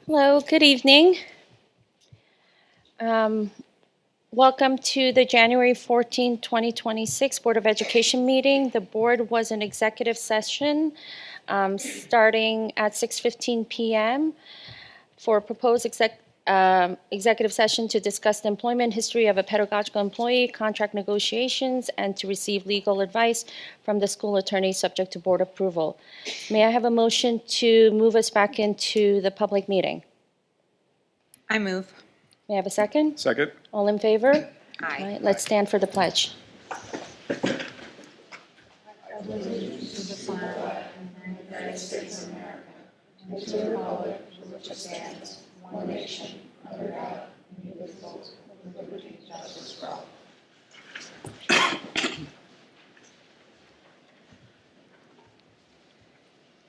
Hello, good evening. Welcome to the January 14, 2026 Board of Education meeting. The board was in executive session starting at 6:15 p.m. for proposed executive session to discuss the employment history of a pedagogical employee, contract negotiations, and to receive legal advice from the school attorney subject to board approval. May I have a motion to move us back into the public meeting? I move. May I have a second? Second. All in favor? Aye. All right, let's stand for the pledge.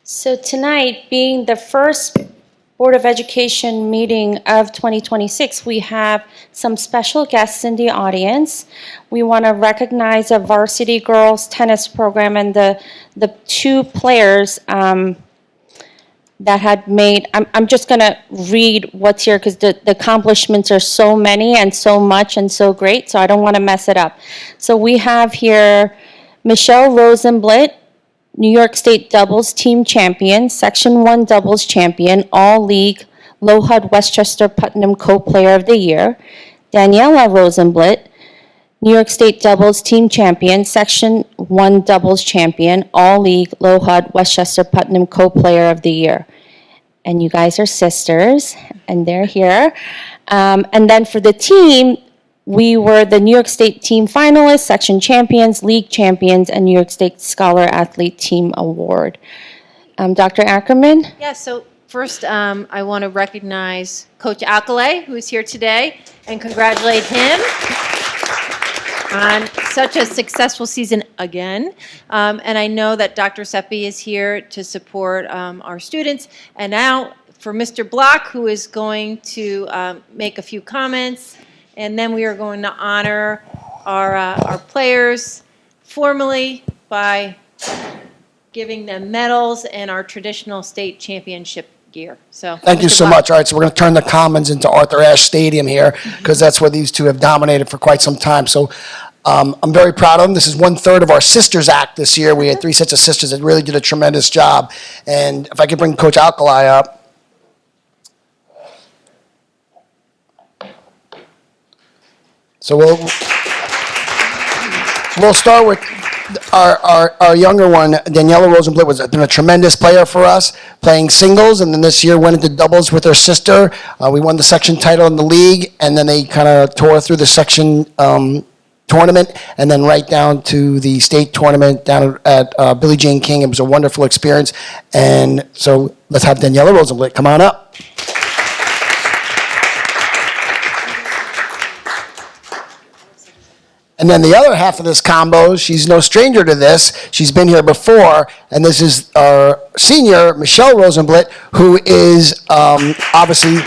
So tonight, being the first Board of Education meeting of 2026, we have some special guests in the audience. We want to recognize a varsity girls tennis program and the two players that had made, I'm just going to read what's here because the accomplishments are so many and so much and so great, so I don't want to mess it up. So we have here Michelle Rosenblit, New York State doubles team champion, Section 1 doubles champion, All-League LoHUD Westchester Putnam Co-Player of the Year. Daniela Rosenblit, New York State doubles team champion, Section 1 doubles champion, All-League LoHUD Westchester Putnam Co-Player of the Year. And you guys are sisters, and they're here. And then for the team, we were the New York State team finalists, section champions, league champions, and New York State Scholar Athlete Team Award. Dr. Ackerman? Yeah, so first I want to recognize Coach Alcalay, who is here today, and congratulate him on such a successful season again. And I know that Dr. Seppi is here to support our students. And now for Mr. Block, who is going to make a few comments. And then we are going to honor our players formally by giving them medals and our traditional state championship gear. So Thank you Mr. so Block. much. All right, so we're going to turn the Commons into Arthur Ashe Stadium here because that's where these two have dominated for quite some time. So I'm very proud of them. This is 1/3 of our Sisters Act this year. We had 3 sets of sisters that really did a tremendous job. And if I could bring Coach Alcalay up. So we'll start with our younger one. Daniela Rosenblit has been a tremendous player for us, playing singles, and then this year went into doubles with her sister. We won the section title in the league, and then they kind of tore through the section tournament, and then right down to the state tournament down at Billie Jean King. It was a wonderful experience, and so let's have Daniela Rosenblit come on up. And then the other half of this combo, she's no stranger to this. She's been here before, and this is our senior, Michelle Rosenblit, who is obviously,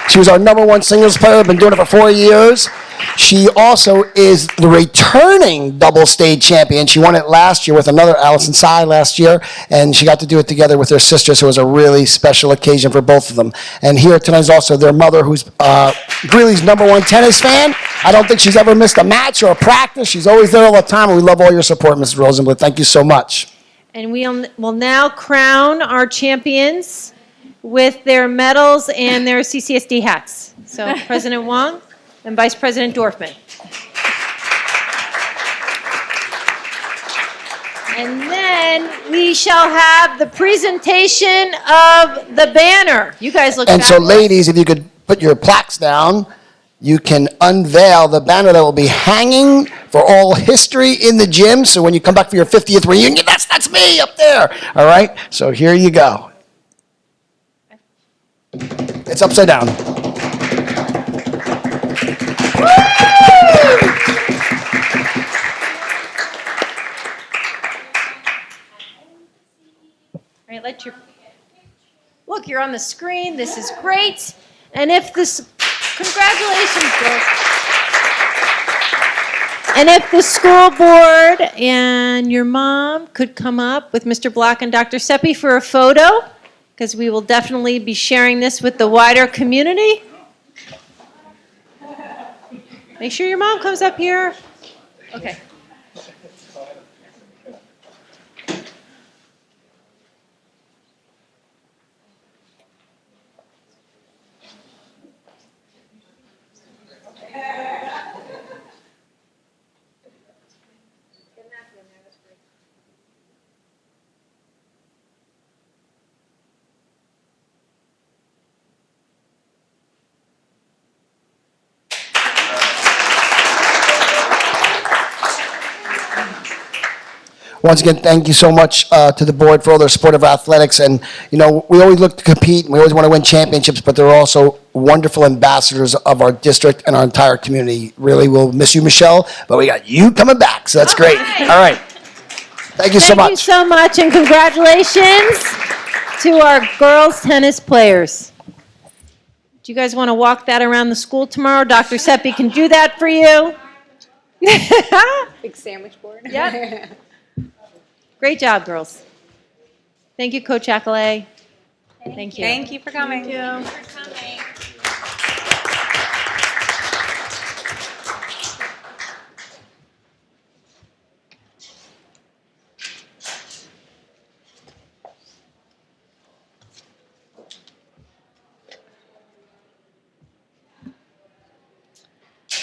she was our #1 singles player, been doing it for 4 years. She also is the returning double state champion. She won it last year with another Allison Tsai last year, and she got to do it together with her sister, so it was a really special occasion for both of them. And here tonight is also their mother, who's Greeley's #1 tennis fan. I don't think she's ever missed a match or a practice. She's always there all the time, and we love all your support, Mrs. Rosenblit. Thank you so much. And we will now crown our champions with their medals and their CCSD hats. So President Wong and Vice President Dorfman. And then we shall have the presentation of the banner. You guys look And so, fabulous. ladies, if you could put your plaques down, you can unveil the banner that will be hanging for all history in the gym. So when you come back for your 50th reunion, that's me up there. All right? So here you go. It's upside down. All right, look, you're on the screen. This is great. And if this, congratulations, girls. And if the school board and your mom could come up with Mr. Block and Dr. Seppi for a photo, because we will definitely be sharing this with the wider community. Make sure your mom comes up here. Okay. Once again, thank you so much to the board for all their support of athletics. And, you know, we always look to compete and we always want to win championships, but they're also wonderful ambassadors of our district and our entire community. Really, we'll miss you, Michelle, but we got you coming back, so that's great. All right. Thank you so Thank you much. so much, and congratulations to our girls tennis players. Do you guys want to walk that around the school tomorrow? Dr. Seppi can do that for you. Big sandwich board. Yep. Great job, girls. Thank you, Coach Accolay. Thank you. Thank you for coming. Thank you.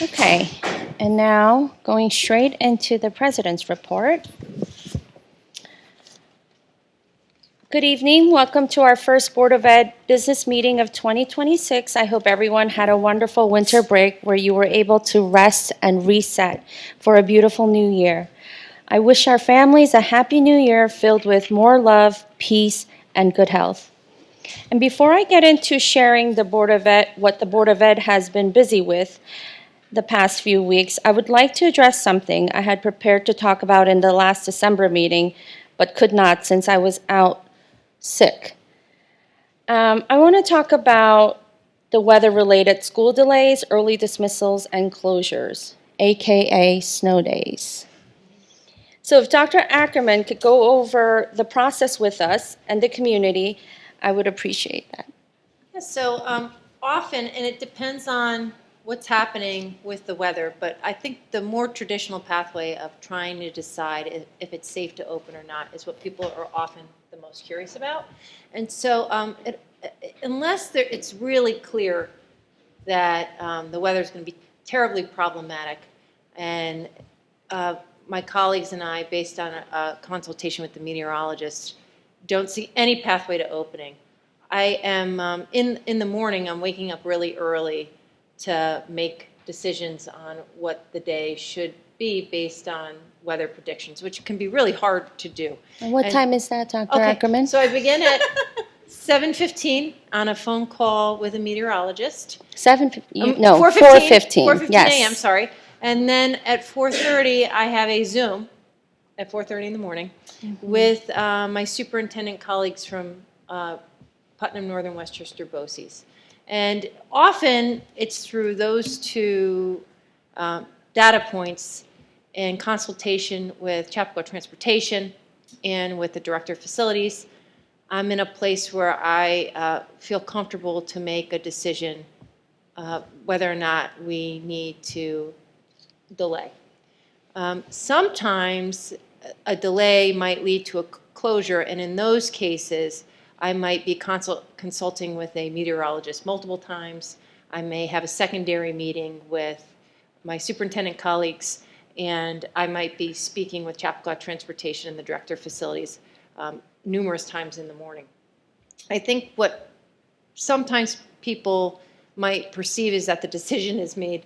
Okay, and now going straight into the president's report. Good evening. Welcome to our first Board of Ed business meeting of 2026. I hope everyone had a wonderful winter break where you were able to rest and reset for a beautiful new year. I wish our families a happy new year filled with more love, peace, and good health. And before I get into sharing the Board of Ed, what the Board of Ed has been busy with the past few weeks, I would like to address something I had prepared to talk about in the last December meeting, but could not since I was out sick. I want to talk about the weather-related school delays, early dismissals, and closures, AKA snow days. So if Dr. Ackerman could go over the process with us and the community, I would appreciate that. Yeah, so often, and it depends on what's happening with the weather, but I think the more traditional pathway of trying to decide if it's safe to open or not is what people are often the most curious about. And so unless it's really clear that the weather is going to be terribly problematic, and my colleagues and I, based on a consultation with the meteorologist, don't see any pathway to opening. I am, in the morning, I'm waking up really early to make decisions on what the day should be based on weather predictions, which can be really hard to do. And what time is that, Dr. Ackerman? So I begin at 7:15 on a phone call with a meteorologist. 4:15. 4:15 Yes. a.m., sorry. And then at 4:30, I have a Zoom at 4:30 in the morning with my superintendent colleagues from Putnam, Northern Westchester, BOCES. And often it's through those two data points in consultation with Chappaqua Transportation and with the Director of Facilities. I'm in a place where I feel comfortable to make a decision whether or not we need to delay. Sometimes a delay might lead to a closure, and in those cases, I might be consulting with a meteorologist multiple times. I may have a secondary meeting with my superintendent colleagues, and I might be speaking with Chappaqua Transportation and the Director of Facilities numerous times in the morning. I think what sometimes people might perceive is that the decision is made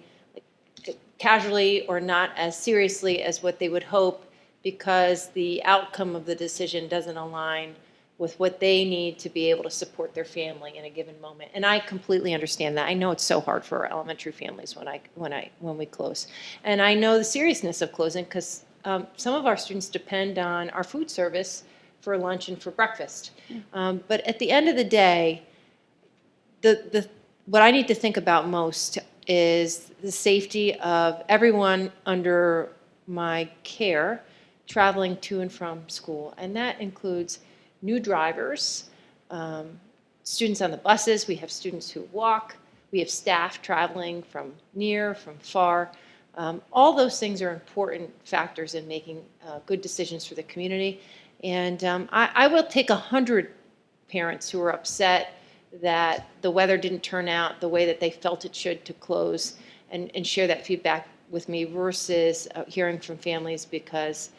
casually or not as seriously as what they would hope because the outcome of the decision doesn't align with what they need to be able to support their family in a given moment. And I completely understand that. I know it's so hard for our elementary families when we close. And I know the seriousness of closing because some of our students depend on our food service for lunch and for breakfast. But at the end of the day, what I need to think about most is the safety of everyone under my care traveling to and from school. And that includes new drivers, students on the buses, we have students who walk, we have staff traveling from near, from far. All those things are important factors in making good decisions for the community. And I will take 100 parents who are upset that the weather didn't turn out the way that they felt it should to close and share that feedback with me versus hearing from families because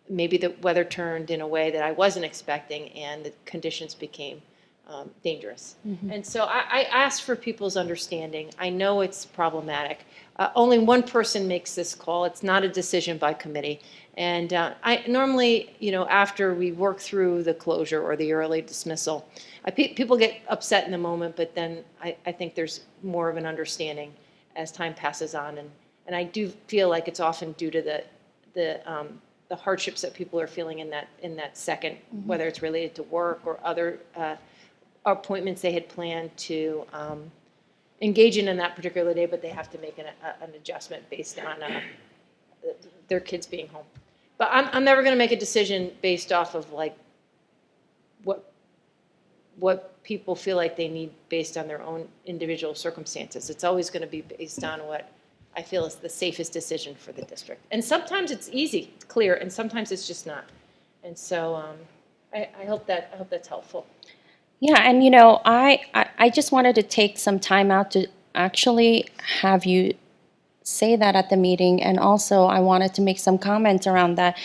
maybe the weather turned in a way that I wasn't expecting and the conditions became dangerous. And so I ask for people's understanding. I know it's problematic. Only one person makes this call. It's not a decision by committee. And I normally, after we work through the closure or the early dismissal, people get upset in the moment, but then I think there's more of an understanding as time passes on. And I do feel like it's often due to the hardships that people are feeling in that second, whether it's related to work or other appointments they had planned to engage in that particular day, but they have to make an adjustment based on their kids being home. But I'm never going to make a decision based off of like what people feel like they need based on their own individual circumstances. It's always going to be based on what I feel is the safest decision for the district. And sometimes it's easy, it's clear, and sometimes it's just not. And so I hope that's helpful. Yeah, and I just wanted to take some time out to actually have you say that at the meeting, and also I wanted to make some comments around that.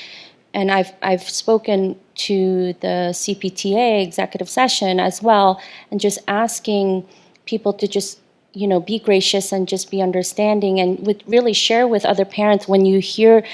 And I've spoken to the CPTA executive session as well, and just asking people to just be gracious and just be understanding, and really share with other parents when you hear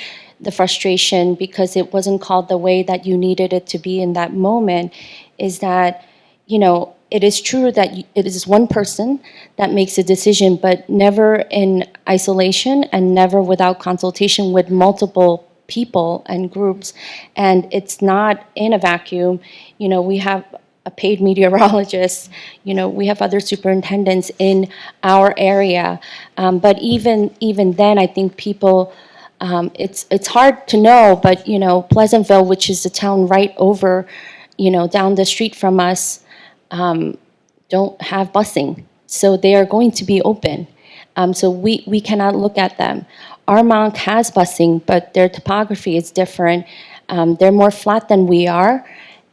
the frustration because it wasn't called the way that you needed it to be in that moment, is that it is true that it is one person that makes a decision, but never in isolation and never without consultation with multiple people and groups. And it's not in a vacuum. We have a paid meteorologist, we have other superintendents in our area. But even then, I think people, it's hard to know, but Pleasantville, which is the town right over, down the street from us, don't have busing. So they are going to be open. So we cannot look at them. Armonk has busing, but their topography is different. They're more flat than we are,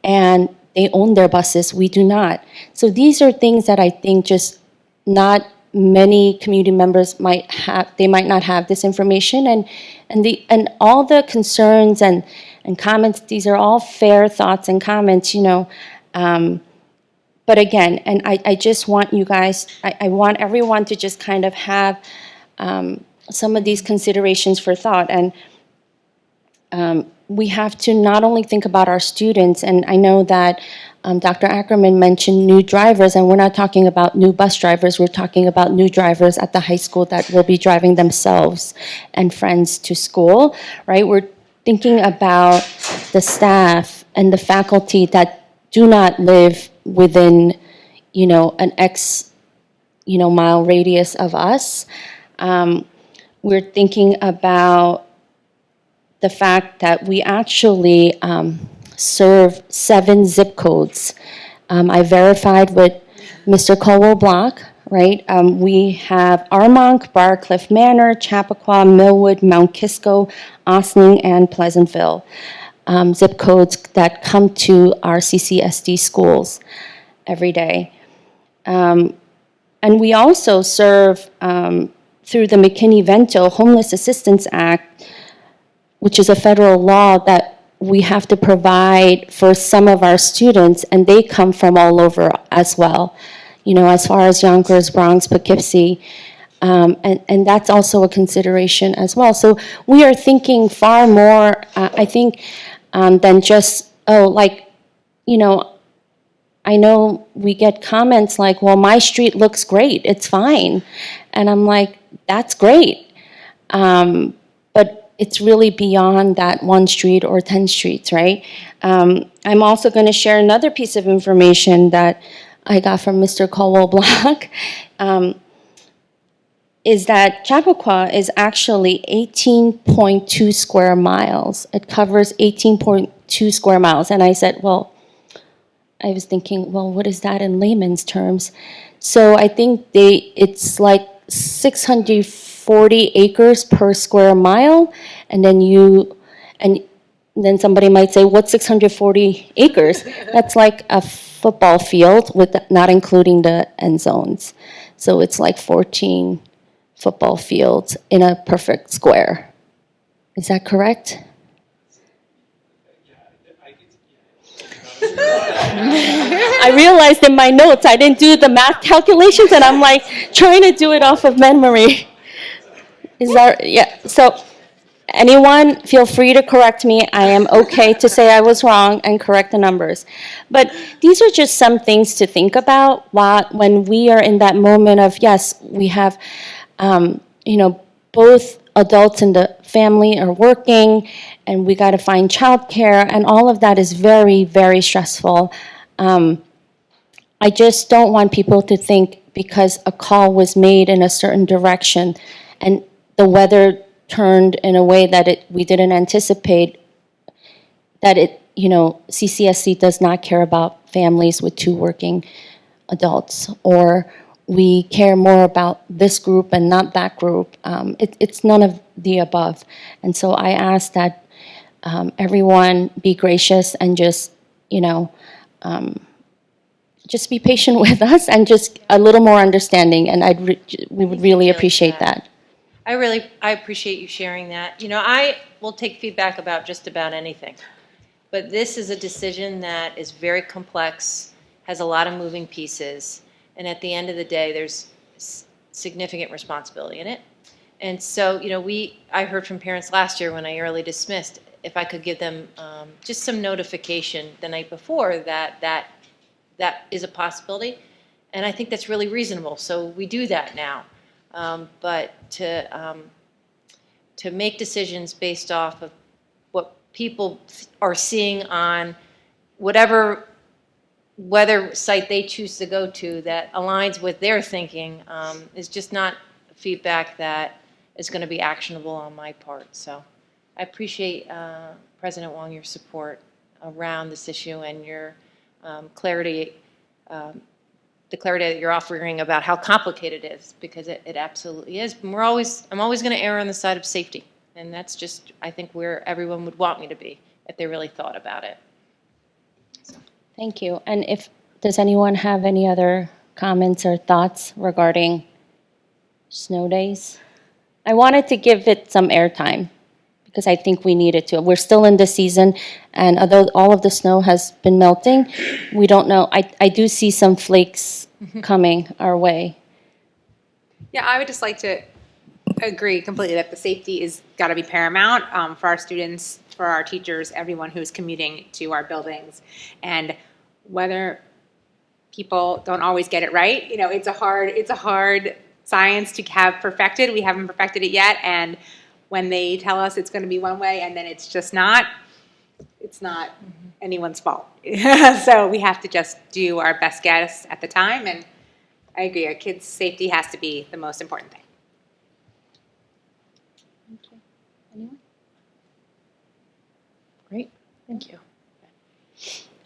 and they own their buses. We do not. So these are things that I think just not many community members might have. They might not have this information, and all the concerns and comments. These are all fair thoughts and comments. But again, and I just want you guys. I want everyone to just kind of have some of these considerations for thought. And we have to not only think about our students, and I know that Dr. Ackerman mentioned new drivers, and we're not talking about new bus drivers, we're talking about new drivers at the high school that will be driving themselves and friends to school, right? We're thinking about the staff and the faculty that do not live within, an X, mile radius of us. We're thinking about the fact that we actually serve 7 zip codes. I verified with Mr. Colwell Block, right? We have Armonk, Briarcliff Manor, Chappaqua, Millwood, Mount Kisco, Ossining, and Pleasantville. Zip codes that come to our CCSD schools every day. And we also serve through the McKinney-Vento Homeless Assistance Act, which is a federal law that we have to provide for some of our students, and they come from all over as well, as far as Yonkers, Bronx, Poughkeepsie, and that's also a consideration as well. So we are thinking far more, I think, than just, I know we get comments like, well, my street looks great, it's fine. And I'm like, that's great. But it's really beyond that one street or 10 streets, right? I'm also going to share another piece of information that I got from Mr. Colwell Block, is that Chappaqua is actually 18.2 square miles. It covers 18.2 square miles. And I said, well, I was thinking, well, what is that in layman's terms? So I think it's like 640 acres per square mile, and then somebody might say, what's 640 acres? That's like a football field with not including the end zones. So it's like 14 football fields in a perfect square. Is that correct? I realized in my notes I didn't do the math calculations, and I'm like trying to do it off of memory. Is that, yeah? So anyone, feel free to correct me. I am okay to say I was wrong and correct the numbers. But these are just some things to think about when we are in that moment of, yes, we have, both adults in the family are working, and we got to find childcare, and all of that is very, very stressful. I just don't want people to think because a call was made in a certain direction and the weather turned in a way that we didn't anticipate, that CCSD does not care about families with 2 working adults, or we care more about this group and not that group. It's none of the above. And so I ask that everyone be gracious and just be patient with us and just a little more understanding, and we would really appreciate that. I appreciate you sharing that. I will take feedback about just about anything, but this is a decision that is very complex, has a lot of moving pieces, and at the end of the day, there's significant responsibility in it. And so, I heard from parents last year when I early dismissed, if I could give them just some notification the night before that is a possibility, and I think that's really reasonable. So we do that now. But to make decisions based off of what people are seeing on whatever weather site they choose to go to that aligns with their thinking is just not feedback that is going to be actionable on my part. So I appreciate, President Wong, your support around this issue and your clarity, the clarity that you're offering about how complicated it is, because it absolutely is. And I'm always going to err on the side of safety, and that's just, I think, where everyone would want me to be if they really thought about it. So. Thank you. And does anyone have any other comments or thoughts regarding snow days? I wanted to give it some airtime because I think we need it to. We're still in the season, and although all of the snow has been melting, we don't know. I do see some flakes coming our way. Yeah, I would just like to agree completely that the safety is got to be paramount for our students, for our teachers, everyone who's commuting to our buildings. And whether people don't always get it right, it's a hard science to have perfected. We haven't perfected it yet, and when they tell us it's going to be one way and then it's just not, it's not anyone's fault. So we have to just do our best guess at the time, and I agree, our kids' safety has to be the most important thing. Thank you. Anyone? Great, thank you.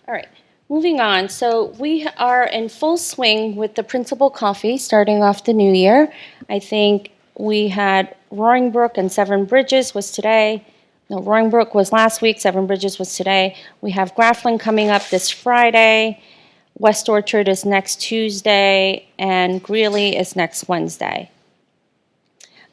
All right, moving on. So we are in full swing with the Principal Coffee starting off the new year. I think we had Roaring Brook and Severn Bridges was today. No, Roaring Brook was last week, Severn Bridges was today. We have Grafflin coming up this Friday. West Orchard is next Tuesday, and Greeley is next Wednesday.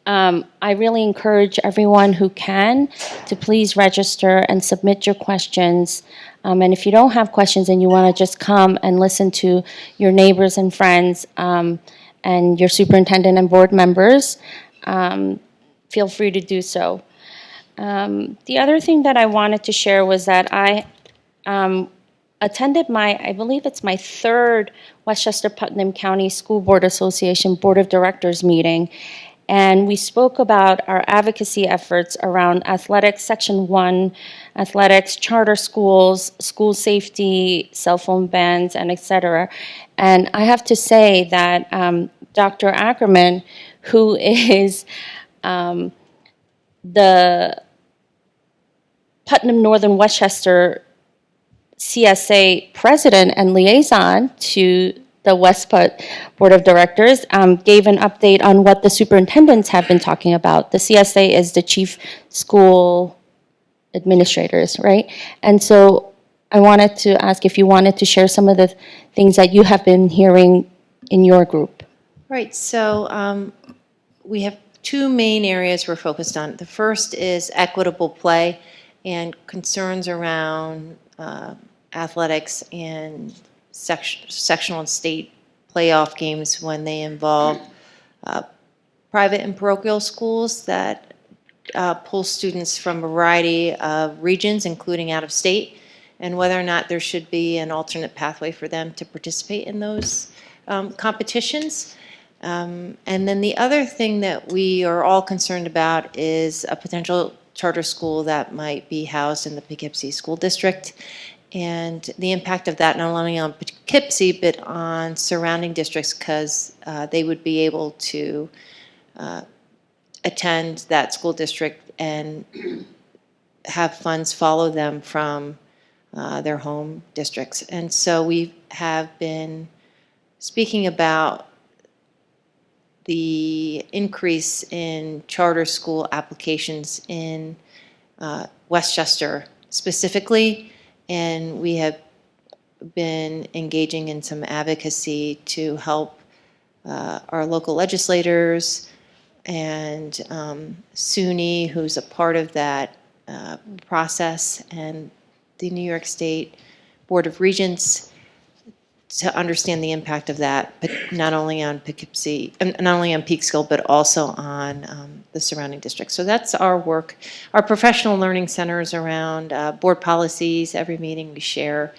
I really encourage everyone who can to please register and submit your questions. And if you don't have questions and you want to just come and listen to your neighbors and friends and your superintendent and board members, feel free to do so. The other thing that I wanted to share was that I attended I believe it's my 3rd Westchester Putnam County School Board Association Board of Directors meeting. And we spoke about our advocacy efforts around athletics, Section 1, athletics, charter schools, school safety, cell phone bans, and et cetera. And I have to say that Dr. Ackerman, who is the Putnam Northern Westchester CSA president and liaison to the West Putt Board of Directors, gave an update on what the superintendents have been talking about. The CSA is the chief school administrators, right? And so I wanted to ask if you wanted to share some of the things that you have been hearing in your group. Right, so we have two main areas we're focused on. The first is equitable play and concerns around athletics and sectional and state playoff games when they involve private and parochial schools that pull students from a variety of regions, including out of state, and whether or not there should be an alternate pathway for them to participate in those competitions. And then the other thing that we are all concerned about is a potential charter school that might be housed in the Poughkeepsie School District, and the impact of that not only on Poughkeepsie but on surrounding districts, because they would be able to attend that school district and have funds follow them from their home districts. And so we have been speaking about the increase in charter school applications in Westchester specifically, and we have been engaging in some advocacy to help our local legislators and SUNY, who's a part of that process, and the New York State Board of Regents, to understand the impact of that, but not only on Poughkeepsie, not only on Peekskill, but also on the surrounding districts. So that's our work. Our professional learning centers around board policies. Every meeting we share.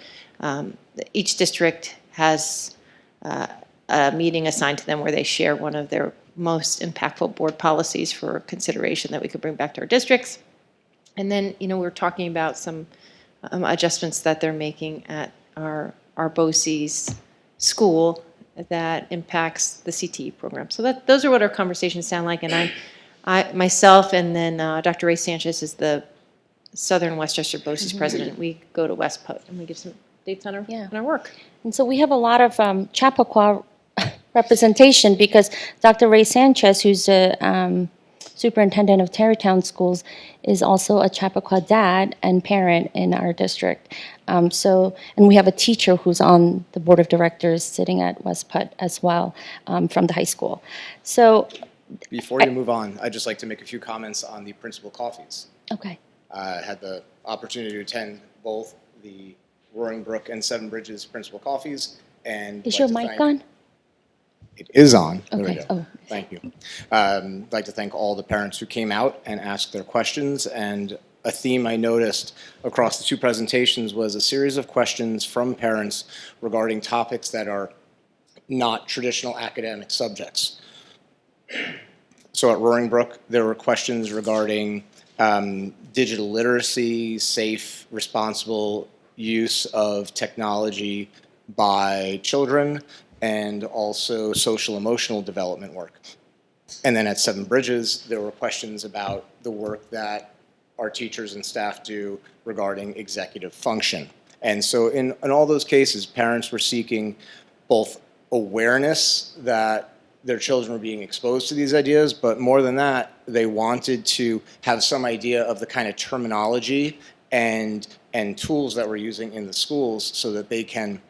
Each district has a meeting assigned to them where they share one of their most impactful board policies for consideration that we could bring back to our districts. And then, we're talking about some adjustments that they're making at our BOCES school that impacts the CTE program. So those are what our conversations sound like. And I myself, and then Dr. Ray Sanchez is the Southern Westchester BOCES president. We go to West Putt and we give some dates on our work. And so we have a lot of Chappaqua representation because Dr. Ray Sanchez, who's the superintendent of Tarrytown Schools, is also a Chappaqua dad and parent in our district. And we have a teacher who's on the board of directors sitting at West Putt as well, from the high school. So Before you move on, I'd just like to make a few comments on the principal coffees. okay. I had the opportunity to attend both the Roaring Brook and Seven Bridges principal coffees, and Is your mic on? It is on. There we Okay. go. Oh. Thank you. I'd like to thank all the parents who came out and asked their questions. And a theme I noticed across the two presentations was a series of questions from parents regarding topics that are not traditional academic subjects. So at Roaring Brook, there were questions regarding digital literacy, safe, responsible use of technology by children, and also social emotional development work. And then at Seven Bridges, there were questions about the work that our teachers and staff do regarding executive function. And so in all those cases, parents were seeking both awareness that their children were being exposed to these ideas, but more than that, they wanted to have some idea of the kind of terminology and tools that we're using in the schools so that they can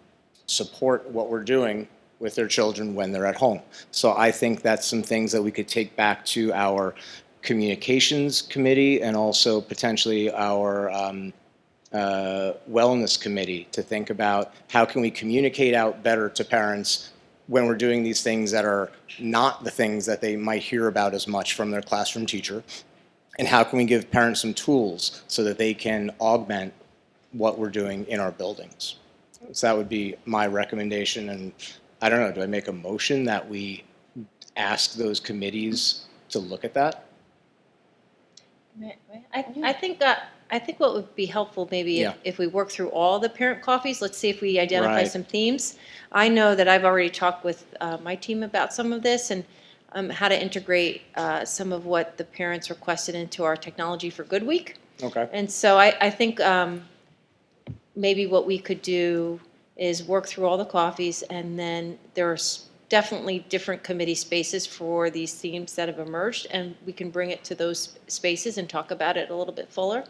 support what we're doing with their children when they're at home. So I think that's some things that we could take back to our communications committee and also potentially our wellness committee to think about how can we communicate out better to parents when we're doing these things that are not the things that they might hear about as much from their classroom teacher, and how can we give parents some tools so that they can augment what we're doing in our buildings. So that would be my recommendation, and I don't know, do I make a motion that we ask those committees to look at that? I think what would be helpful maybe if we work through all the parent coffees, let's see if we identify Right. some themes. I know that I've already talked with my team about some of this and how to integrate some of what the parents requested into our Technology for Good Week. Okay. And so I think maybe what we could do is work through all the coffees, and then there's definitely different committee spaces for these themes that have emerged, and we can bring it to those spaces and talk about it a little bit fuller.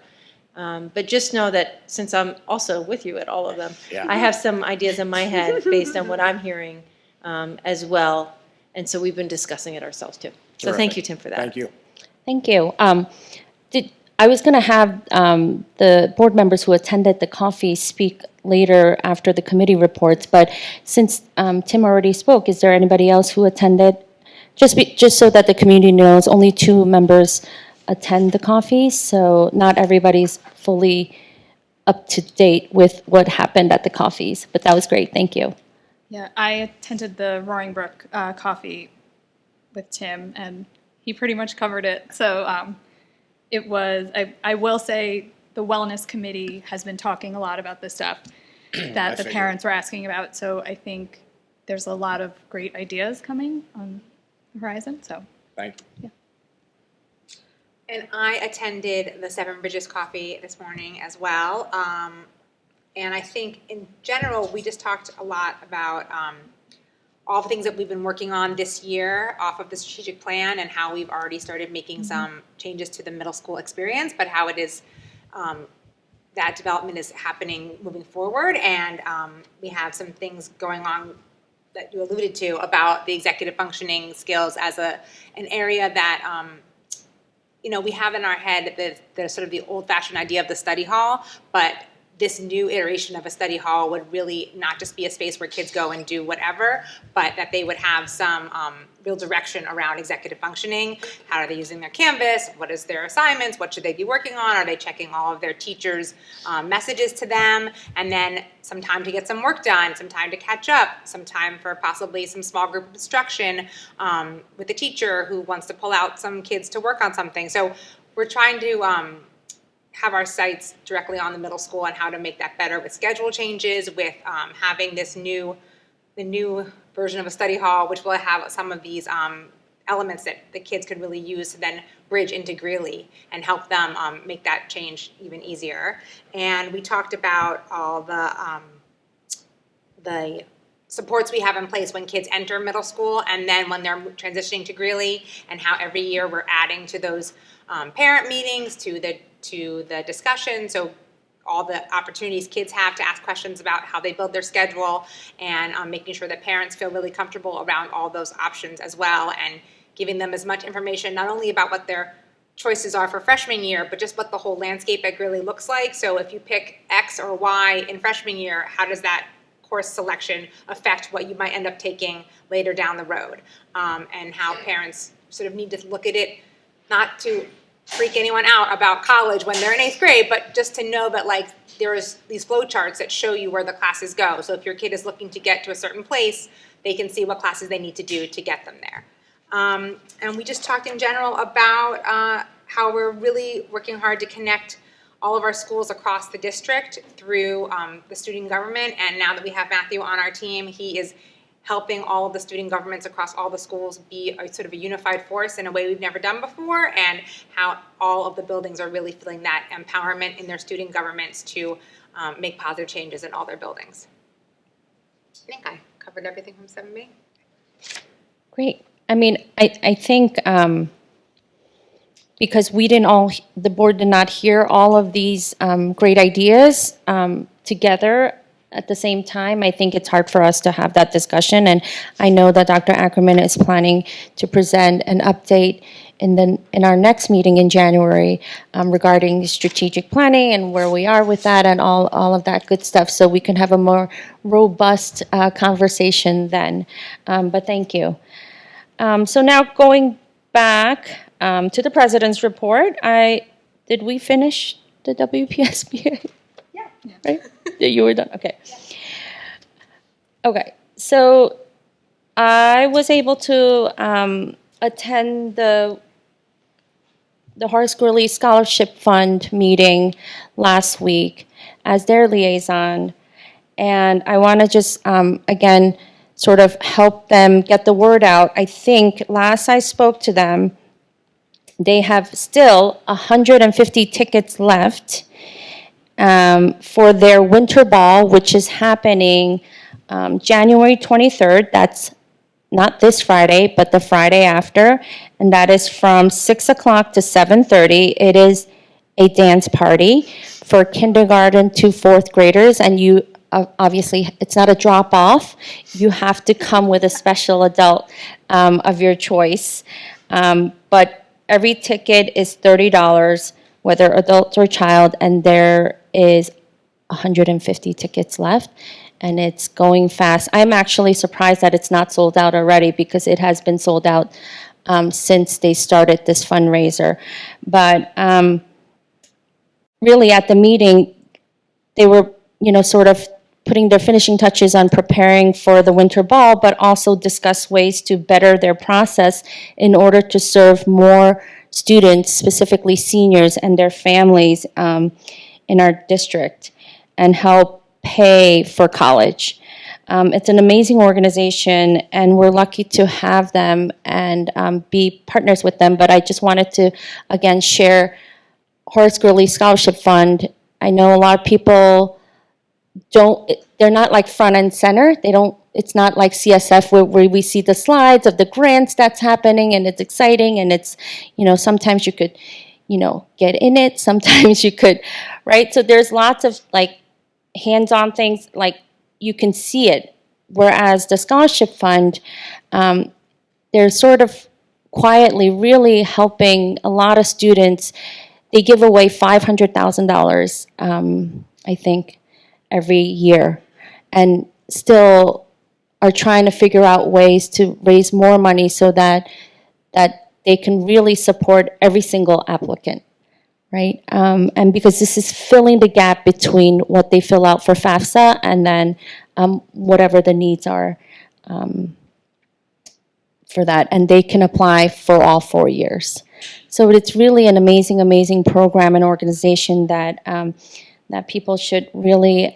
But just know that since I'm also with you at all of them, Yeah. I have some ideas in my head based on what I'm hearing as well. And so we've been discussing it ourselves too. So thank you, Tim, for that. Thank you. Thank you. I was going to have the board members who attended the coffee speak later after the committee reports, but since Tim already spoke, is there anybody else who attended? Just so that the community knows, only 2 members attend the coffee, so not everybody's fully up to date with what happened at the coffees, but that was great. Thank you. Yeah, I attended the Roaring Brook coffee with Tim, and he pretty much covered it. So it was, I will say, the Wellness Committee has been talking a lot about the stuff that the figured. parents were asking about. So I think there's a lot of great ideas coming on the horizon. So Thank you. And I attended the Seven Bridges Coffee this morning as well. And I think in general, we just talked a lot about all the things that we've been working on this year off of the strategic plan and how we've already started making some changes to the middle school experience, but how it is that development is happening moving forward. And we have some things going on that you alluded to about the executive functioning skills as an area that we have in our head the sort of the old-fashioned idea of the study hall, but this new iteration of a study hall would really not just be a space where kids go and do whatever, but that they would have some real direction around executive functioning. How are they using their Canvas? What is their assignments? What should they be working on? Are they checking all of their teachers' messages to them? And then some time to get some work done, some time to catch up, some time for possibly some small group instruction with the teacher who wants to pull out some kids to work on something. So we're trying to have our sights directly on the middle school and how to make that better with schedule changes, with having the new version of a study hall, which will have some of these elements that the kids could really use to then bridge into Greeley and help them make that change even easier. And we talked about all the supports we have in place when kids enter middle school and then when they're transitioning to Greeley, and how every year we're adding to those parent meetings, to the discussion, so all the opportunities kids have to ask questions about how they build their schedule, and making sure that parents feel really comfortable around all those options as well, and giving them as much information not only about what their choices are for freshman year, but just what the whole landscape at Greeley looks like. So if you pick X or Y in freshman year, how does that course selection affect what you might end up taking later down the road, and how parents sort of need to look at it, not to freak anyone out about college when they're in 8th grade, but just to know that there's these flow charts that show you where the classes go. So if your kid is looking to get to a certain place, they can see what classes they need to do to get them there. And we just talked in general about how we're really working hard to connect all of our schools across the district through the student government. And now that we have Matthew on our team, he is helping all of the student governments across all the schools be a sort of a unified force in a way we've never done before, and how all of the buildings are really feeling that empowerment in their student governments to make positive changes in all their buildings. I think I covered everything from 7B. Great. I mean, I think because the board did not hear all of these great ideas together at the same time, I think it's hard for us to have that discussion. And I know that Dr. Ackerman is planning to present an update in our next meeting in January regarding strategic planning and where we are with that and all of that good stuff, so we can have a more robust conversation then. But thank you. So now going back to the president's report, did we finish the WPSBA? Yeah. Right? You were done, okay. Okay, so I was able to attend the Horace Greeley Scholarship Fund meeting last week as their liaison. And I want to just, again, sort of help them get the word out. I think last I spoke to them, they have still 150 tickets left. for their winter ball, which is happening January 23rd. That's not this Friday, but the Friday after, and that is from 6 o'clock to 7:30. It is a dance party for kindergarten to fourth graders, and you obviously, it's not a drop-off. You have to come with a special adult of your choice. But every ticket is $30, whether adult or child, and there is 150 tickets left, and it's going fast. I'm actually surprised that it's not sold out already because it has been sold out since they started this fundraiser. But really, at the meeting, they were, sort of putting their finishing touches on preparing for the winter ball, but also discuss ways to better their process in order to serve more students, specifically seniors and their families in our district, and help pay for college. It's an amazing organization, and we're lucky to have them and be partners with them. But I just wanted to, again, share Horace Greeley Scholarship Fund. I know a lot of people they're not like front and center. It's not like CSF where we see the slides of the grants that's happening and it's exciting and it's, sometimes you could, get in it. Sometimes you could, right? So there's lots of like hands-on things, like you can see it. Whereas the scholarship fund, they're sort of quietly really helping a lot of students. They give away $500,000, I think, every year, and still are trying to figure out ways to raise more money so that they can really support every single applicant, right? And because this is filling the gap between what they fill out for FAFSA and then whatever the needs are for that, and they can apply for all 4 years. So it's really an amazing, amazing program and organization that that people should really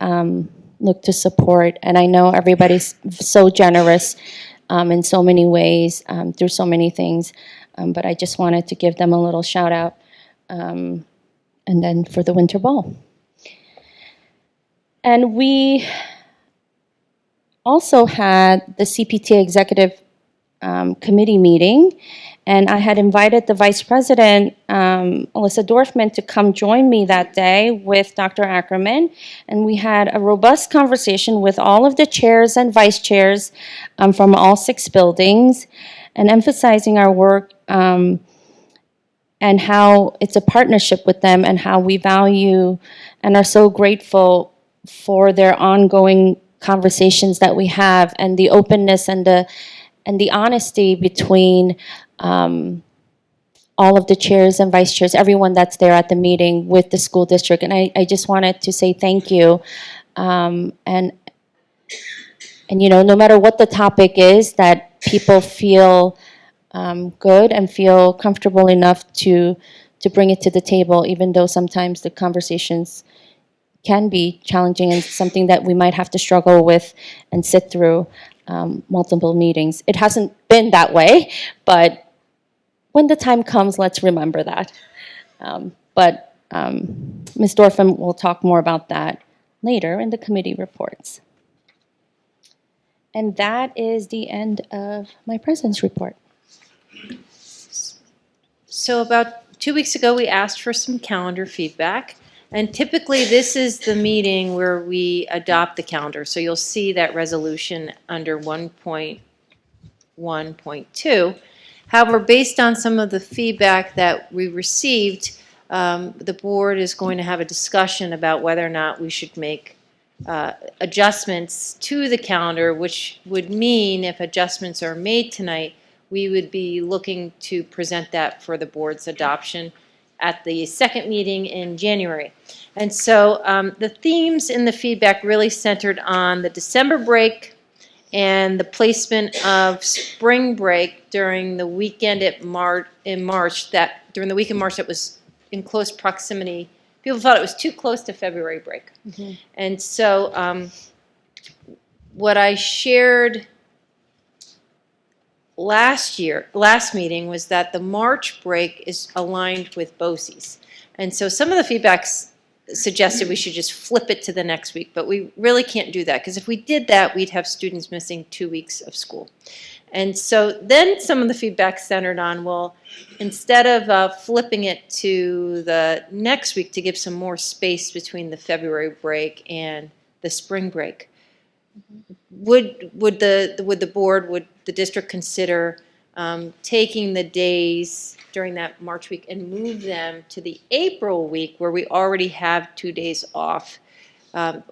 look to support. And I know everybody's so generous in so many ways, through so many things, but I just wanted to give them a little shout out. And then for the winter ball. And we also had the CPTA executive committee meeting, and I had invited the vice president, Alyssa Dorfman, to come join me that day with Dr. Ackerman, and we had a robust conversation with all of the chairs and vice chairs from all 6 buildings, and emphasizing our work and how it's a partnership with them, and how we value and are so grateful for their ongoing conversations that we have, and the openness and the honesty between all of the chairs and vice chairs, everyone that's there at the meeting with the school district. And I just wanted to say thank you. And no matter what the topic is, that people feel good and feel comfortable enough to bring it to the table, even though sometimes the conversations can be challenging and something that we might have to struggle with and sit through multiple meetings. It hasn't been that way, but when the time comes, let's remember that. But Ms. Dorfman will talk more about that later in the committee reports. And that is the end of my president's report. So about 2 weeks ago, we asked for some calendar feedback. And typically, this is the meeting where we adopt the calendar. So you'll see that resolution under 1.1.2. However, based on some of the feedback that we received, the board is going to have a discussion about whether or not we should make adjustments to the calendar, which would mean if adjustments are made tonight, we would be looking to present that for the board's adoption at the second meeting in January. And so the themes in the feedback really centered on the December break and the placement of spring break during the weekend in March, that during the week in March that was in close proximity. People thought it was too close to February break. Mm-hmm. And so what I shared last meeting was that the March break is aligned with BOCES. And so some of the feedbacks suggested we should just flip it to the next week, but we really can't do that, because if we did that, we'd have students missing 2 weeks of school. And so then some of the feedback centered on, well, instead of flipping it to the next week to give some more space between the February break and the spring break, would the district consider taking the days during that March week and move them to the April week, where we already have 2 days off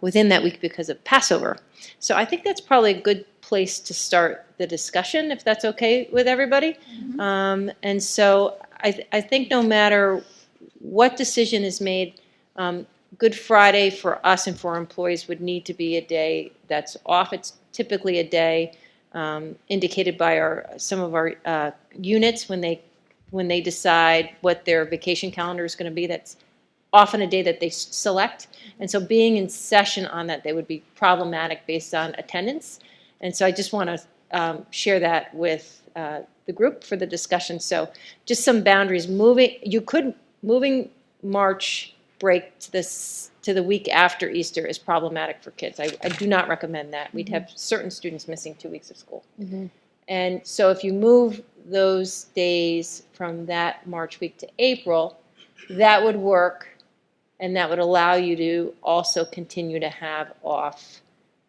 within that week because of Passover? So I think that's probably a good place to start the discussion, if that's okay with everybody. And so I think no matter what decision is made, Good Friday for us and for our employees would need to be a day that's off. It's typically a day indicated by some of our units when they decide what their vacation calendar is going to be. That's often a day that they select. And so being in session on that day would be problematic based on attendance. And so I just want to share that with the group for the discussion. So just some boundaries. Moving March break to the week after Easter is problematic for kids. I do not recommend that. We'd have certain students missing 2 weeks of school. And so if you move those days from that March week to April, that would work, and that would allow you to also continue to have off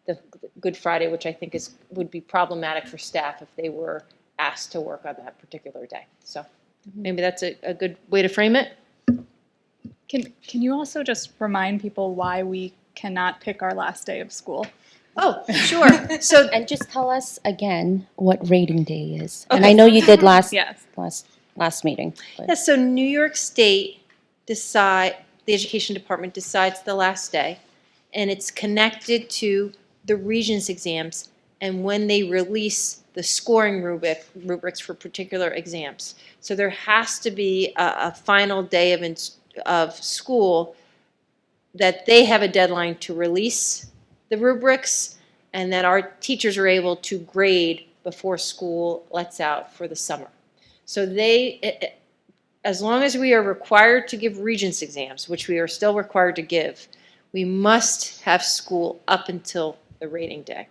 the Good Friday, which I think would be problematic for staff if they were asked to work on that particular day. So maybe that's a good way to frame it. Can you also just remind people why we cannot pick our last day of school? Oh, sure. So And just tell us again what rating day is. And Okay. I know you did last Yes. meeting. but- yeah, so New York State the education department decides the last day, and it's connected to the Regents exams and when they release the scoring rubrics for particular exams. So there has to be a final day of school that they have a deadline to release the rubrics, and that our teachers are able to grade before school lets out for the summer. So as long as we are required to give Regents exams, which we are still required to give, we must have school up until the rating day.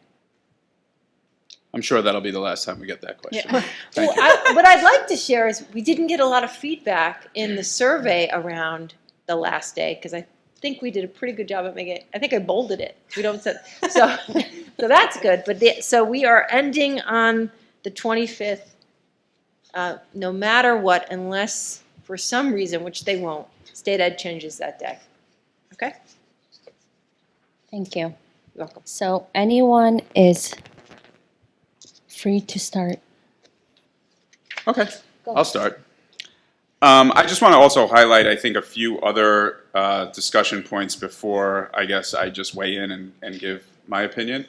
I'm sure that'll be the last time we get that question. Well, what I'd like to share is we didn't get a lot of feedback in the survey around the last day, because I think we did a pretty good job at making it. I think I bolded it. So that's good. But so we are ending on the 25th, no matter what, unless for some reason, which they won't, state ed changes that day. Okay? Thank you. You're welcome. So anyone is free to start. Okay, I'll start. I just want to also highlight, I think, a few other discussion points before I guess I just weigh in and give my opinion.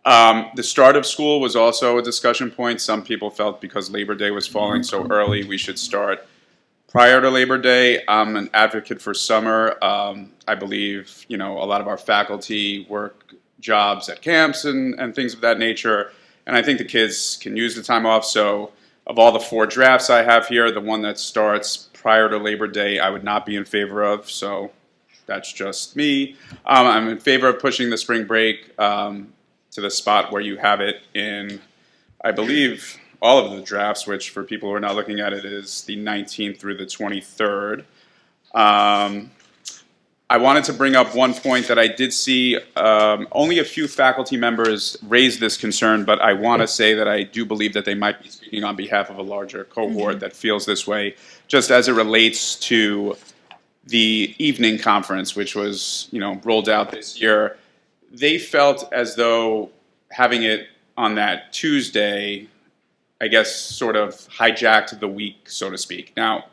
The start of school was also a discussion point. Some people felt because Labor Day was falling so early, we should start prior to Labor Day. I'm an advocate for summer. I believe, a lot of our faculty work jobs at camps and things of that nature. And I think the kids can use the time off. So of all the 4 drafts I have here, the one that starts prior to Labor Day, I would not be in favor of. So that's just me. I'm in favor of pushing the spring break to the spot where you have it in, I believe, all of the drafts, which for people who are not looking at it is the 19th through the 23rd. I wanted to bring up one point that I did see only a few faculty members raise this concern, but I want to say that I do believe that they might be speaking on behalf of a larger cohort that feels this way, just as it relates to the evening conference, which was, rolled out this year. They felt as though having it on that Tuesday, I guess, sort of hijacked the week, so to speak. Now,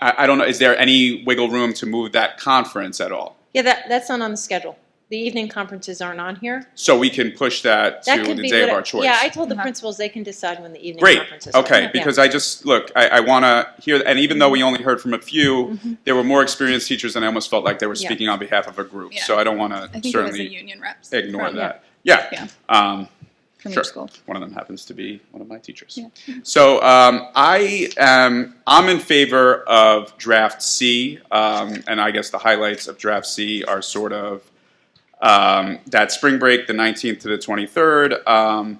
I don't know, is there any wiggle room to move that conference at all? Yeah, that's not on the schedule. The evening conferences aren't on here. So we can push that to That could the be day of what- our choice? Yeah, I told the principals they can decide when the evening Great, conferences are. okay, Yeah. because I want to hear, and even though we only heard from a few, there were more experienced teachers, and I almost felt like they were Yeah. speaking on behalf of a group. Yeah. So I don't want I to think it was a certainly union reps. ignore Right, that. Yeah. Yeah. from Sure. your school. One of them happens to be one of my teachers. Yeah. So I'm in favor of draft C, and I guess the highlights of draft C are sort of that spring break, the 19th to the 23rd,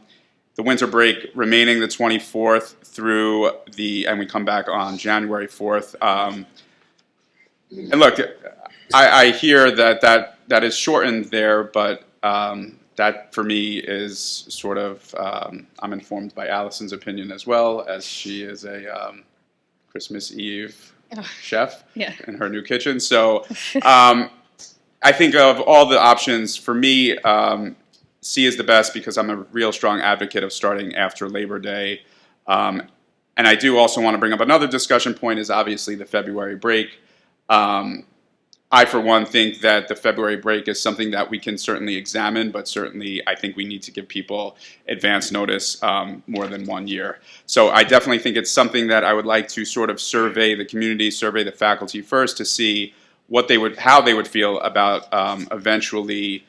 the winter break remaining the 24th through and we come back on January 4th. And look, I hear that is shortened there, but that for me is sort of, I'm informed by Allison's opinion as well, as she is a Christmas Eve chef Yeah. in her new kitchen. So I think of all the options, for me, C is the best because I'm a real strong advocate of starting after Labor Day. And I do also want to bring up another discussion point is obviously the February break. I, for one, think that the February break is something that we can certainly examine, but certainly I think we need to give people advance notice more than 1 year. So I definitely think it's something that I would like to sort of survey the community, survey the faculty first to see how they would feel about eventually,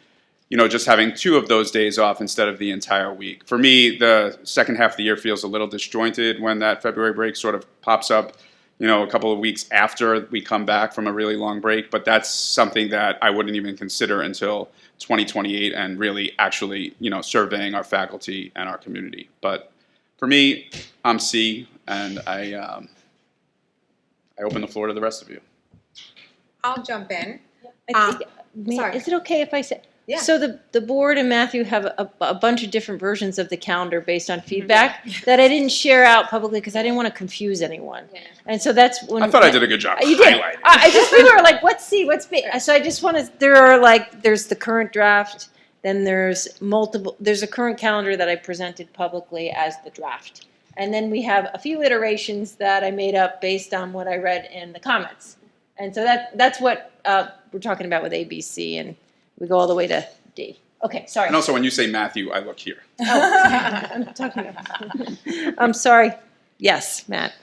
just having 2 of those days off instead of the entire week. For me, the second half of the year feels a little disjointed when that February break sort of pops up, a couple of weeks after we come back from a really long break. But that's something that I wouldn't even consider until 2028 and really actually, surveying our faculty and our community. But for me, I'm C, and I open the floor to the rest of you. I'll jump in. I think, sorry. is it okay if I say? Yeah. So the board and Matthew have a bunch of different versions of the calendar based on feedback that I didn't share out publicly because I didn't want to confuse anyone. Yeah. And so that's when I thought I did a good job You did. highlighting. I just people are like, what's C? What's B? So I just want to. There's the current draft. Then there's a current calendar that I presented publicly as the draft, and then we have a few iterations that I made up based on what I read in the comments. And so that's what we're talking about with A, B, C, and we go all the way to D. Okay, sorry. And also, when you say Matthew, I look here. I'm talking about. I'm sorry. Yes, Matt.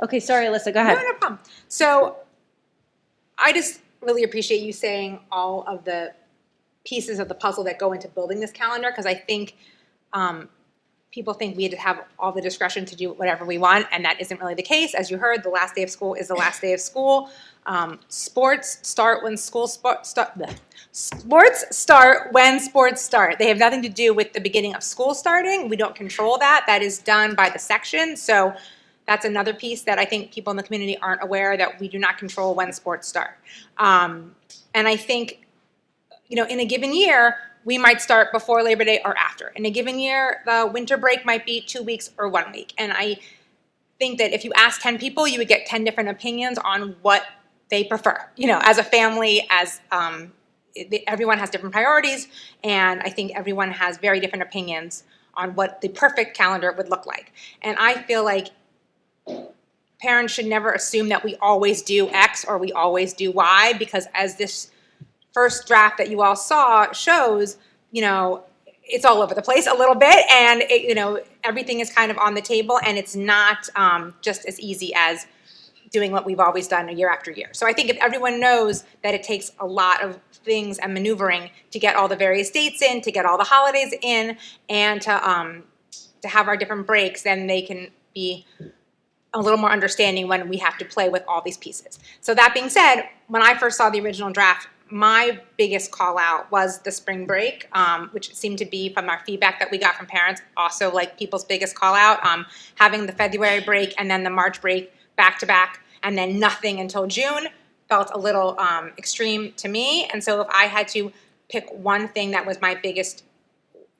Okay, sorry, Alyssa. Go ahead. No problem. So I just really appreciate you saying all of the pieces of the puzzle that go into building this calendar, because I think people think we have all the discretion to do whatever we want, and that isn't really the case. As you heard, the last day of school is the last day of school. Sports start when sports start when sports start. They have nothing to do with the beginning of school starting. We don't control that. That is done by the section. So that's another piece that I think people in the community aren't aware, that we do not control when sports start. And I think, in a given year, we might start before Labor Day or after. In a given year, the winter break might be 2 weeks or 1 week. And I think that if you ask 10 people, you would get 10 different opinions on what they prefer. As a family, everyone has different priorities, and I think everyone has very different opinions on what the perfect calendar would look like. And I feel like parents should never assume that we always do X or we always do Y, because as this first draft that you all saw shows, it's all over the place a little bit, and everything is kind of on the table, and it's not just as easy as doing what we've always done year after year. So I think if everyone knows that it takes a lot of things and maneuvering to get all the various dates in, to get all the holidays in, and to have our different breaks, then they can be a little more understanding when we have to play with all these pieces. So that being said, when I first saw the original draft, my biggest call out was the spring break, which seemed to be, from our feedback that we got from parents, also like people's biggest call out. Having the February break and then the March break back to back, and then nothing until June felt a little extreme to me. And so if I had to pick one thing that was my biggest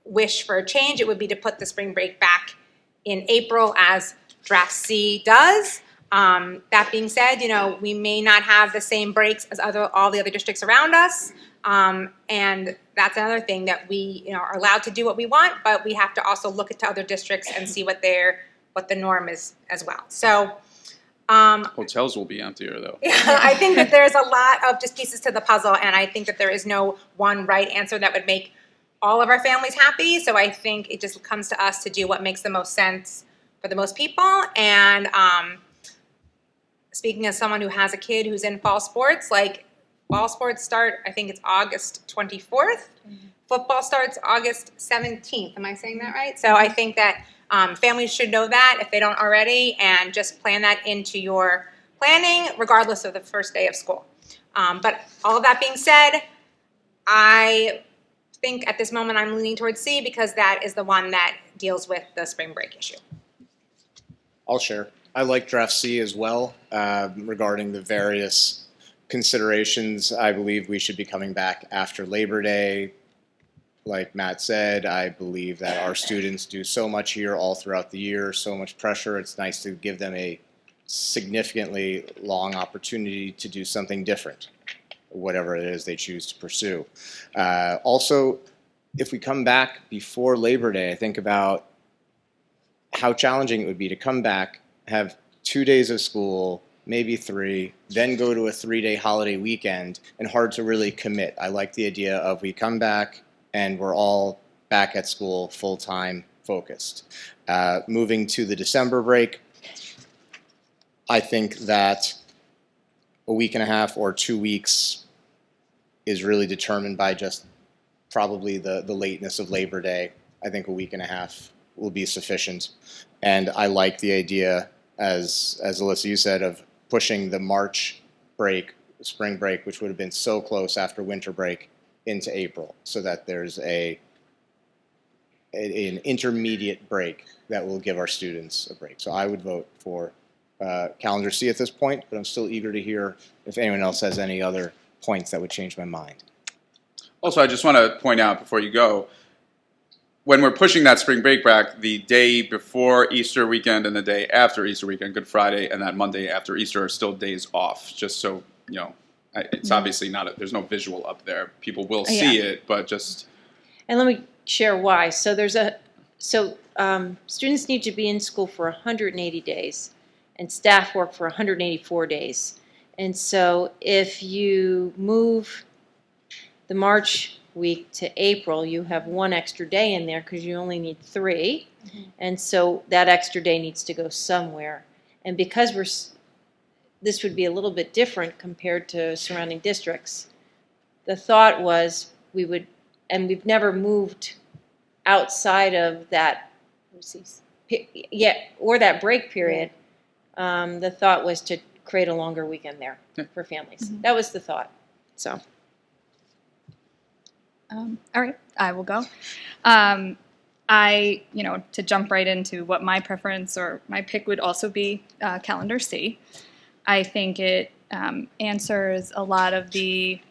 wish for a change, it would be to put the spring break back in April as draft C does. That being said, we may not have the same breaks as all the other districts around us. And that's another thing, that we are allowed to do what we want, but we have to also look at other districts and see what the norm is as well. So Hotels will be emptier, though. I think that there's a lot of just pieces to the puzzle, and I think that there is no one right answer that would make all of our families happy. So I think it just comes to us to do what makes the most sense for the most people. And speaking as someone who has a kid who's in fall sports, fall sports start, I think it's August 24th football starts August 17th. Am I saying that right? So I think that families should know that if they don't already, and just plan that into your planning regardless of the first day of school. But all of that being said, I think at this moment I'm leaning towards C because that is the one that deals with the spring break issue. I'll share. I like draft C as well. Regarding the various considerations, I believe we should be coming back after Labor Day. Like Matt said, I believe that our students do so much here all throughout the year, so much pressure. It's nice to give them a significantly long opportunity to do something different, whatever it is they choose to pursue. Also, if we come back before Labor Day, I think about how challenging it would be to come back, have 2 days of school, maybe 3, then go to a 3-day holiday weekend, and hard to really commit. I like the idea of we come back and we're all back at school full-time focused. Moving to the December break, I think that a week and a half or 2 weeks is really determined by just probably the lateness of Labor Day. I think a week and a half will be sufficient. And I like the idea, as Alyssa, you said, of pushing the March break, spring break, which would have been so close after winter break, into April, so that there's an intermediate break that will give our students a break. So I would vote for calendar C at this point, but I'm still eager to hear if anyone else has any other points that would change my mind. Also, I just want to point out before you go, when we're pushing that spring break back, the day before Easter weekend and the day after Easter weekend, Good Friday, and that Monday after Easter are still days off, just so, you know, it's obviously not, there's no visual up there. People will see it, but just. And let me share why. So students need to be in school for 180 days, and staff work for 184 days. And so if you move the March week to April, you have 1 extra day in there because you only need 3. And so that extra day needs to go somewhere. And because this would be a little bit different compared to surrounding districts, the thought was and we've never moved outside of that, or that break period. The thought was to create a longer weekend there for families. That was the thought. So. All right, I will go. To jump right into what my preference or my pick would also be calendar C. I think it answers a lot of the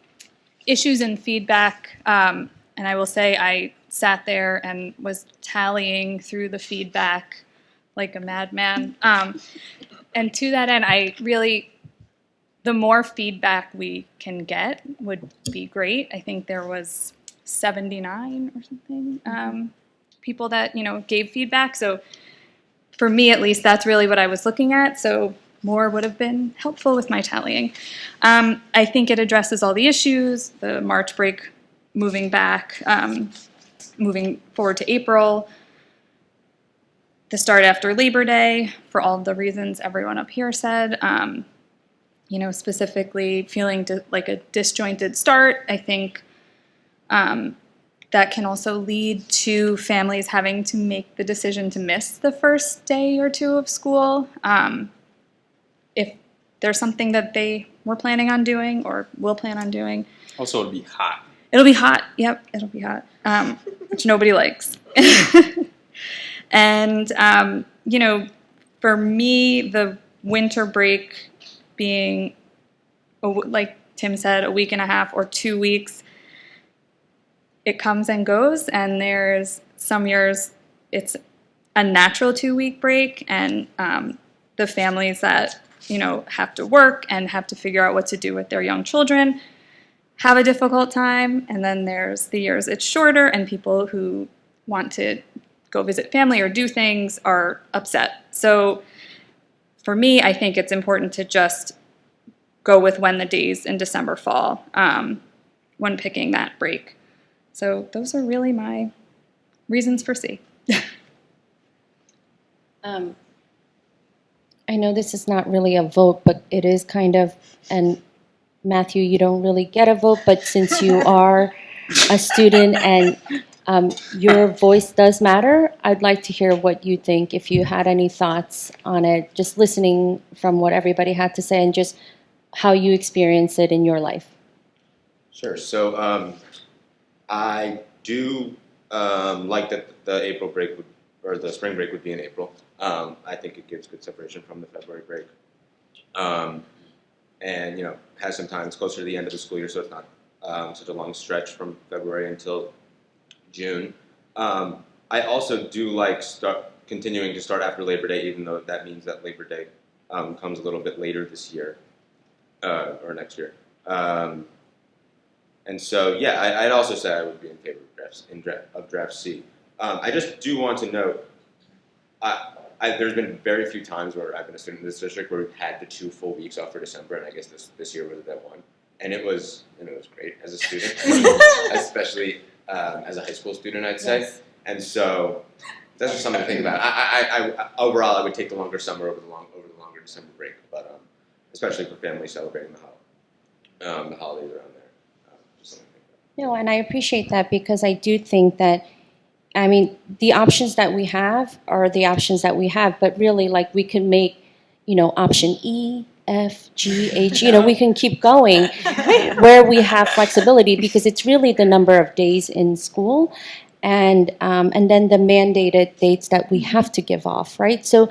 issues and feedback. And I will say I sat there and was tallying through the feedback like a madman. And to that end, the more feedback we can get would be great. I think there was 79 or something people that gave feedback. So for me, at least, that's really what I was looking at. So more would have been helpful with my tallying. I think it addresses all the issues, the March break moving back, moving forward to April, the start after Labor Day, for all of the reasons everyone up here said. Specifically feeling like a disjointed start. I think that can also lead to families having to make the decision to miss the first day or 2 of school. If there's something that they were planning on doing or will plan on doing. Also, it'll be hot. It'll be hot. Yep, it'll be hot, which nobody likes. And, for me, the winter break being, like Tim said, a week and a half or 2 weeks, it comes and goes. And there's some years it's a natural 2-week break. And the families that have to work and have to figure out what to do with their young children have a difficult time. And then there's the years it's shorter and people who want to go visit family or do things are upset. So for me, I think it's important to just go with when the days in December fall when picking that break. So those are really my reasons for C. I know this is not really a vote, but it is kind of, and Matthew, you don't really get a vote, but since you are a student, and your voice does matter. I'd like to hear what you think, if you had any thoughts on it, just listening from what everybody had to say and just how you experience it in your life. Sure. So I do like that the April break or the spring break would be in April. I think it gives good separation from the February break, and has some time. It's closer to the end of the school year, so it's not such a long stretch from February until June. I also do like continuing to start after Labor Day, even though that means that Labor Day comes a little bit later this year or next year. And so, yeah, I'd also say I would be in favor of draft C. I just do want to note, there's been very few times where I've been a student in this district where we've had the 2 full weeks off for December, and I guess this year was that one. And it was great as a student, especially as a high school student, I'd say. Yes. And so that's just something to think about. I overall, I would take the longer summer over the longer December break, but especially for families celebrating the holidays around there. Just something to think about. No, and I appreciate that, because I do think that, I mean, the options that we have are the options that we have, but really, like, we can make, option E, F, G, H, we can keep going where we have flexibility, because it's really the number of days in school and then the mandated dates that we have to give off, right? So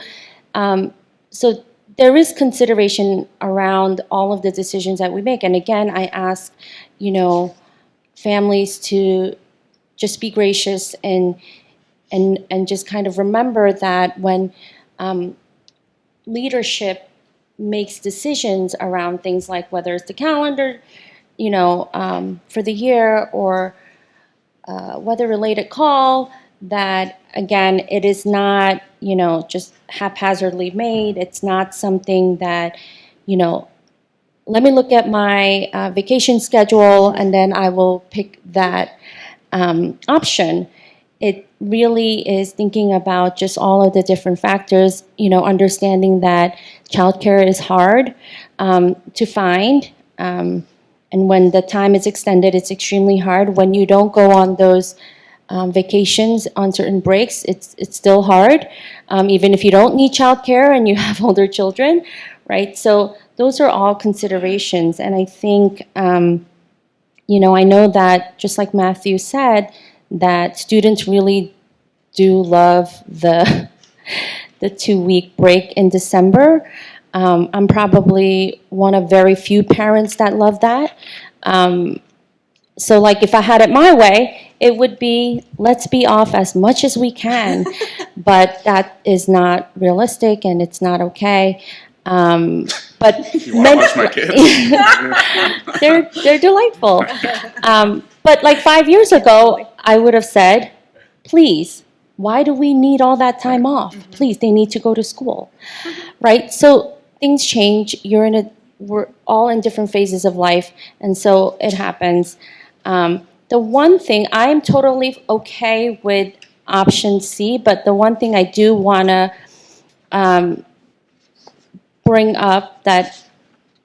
there is consideration around all of the decisions that we make. And again, I ask, families to just be gracious and just kind of remember that when leadership makes decisions around things like whether it's the calendar, for the year, or weather-related call, that, again, it is not, just haphazardly made. It's not something that, let me look at my vacation schedule and then I will pick that option. It really is thinking about just all of the different factors, understanding that childcare is hard to find. And when the time is extended, it's extremely hard. When you don't go on those vacations on certain breaks, it's still hard, even if you don't need childcare and you have older children, right? So those are all considerations. And I think, I know that, just like Matthew said, that students really do love the 2-week break in December. I'm probably one of very few parents that love that. So, like, if I had it my way, it would be, let's be off as much as we can. But that is not realistic, and it's not okay. But You want to watch my kids? they're delightful. But like 5 years ago, I would have said, please, why do we need all that time off? Please, they need to go to school, right? So things change. We're all in different phases of life, and so it happens. The one thing, I'm totally okay with option C, but the one thing I do want to bring up that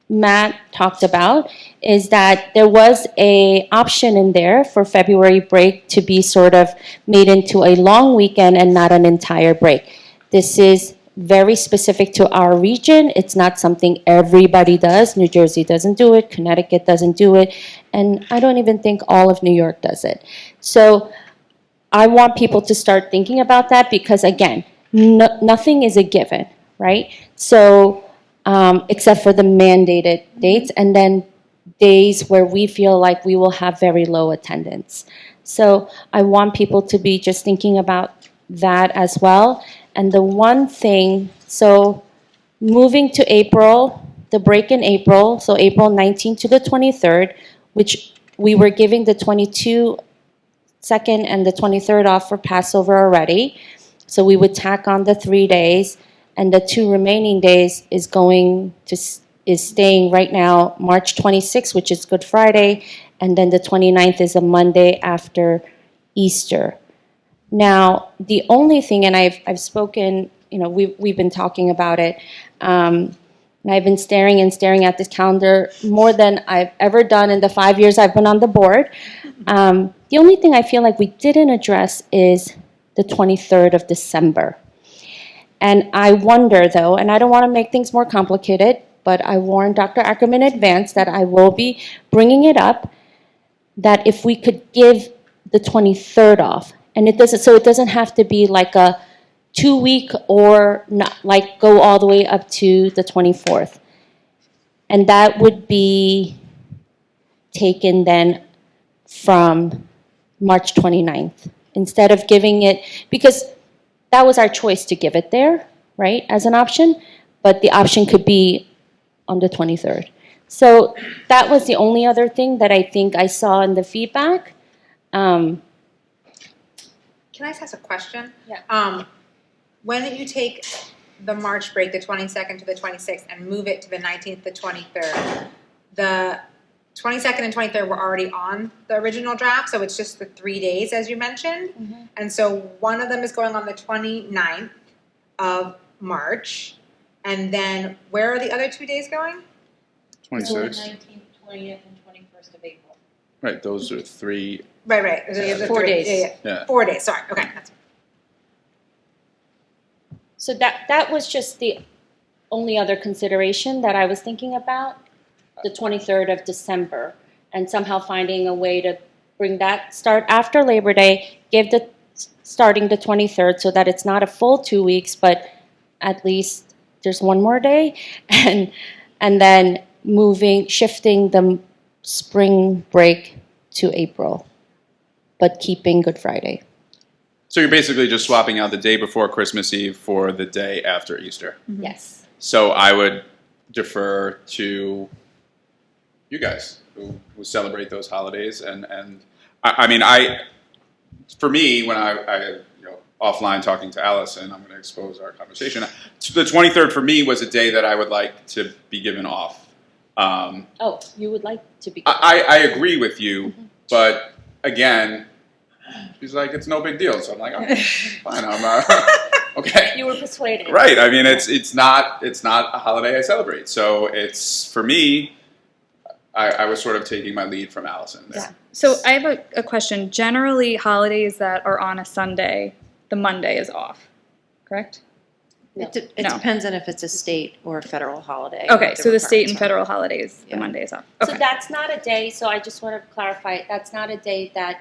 Matt talked about is that there was a option in there for February break to be sort of made into a long weekend and not an entire break. This is very specific to our region. It's not something everybody does. New Jersey doesn't do it. Connecticut doesn't do it. And I don't even think all of New York does it. So I want people to start thinking about that, because, again, nothing is a given, right? So except for the mandated dates, and then days where we feel like we will have very low attendance. So I want people to be just thinking about that as well. And the one thing, so moving to April, the break in April, so April 19th to the 23rd, which we were giving the 22nd and the 23rd off for Passover already. So we would tack on the 3 days, and the 2 remaining days is staying right now March 26th, which is Good Friday, and then the 29th is a Monday after Easter. Now, the only thing, and I've spoken, we've been talking about it, and I've been staring at this calendar more than I've ever done in the 5 years I've been on the board. The only thing I feel like we didn't address is the 23rd of December. And I wonder, though, and I don't want to make things more complicated, but I warned Dr. Ackerman in advance that I will be bringing it up, that if we could give the 23rd off, and it doesn't have to be like a 2-week or not, like go all the way up to the 24th. And that would be taken then from March 29th, instead of giving it, because that was our choice to give it there, right, as an option, but the option could be on the 23rd. So that was the only other thing that I think I saw in the feedback. Can I just ask a question? Yeah. When you take the March break, the 22nd to the 26th, and move it to the 19th to 23rd, the 22nd and 23rd were already on the original draft, so it's just the 3 days, as you mentioned. Mhm. And so one of them is going on the 29th of March, and then where are the other 2 days going? 26. 19th, 20th, and 21st of April. Right, those are 3. Right. The 4 days. Yeah. 4 days, sorry, okay. So that was just the only other consideration that I was thinking about, the 23rd of December, and somehow finding a way to bring that start after Labor Day, give the starting the 23rd so that it's not a full 2 weeks, but at least there's one more day, and then shifting the spring break to April, but keeping Good Friday. So you're basically just swapping out the day before Christmas Eve for the day after Easter. Yes. So I would defer to you guys who celebrate those holidays, and I mean, for me, when I offline talking to Allison, I'm going to expose our conversation. The 23rd for me was a day that I would like to be given off. Oh, you would like to be. I agree with you, but again, she's like, it's no big deal. So I'm like, okay, fine. I'm okay. You were persuaded. Right. I mean, it's not a holiday I celebrate. So it's, for me, I was sort of taking my lead from Allison there. Yeah. So I have a question. Generally, holidays that are on a Sunday, the Monday is off, correct? No. It No. depends on if it's a state or a federal holiday. Okay, what so the state and requirements are. federal holidays, Yeah. the Monday is off. So Okay. that's not a day, so I just want to clarify, that's not a day that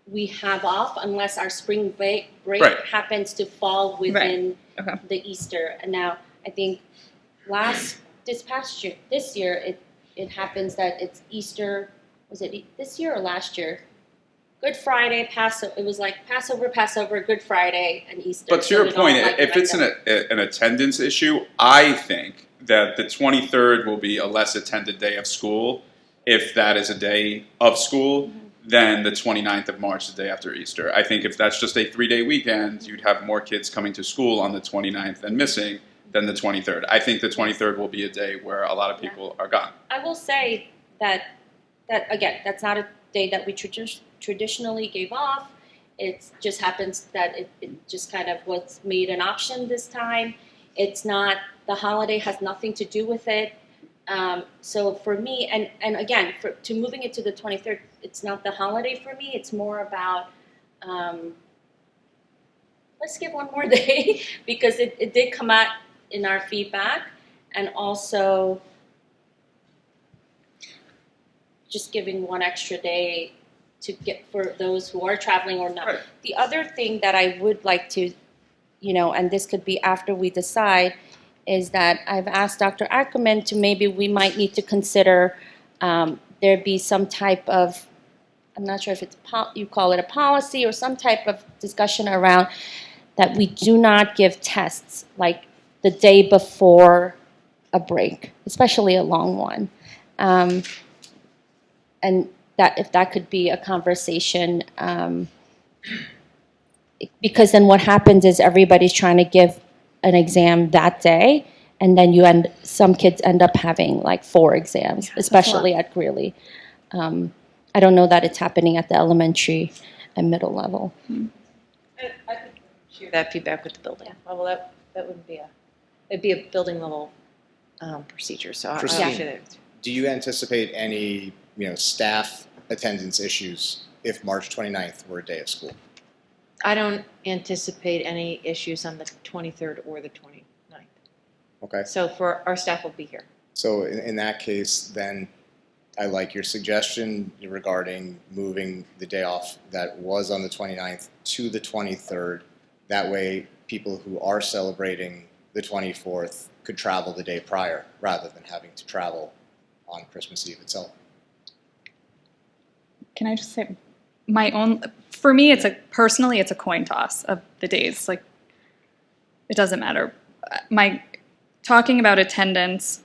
we have off unless our spring break Right. happens to fall within Okay. the Easter. And now, I think this year, it happens that it's Easter, was it this year or last year? Good Friday, Passover, it was like Passover, Good Friday, and Easter. But to So your we don't point, like it if like it's that. an attendance issue, I think that the 23rd will be a less attended day of school, if that is a day of school, than the 29th of March, the day after Easter. I think if that's just a 3-day weekend, you'd have more kids coming to school on the 29th and missing than the 23rd. I think the 23rd will be a day where a lot of people are gone. I will say that again, that's not a day that we traditionally gave off. It just happens that it just kind of was made an option this time. It's not, the holiday has nothing to do with it. So for me, and again, to moving it to the 23rd, it's not the holiday for me. It's more about, let's give one more day because it did come out in our feedback, and also just giving one extra day to get for those who are traveling or not. Right. The other thing that I would like to, and this could be after we decide, is that I've asked Dr. Ackerman to maybe we might need to consider there be some type of, I'm not sure if it's you call it a policy or some type of discussion around that we do not give tests like the day before a break, especially a long one. And that if that could be a conversation, because then what happens is everybody's trying to give an exam that day, and then some kids end up having like 4 exams, especially at Greeley. I don't know that it's happening at the elementary and middle level. I could share that feedback with the building. Well, that wouldn't be it'd be a building level procedure, so Christine. I should. Do you anticipate any, staff attendance issues if March 29th were a day of school. I don't anticipate any issues on the 23rd or the 29th. Okay? So for our staff will be here. So in that case, then I like your suggestion regarding moving the day off that was on the 29th to the 23rd. That way, people who are celebrating the 24th could travel the day prior rather than having to travel on Christmas Eve itself. Can I just say for me, personally, it's a coin toss of the days. Like, it doesn't matter. Talking about attendance,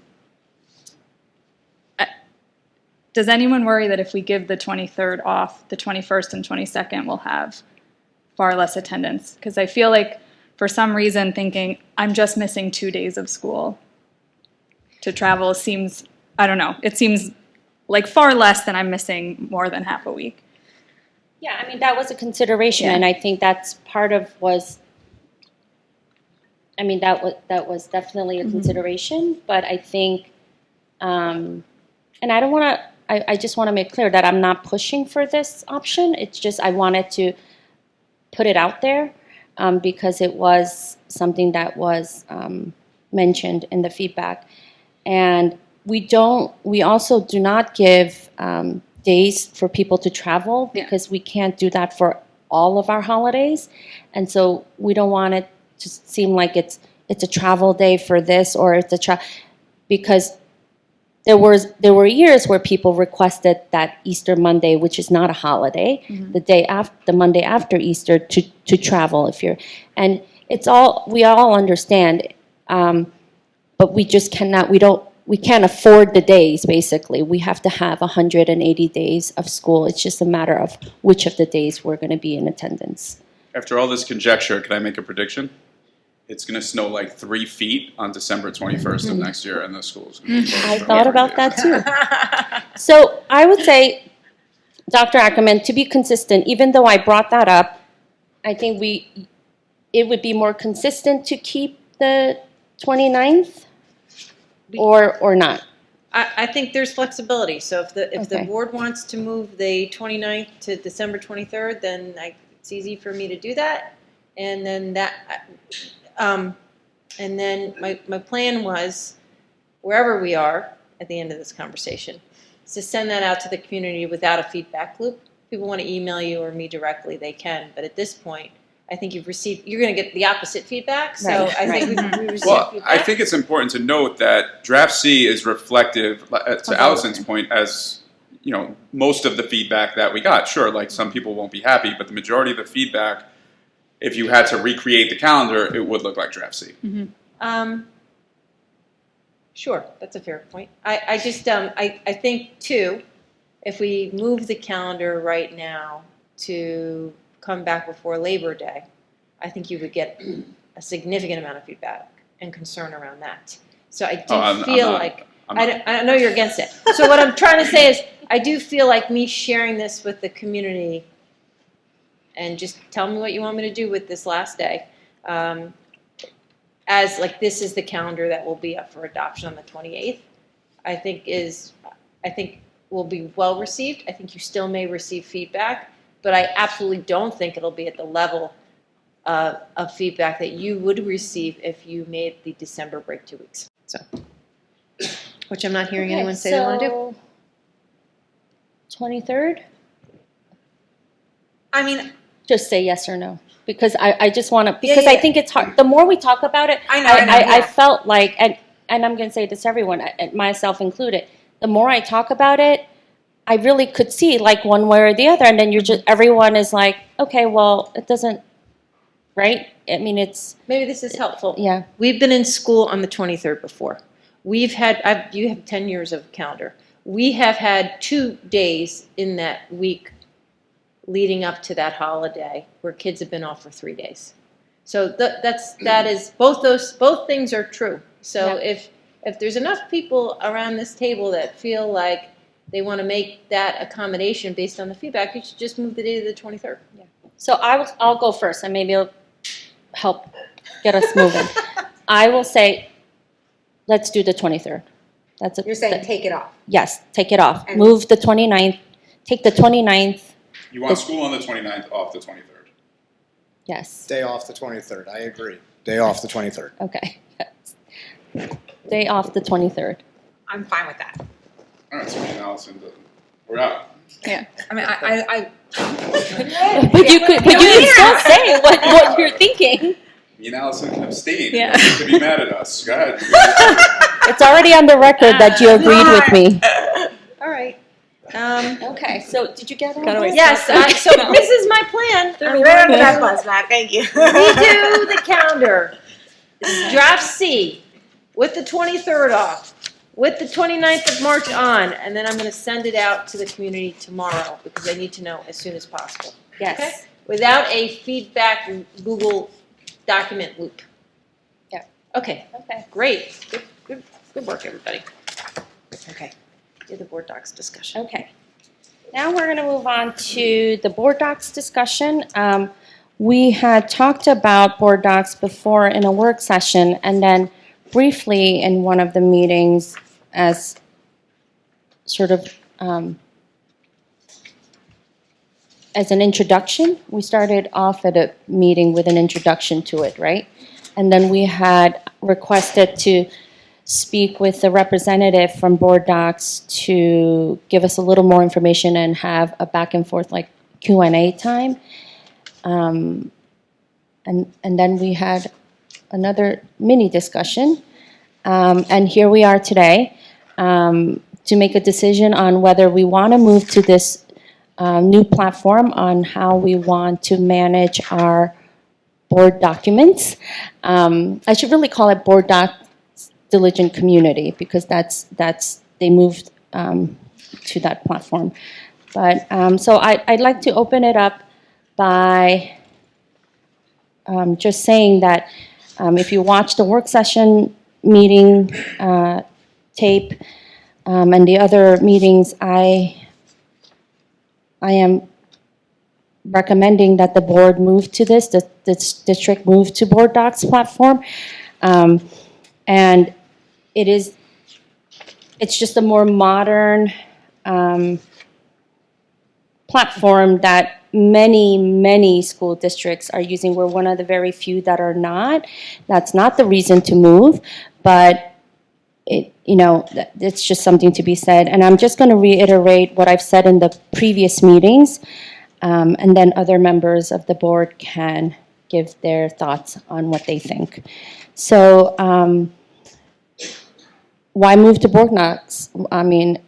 does anyone worry that if we give the 23rd off, the 21st and 22nd will have far less attendance? Because I feel like, for some reason, thinking I'm just missing 2 days of school to travel seems, I don't know, it seems like far less than I'm missing more than half a week. Yeah, I mean, that was a consideration, Yeah. and I think that's part of that was definitely a consideration, but I think, and I don't want to, I just want to make clear that I'm not pushing for this option. It's just I wanted to put it out there because it was something that was mentioned in the feedback. And we also do not give days for people to travel because we can't do that for all of our holidays. And so we don't want it to seem like it's a travel day for this or it's because there were years where people requested that Easter Monday, which is not a holiday, the Monday after Easter to travel and we all understand, but we just cannot, we can't afford the days, basically. We have to have 180 days of school. It's just a matter of which of the days we're going to be in attendance. After all this conjecture, can I make a prediction? It's going to snow like 3 feet on December 21st of next year, and the school's going to be closed. I for thought over a about year. that too. So I would say, Dr. Ackerman, to be consistent, even though I brought that up, I think it would be more consistent to keep the 29th or not. I think there's flexibility. So if the Okay. board wants to move the 29th to December 23rd, then it's easy for me to do that. And then and then my plan was, wherever we are at the end of this conversation, is to send that out to the community without a feedback loop. If people want to email you or me directly, they can. But at this point, I think you're going to get the opposite feedback. So Right, I think we received Well, feedback. I think it's important to note that Draft C is reflective, to Allison's point, as most of the feedback that we got. Sure, like some people won't be happy, but the majority of the feedback, if you had to recreate the calendar, it would look like Draft C. Sure, that's a fair point. I just I think too, if we move the calendar right now to come back before Labor Day, I think you would get a significant amount of feedback and concern around that. So I do feel like I know you're against it. So what I'm trying to say is I do feel like me sharing this with the community and just tell me what you want me to do with this last day. As like this is the calendar that will be up for adoption on the 28th, I think will be well received. I think you still may receive feedback, but I absolutely don't think it'll be at the level of feedback that you would receive if you made the December break 2 weeks. So, which I'm not hearing anyone say they want to do. 23rd? I mean, Just say yes or no. Because I just want to, because I yeah. think it's hard. The more we talk about it, I know, I yeah. felt like, and I'm going to say this to everyone, myself included, the more I talk about it, I really could see like one way or the other. And then everyone is like, okay, well, it doesn't, right? I mean, Maybe this is helpful. yeah. We've been in school on the 23rd before. You have 10 years of calendar. We have had 2 days in that week leading up to that holiday where kids have been off for 3 days. So that is both things are true. So Yeah. if there's enough people around this table that feel like they want to make that accommodation based on the feedback, you should just move the day to the 23rd. So I'll go first, and maybe it'll help get us moving. I will say, let's do the 23rd. you're saying take it off. Yes, take it off. And- Move the 29th, take the 29th You want school on the 29th, off the 23rd. Yes, Day off the 23rd, I agree. Day off the 23rd. okay. Day off the 23rd. I'm fine with that. All right, so me and Allison, we're out. Yeah. I mean, I But you can still say what you're thinking. Me and Allison can abstain. Yeah. You don't have to be mad at us. Go ahead. It's already on the record that you agreed with me. All right. Okay, so did you get all Gotta this? wait. Yes, so this is my plan. I'm right under that bus, Matt. Thank you. Redo the calendar. Draft C with the 23rd off, with the 29th of March on, and then I'm going to send it out to the community tomorrow because I need to know as soon as possible. Yes. Okay? Without a feedback Google document loop. Yeah. Okay, Okay. great. Good work, everybody. Okay, do the board docs discussion. Okay. Now we're going to move on to the board docs discussion. We had talked about board docs before in a work session and then briefly in one of the meetings as sort of as an introduction. We started off at a meeting with an introduction to it, right? And then we had requested to speak with the representative from Board Docs to give us a little more information and have a back and forth like Q&A time. And then we had another mini discussion. And here we are today to make a decision on whether we want to move to this new platform on how we want to manage our board documents. I should really call it Board Docs Diligent Community because that's they moved to that platform. But so I'd like to open it up by just saying that if you watch the work session meeting tape and the other meetings, I am recommending that the board move to this, the district move to Board Docs platform. And it's just a more modern platform that many school districts are using. We're one of the very few that are not. That's not the reason to move, but it's just something to be said. And I'm just going to reiterate what I've said in the previous meetings, and then other members of the board can give their thoughts on what they think. So why move to Board Docs? I mean,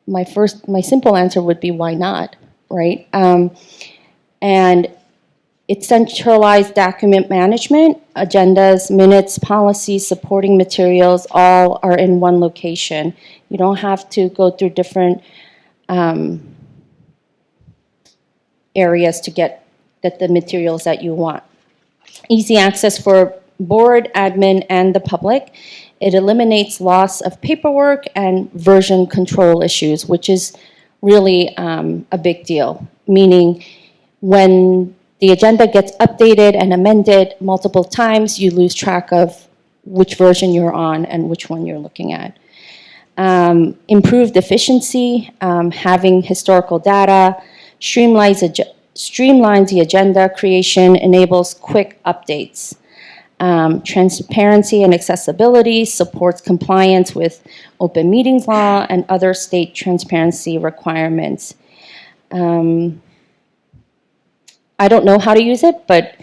my simple answer would be why not, right? And it's centralized document management, agendas, minutes, policies, supporting materials, all are in one location. You don't have to go through different areas to get the materials that you want. Easy access for board, admin, and the public. It eliminates loss of paperwork and version control issues, which is really a big deal, meaning when the agenda gets updated and amended multiple times, you lose track of which version you're on and which one you're looking at. Improved efficiency, having historical data, streamlines the agenda creation, enables quick updates. Transparency and accessibility, supports compliance with open meetings law and other state transparency requirements. I don't know how to use it, but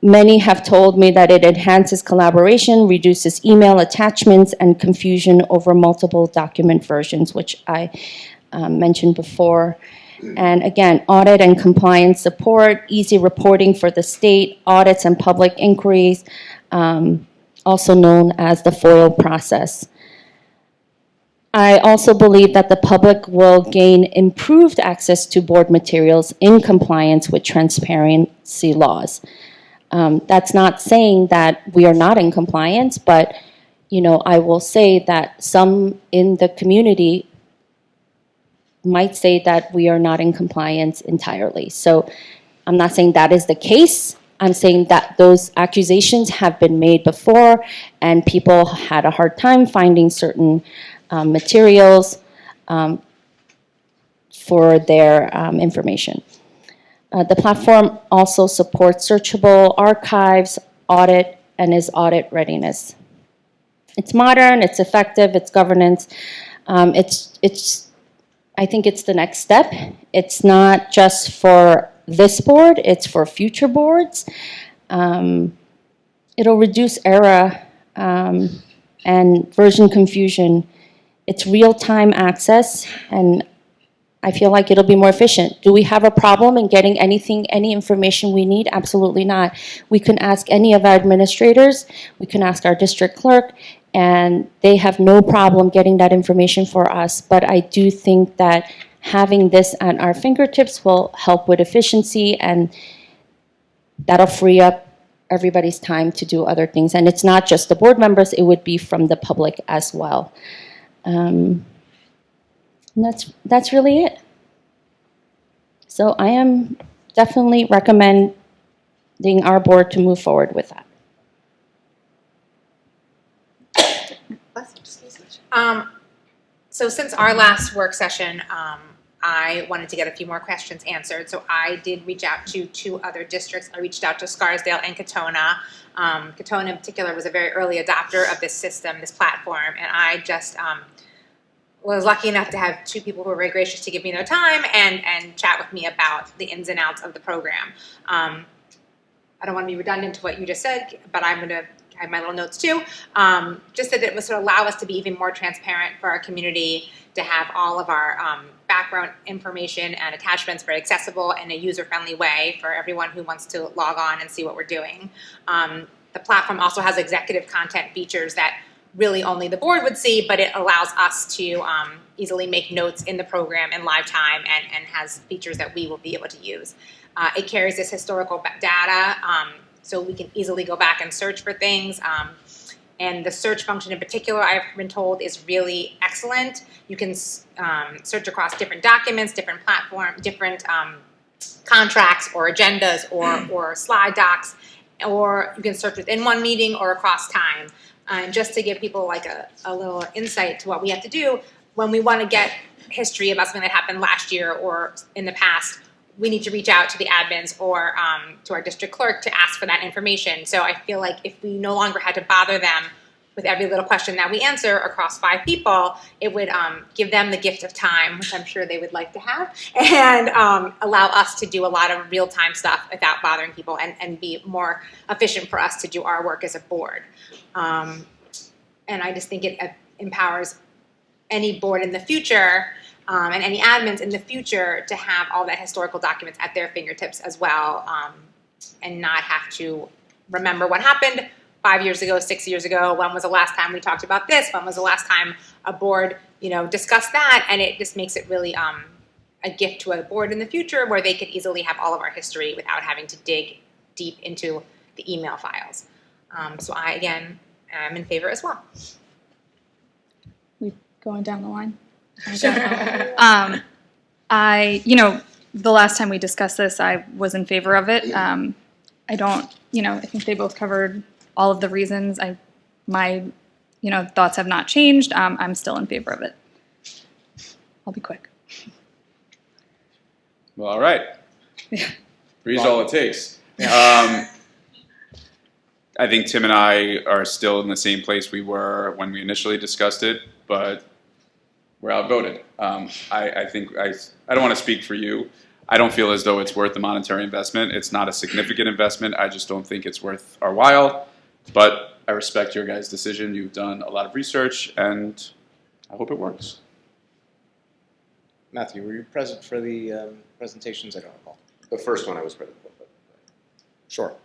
many have told me that it enhances collaboration, reduces email attachments, and confusion over multiple document versions, which I mentioned before. And again, audit and compliance support, easy reporting for the state, audits and public inquiries, also known as the FOIL process. I also believe that the public will gain improved access to board materials in compliance with transparency laws. That's not saying that we are not in compliance, but I will say that some in the community might say that we are not in compliance entirely. So I'm not saying that is the case. I'm saying that those accusations have been made before and people had a hard time finding certain materials for their information. The platform also supports searchable archives, audit, and is audit readiness. It's modern, it's effective, it's governance. I think it's the next step. It's not just for this board, it's for future boards. It'll reduce error and version confusion. It's real-time access, and I feel like it'll be more efficient. Do we have a problem in getting any information we need? Absolutely not. We can ask any of our administrators, we can ask our district clerk, and they have no problem getting that information for us. But I do think that having this at our fingertips will help with efficiency, and that'll free up everybody's time to do other things. And it's not just the board members, it would be from the public as well. And that's really it. So I am definitely recommending our board to move forward with that. So since our last work session, I wanted to get a few more questions answered. So I did reach out to 2 other districts. I reached out to Scarsdale and Katona. Katona in particular was a very early adopter of this system, this platform, and I just was lucky enough to have 2 people who were very gracious to give me their time and chat with me about the ins and outs of the program. I don't want to be redundant to what you just said, but I'm going to have my little notes too. Just that it would sort of allow us to be even more transparent for our community, to have all of our background information and attachments very accessible in a user-friendly way for everyone who wants to log on and see what we're doing. The platform also has executive content features that really only the board would see, but it allows us to easily make notes in the program in live time and has features that we will be able to use. It carries this historical data, so we can easily go back and search for things. And the search function in particular, I've been told, is really excellent. You can search across different documents, different platforms, different contracts or agendas or slide docs, or you can search within one meeting or across time. And just to give people like a little insight to what we have to do, when we want to get history about something that happened last year or in the past, we need to reach out to the admins or to our district clerk to ask for that information. So I feel like if we no longer had to bother them with every little question that we answer across 5 people, it would give them the gift of time, which I'm sure they would like to have, and allow us to do a lot of real-time stuff without bothering people and be more efficient for us to do our work as a board. And I just think it empowers any board in the future and any admins in the future to have all that historical documents at their fingertips as well, and not have to remember what happened 5 years ago, 6 years ago. When was the last time we talked about this? When was the last time a board, discussed that? And it just makes it really a gift to a board in the future where they could easily have all of our history without having to dig deep into the email files. So I, again, am in favor as well. We going down the line. The last time we discussed this, I was in favor of it. I think they both covered all of the reasons. My thoughts have not changed. I'm still in favor of it. I'll be quick. Well, all right. Three's all it takes. I think Tim and I are still in the same place we were when we initially discussed it, but we're outvoted. I think I don't want to speak for you. I don't feel as though it's worth the monetary investment. It's not a significant investment. I just don't think it's worth our while. But I respect your guys' decision. You've done a lot of research, and I hope it works. Matthew, were you present for the presentations? I don't recall. The first one I was present for. Sure.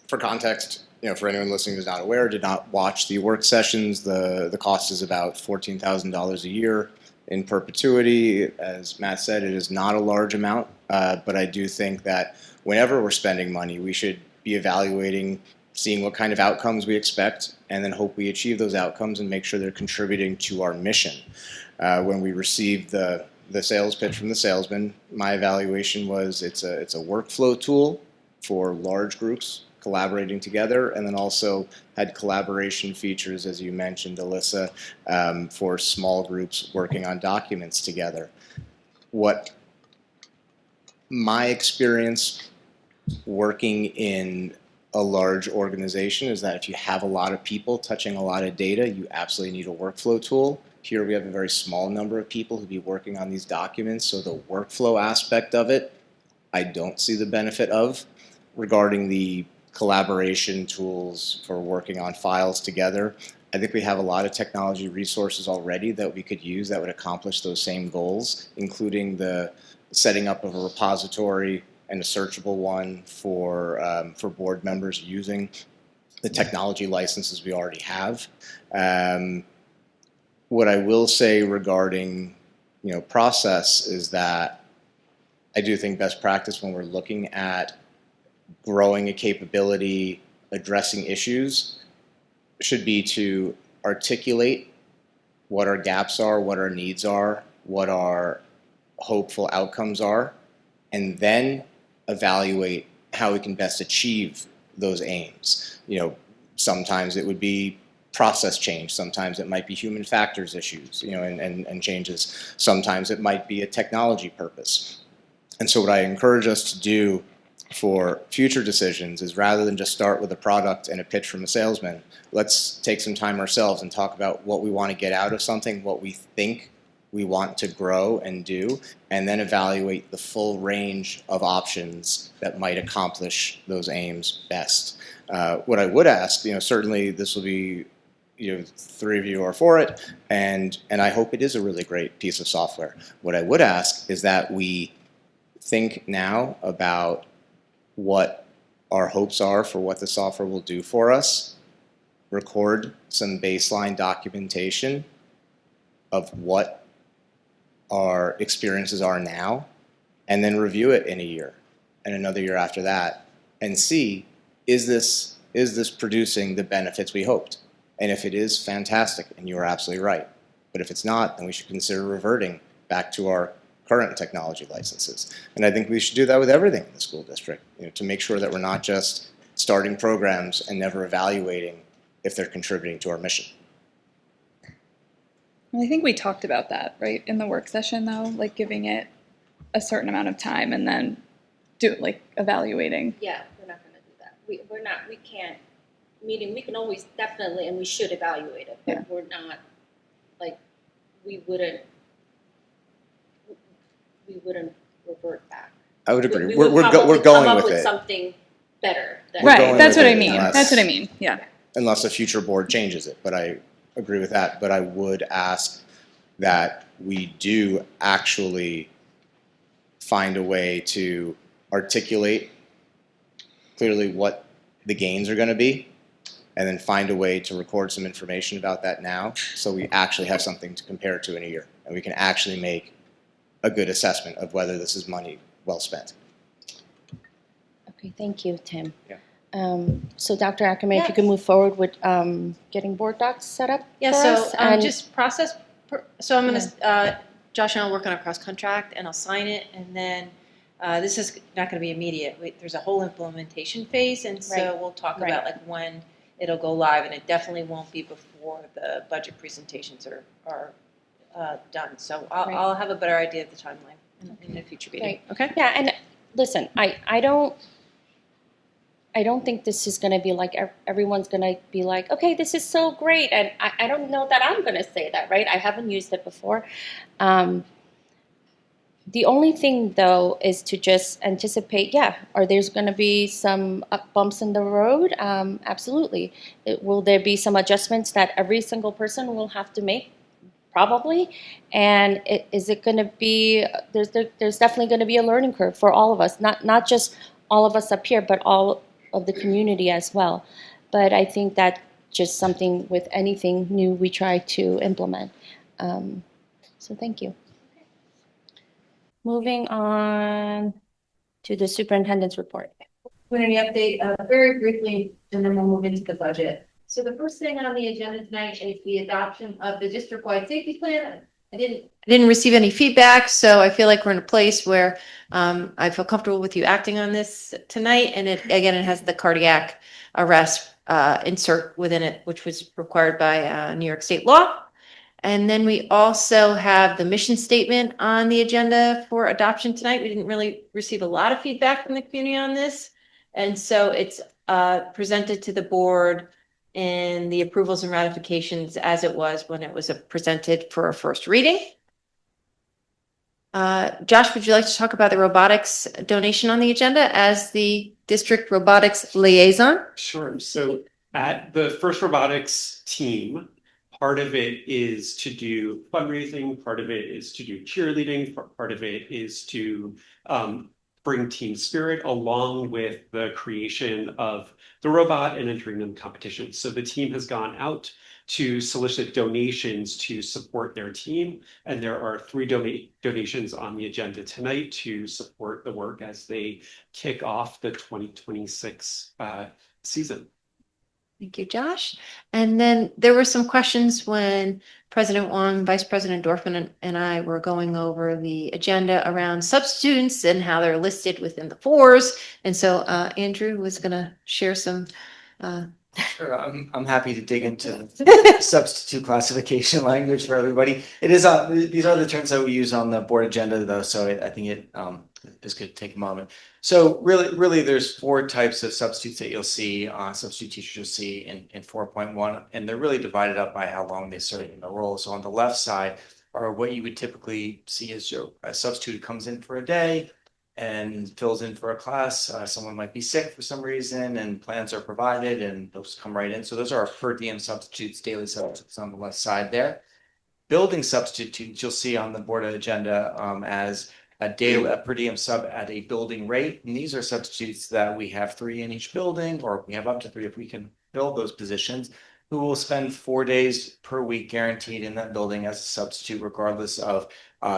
For context, for anyone listening who's not aware, did not watch the work sessions, the cost is about $14,000 a year in perpetuity. As Matt said, it is not a large amount, but I do think that whenever we're spending money, we should be evaluating, seeing what kind of outcomes we expect, and then hope we achieve those outcomes and make sure they're contributing to our mission. When we received the sales pitch from the salesman, my evaluation was it's a workflow tool for large groups collaborating together, and then also had collaboration features, as you mentioned, Alyssa, for small groups working on documents together. What My experience working in a large organization is that if you have a lot of people touching a lot of data, you absolutely need a workflow tool. Here we have a very small number of people who be working on these documents, so the workflow aspect of it, I don't see the benefit of. Regarding the collaboration tools for working on files together, I think we have a lot of technology resources already that we could use that would accomplish those same goals, including the setting up of a repository and a searchable one for board members using the technology licenses we already have. What I will say regarding process is that I do think best practice when we're looking at growing a capability, addressing issues, should be to articulate what our gaps are, what our needs are, what our hopeful outcomes are, and then evaluate how we can best achieve those aims. Sometimes it would be process change. Sometimes it might be human factors issues, and changes. Sometimes it might be a technology purpose. And so what I encourage us to do for future decisions is, rather than just start with a product and a pitch from a salesman, let's take some time ourselves and talk about what we want to get out of something, what we think we want to grow and do, and then evaluate the full range of options that might accomplish those aims best. What I would ask, certainly this will be, three of you are for it, and I hope it is a really great piece of software. What I would ask is that we think now about what our hopes are for what the software will do for us, record some baseline documentation of what our experiences are now, and then review it in a year and another year after that, and see, is this producing the benefits we hoped? And if it is, fantastic, and you are absolutely right. But if it's not, then we should consider reverting back to our current technology licenses. And I think we should do that with everything in the school district, to make sure that we're not just starting programs and never evaluating if they're contributing to our mission. Well, I think we talked about that, right, in the work session, though, like giving it a certain amount of time and then evaluating. Yeah, we're not going to do that. We can't, meaning we can always definitely, and we should evaluate it, but we're not, we wouldn't revert back. I would agree. We're We're going come up with it. Something better. Right, that's what I mean. unless- That's what I mean, yeah. Unless a future board changes it, but I agree with that. But I would ask that we do actually find a way to articulate clearly what the gains are going to be, and then find a way to record some information about that now, so we actually have something to compare to in a year, and we can actually make a good assessment of whether this is money well spent. Okay, thank you, Tim. Yeah. So Dr. Ackerman, if you could move forward with getting board docs set up Yeah, for so us, and just process, so I'm gonna, Josh and I'll work on a cross-contract and I'll sign it, and then this is not gonna be immediate. There's a whole implementation phase, and so Right. we'll talk Right. about when it'll go live, and it definitely won't be before the budget presentations are done. So Right. I'll have a better idea of the timeline in a future meeting. Right. Okay? Yeah, and listen, I don't think this is going to be like everyone's going to be like, okay, this is so great, and I don't know that I'm going to say that, right? I haven't used it before. The only thing, though, is to just anticipate, are there's going to be some bumps in the road? Absolutely. Will there be some adjustments that every single person will have to make? Probably. And is it going to be, there's definitely going to be a learning curve for all of us, not just all of us up here, but all of the community as well. But I think that's just something with anything new we try to implement. So thank you. Moving on to the superintendent's report. Community update, very briefly, and then we'll move into the budget. So the first thing on the agenda tonight is the adoption of the district-wide safety plan. I didn't receive any feedback, so I feel like we're in a place where I feel comfortable with you acting on this tonight. And it has the cardiac arrest insert within it, which was required by New York State law. And then we also have the mission statement on the agenda for adoption tonight. We didn't really receive a lot of feedback from the community on this. And so it's presented to the board in the approvals and ratifications as it was when it was presented for a first reading. Josh, would you like to talk about the robotics donation on the agenda as the district robotics liaison? Sure. So at the First Robotics team, part of it is to do fundraising, part of it is to do cheerleading, part of it is to bring team spirit along with the creation of the robot and entering them competitions. So the team has gone out to solicit donations to support their team. And there are 3 donations on the agenda tonight to support the work as they kick off the 2026 season. Thank you, Josh. And then there were some questions when President Wong, Vice President Dorfman, and I were going over the agenda around substitutes and how they're listed within the 4s. And so Andrew was going to share some. Sure, I'm happy to dig into substitute classification language for everybody. It is these are the terms that we use on the board agenda, though, so I think it is good to take a moment. So really, there's 4 types of substitutes that you'll see, substitute teachers you'll see in 4.1, and they're really divided up by how long they serve in the role. So on the left side are what you would typically see as a substitute who comes in for a day and fills in for a class. Someone might be sick for some reason and plans are provided and those come right in. So those are our per diem substitutes, daily substitutes on the left side there. Building substitutes you'll see on the board agenda as a per diem sub at a building rate. And these are substitutes that we have 3 in each building, or we have up to 3 if we can fill those positions, who will spend 4 days per week guaranteed in that building as a substitute, regardless of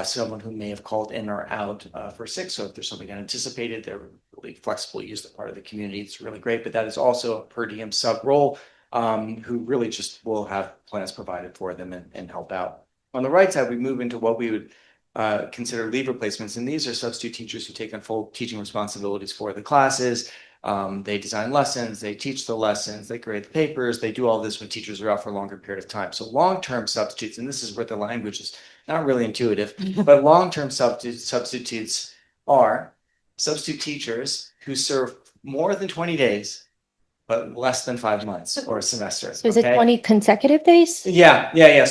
someone who may have called in or out for sick. So if there's something unanticipated, they're really flexible, use the part of the community. It's really great, but that is also a per diem sub role who really just will have plans provided for them and help out. On the right side, we move into what we would consider leave replacements. And these are substitute teachers who take on full teaching responsibilities for the classes. They design lessons, they teach the lessons, they grade the papers, they do all this when teachers are out for a longer period of time. So long-term substitutes, and this is where the language is not really intuitive, but long-term substitutes are substitute teachers who serve more than 20 days, but less than 5 months or a semester. So is it 20 consecutive days? Yeah.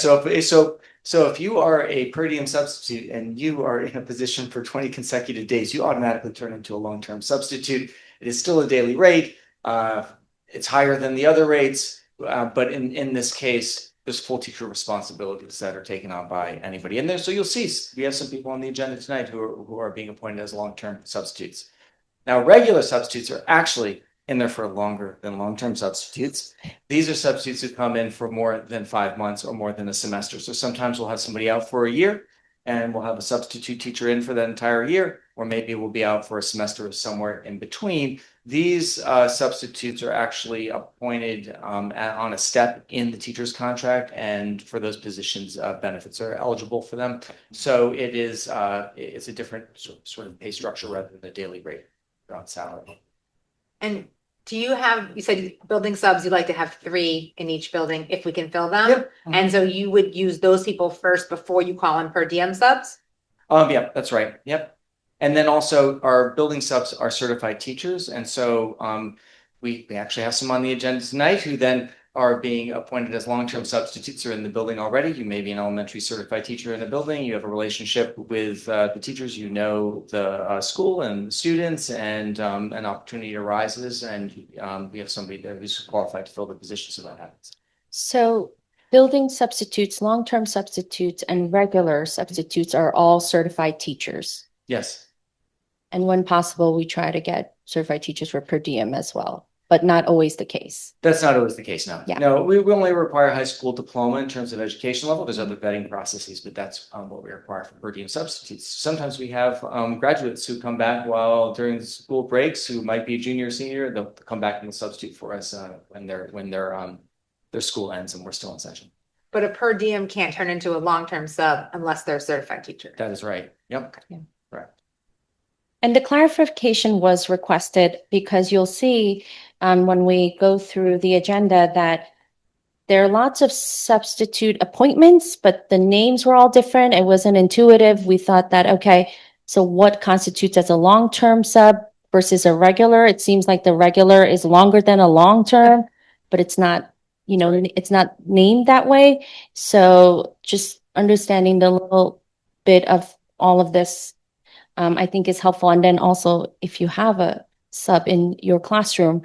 So if you are a per diem substitute and you are in a position for 20 consecutive days, you automatically turn into a long-term substitute. It is still a daily rate. It's higher than the other rates, but in this case, there's full teacher responsibilities that are taken on by anybody. And so you'll see we have some people on the agenda tonight who are being appointed as long-term substitutes. Now, regular substitutes are actually in there for longer than long-term substitutes. These are substitutes who come in for more than 5 months or more than a semester. So sometimes we'll have somebody out for a year and we'll have a substitute teacher in for that entire year, or maybe we'll be out for a semester or somewhere in between. These substitutes are actually appointed on a step in the teacher's contract, and for those positions, benefits are eligible for them. So it's a different sort of pay structure rather than a daily rate on salary. And do you said building subs, you'd like to have 3 in each building if we can fill them? Yep. And so you would use those people first before you call in per diem subs? Yeah, that's right. Yep. And then also our building subs are certified teachers. And so we actually have some on the agenda tonight who then are being appointed as long-term substitutes are in the building already. You may be an elementary certified teacher in a building. You have a relationship with the teachers, you know the school and the students, and an opportunity arises, and we have somebody there who's qualified to fill the position, so that happens. So building substitutes, long-term substitutes, and regular substitutes are all certified teachers. Yes. And when possible, we try to get certified teachers for per diem as well, but not always the case. That's not always the case, no. Yeah. No, we only require a high school diploma in terms of education level. There's other vetting processes, but that's what we require for per diem substitutes. Sometimes we have graduates who come back during the school breaks, who might be a junior or senior. They'll come back and they'll substitute for us when their school ends and we're still in session. But a per diem can't turn into a long-term sub unless they're a certified teacher. That is right. Yep. Yeah. Correct. And the clarification was requested because you'll see when we go through the agenda that there are lots of substitute appointments, but the names were all different. It wasn't intuitive. We thought that, okay, so what constitutes as a long-term sub versus a regular? It seems like the regular is longer than a long-term, but it's not, it's not named that way. So just understanding the little bit of all of this, I think is helpful. And then also, if you have a sub in your classroom,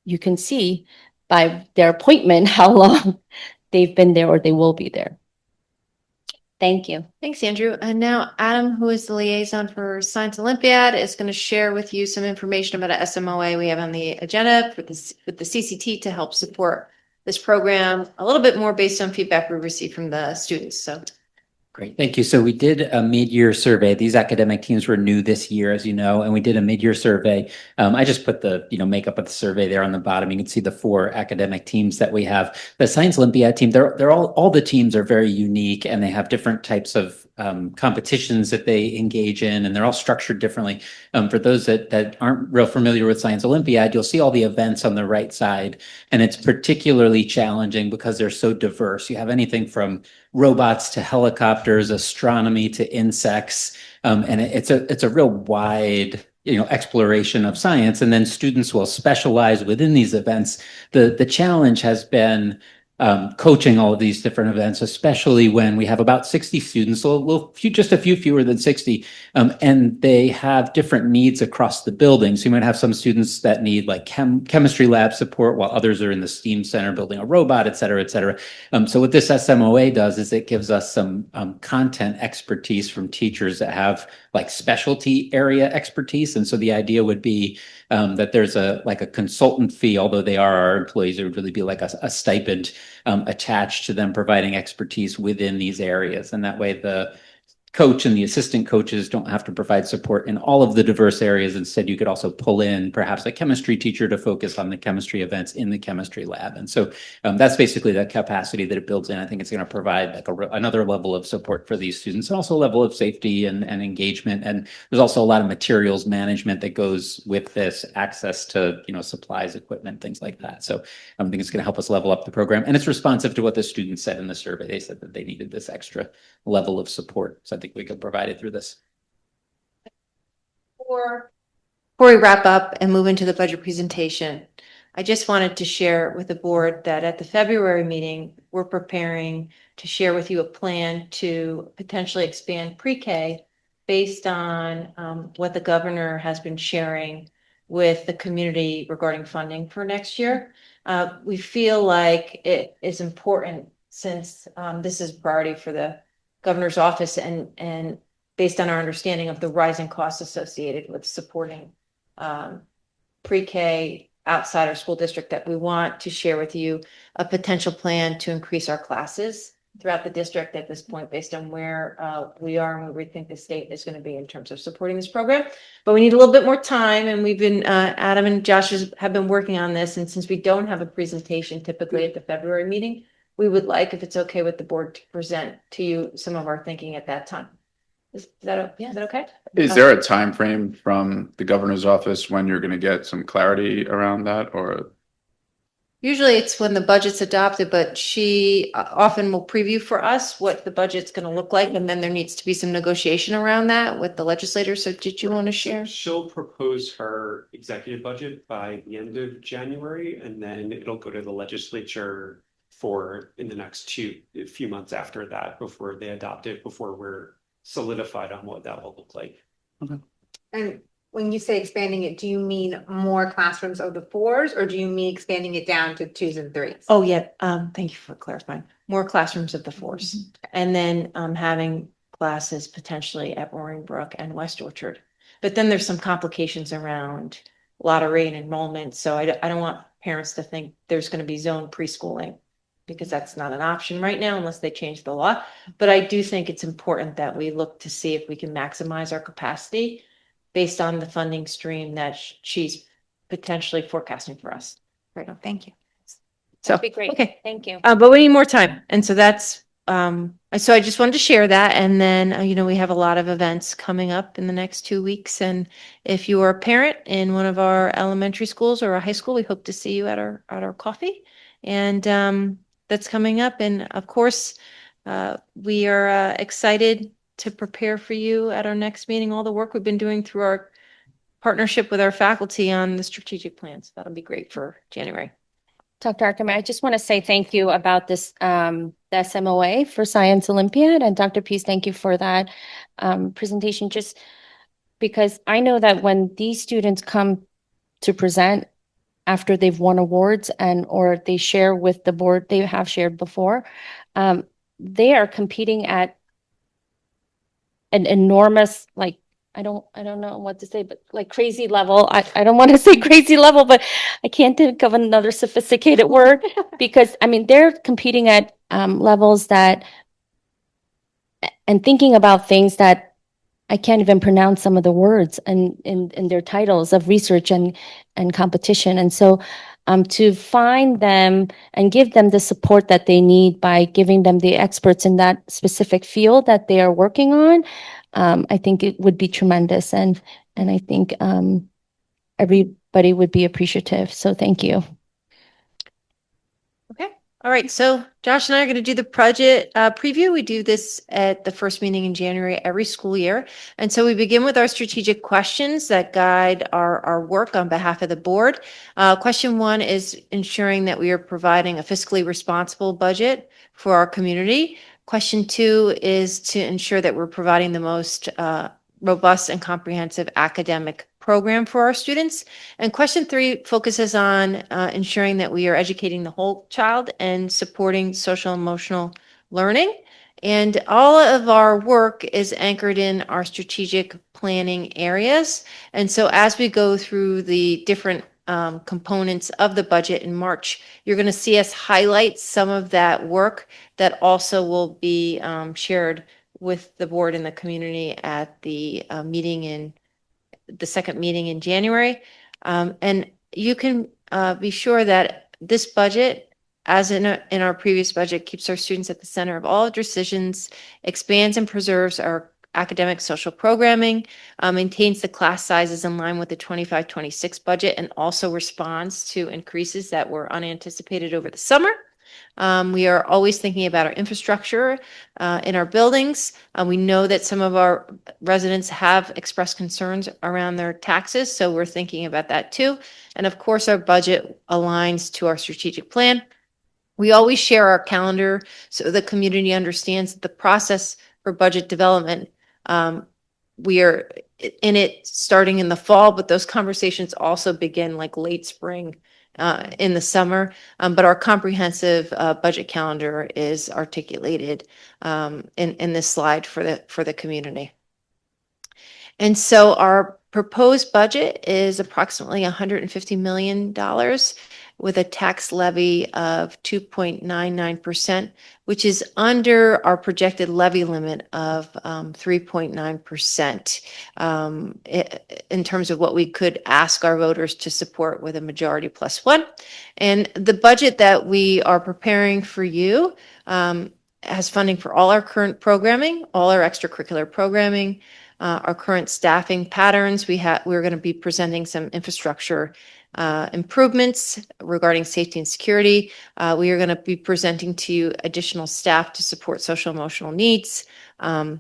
you can see by their appointment how long they've been there or they will be there. Thank you. Thanks, Andrew. And now Adam, who is the liaison for Science Olympiad, is going to share with you some information about a SMOA we have on the agenda for this with the CCT to help support this program a little bit more based on feedback we received from the students. So Great, thank you. So we did a mid-year survey. These academic teams were new this year, as you know, and we did a mid-year survey. I just put the makeup of the survey there on the bottom. You can see the 4 academic teams that we have. The Science Olympiad team, they're all the teams are very unique, and they have different types of competitions that they engage in, and they're all structured differently. For those that aren't real familiar with Science Olympiad, you'll see all the events on the right side, and it's particularly challenging because they're so diverse. You have anything from robots to helicopters, astronomy to insects, and it's a real wide exploration of science. And then students will specialize within these events. The challenge has been coaching all of these different events, especially when we have about 60 students, so just a few fewer than 60, and they have different needs across the building. So you might have some students that need like chemistry lab support, while others are in the STEAM center building a robot, et cetera, et cetera. So what this SMOA does is it gives us some content expertise from teachers that have like specialty area expertise. And so the idea would be that there's a consultant fee, although they are our employees, it would really be like a stipend attached to them providing expertise within these areas. And that way the coach and the assistant coaches don't have to provide support in all of the diverse areas. Instead, you could also pull in perhaps a chemistry teacher to focus on the chemistry events in the chemistry lab. And so that's basically the capacity that it builds in. I think it's going to provide like another level of support for these students, and also a level of safety and engagement. And there's also a lot of materials management that goes with this, access to supplies, equipment, things like that. So I think it's going to help us level up the program. And it's responsive to what the students said in the survey. They said that they needed this extra level of support. So I think we could provide it through this. before we wrap up and move into the budget presentation, I just wanted to share with the board that at the February meeting, we're preparing to share with you a plan to potentially expand pre-K based on what the governor has been sharing with the community regarding funding for next year. We feel like it is important since this is a priority for the governor's office and based on our understanding of the rising costs associated with supporting pre-K outside our school district, that we want to share with you a potential plan to increase our classes throughout the district at this point, based on where we are and where we think the state is going to be in terms of supporting this program. But we need a little bit more time, and we've been, Adam and Josh have been working on this. And since we don't have a presentation typically at the February meeting, we would like, if it's okay with the board, to present to you some of our thinking at that time. Is that okay? Is there a time frame from the governor's office when you're going to get some clarity around that, or? Usually it's when the budget's adopted, but she often will preview for us what the budget's going to look like, and then there needs to be some negotiation around that with the legislators. So did you want to share? She'll propose her executive budget by the end of January, and then it'll go to the legislature for in the next few months after that, before they adopt it, before we're solidified on what that will look like. Okay. And when you say expanding it, do you mean more classrooms of the 4s, or do you mean expanding it down to 2s and 3s? Oh, yeah. Thank you for clarifying. More classrooms of the 4s, and then having classes potentially at Roaring Brook and West Orchard. But then there's some complications around lottery and enrollment. So I don't want parents to think there's going to be zone preschooling, because that's not an option right now unless they change the law. But I do think it's important that we look to see if we can maximize our capacity based on the funding stream that she's potentially forecasting for us. Right. Thank you. So, That'd be great. okay. Thank you. But we need more time. And so that's, so I just wanted to share that. And then, we have a lot of events coming up in the next 2 weeks. And if you are a parent in one of our elementary schools or a high school, we hope to see you at our coffee. And that's coming up. And of course, we are excited to prepare for you at our next meeting, all the work we've been doing through our partnership with our faculty on the strategic plans. That'll be great for January. Dr. Ackerman, I just want to say thank you about this, the SMOA for Science Olympiad. And Dr. Pease, thank you for that presentation, just because I know that when these students come to present after they've won awards and or they share with the board, they have shared before, they are competing at an enormous, like, I don't know what to say, but like crazy level. I don't want to say crazy level, but I can't think of another sophisticated word because I mean they're competing at levels that and thinking about things that I can't even pronounce some of the words and in their titles of research and competition. And so to find them and give them the support that they need by giving them the experts in that specific field that they are working on, I think it would be tremendous. And I think everybody would be appreciative. So thank you. Okay. All right. So Josh and I are going to do the budget preview. We do this at the first meeting in January every school year. And so we begin with our strategic questions that guide our work on behalf of the board. Question 1 is ensuring that we are providing a fiscally responsible budget for our community. Question 2 is to ensure that we're providing the most robust and comprehensive academic program for our students. And question 3 focuses on ensuring that we are educating the whole child and supporting social emotional learning. And all of our work is anchored in our strategic planning areas. And so as we go through the different components of the budget in March, you're going to see us highlight some of that work that also will be shared with the board and the community at the meeting in the second meeting in January. And you can be sure that this budget, as in our previous budget, keeps our students at the center of all decisions, expands and preserves our academic social programming, maintains the class sizes in line with the 25-26 budget, and also responds to increases that were unanticipated over the summer. We are always thinking about our infrastructure in our buildings. We know that some of our residents have expressed concerns around their taxes, so we're thinking about that too. And of course, our budget aligns to our strategic plan. We always share our calendar so the community understands the process for budget development. We are in it starting in the fall, but those conversations also begin like late spring in the summer, but our comprehensive budget calendar is articulated in this slide for the community. And so our proposed budget is approximately $150 million with a tax levy of 2.99%, which is under our projected levy limit of 3.9% in terms of what we could ask our voters to support with a majority +1. And the budget that we are preparing for you has funding for all our current programming, all our extracurricular programming, our current staffing patterns. We're going to be presenting some infrastructure improvements regarding safety and security. We are going to be presenting to you additional staff to support social emotional needs. We're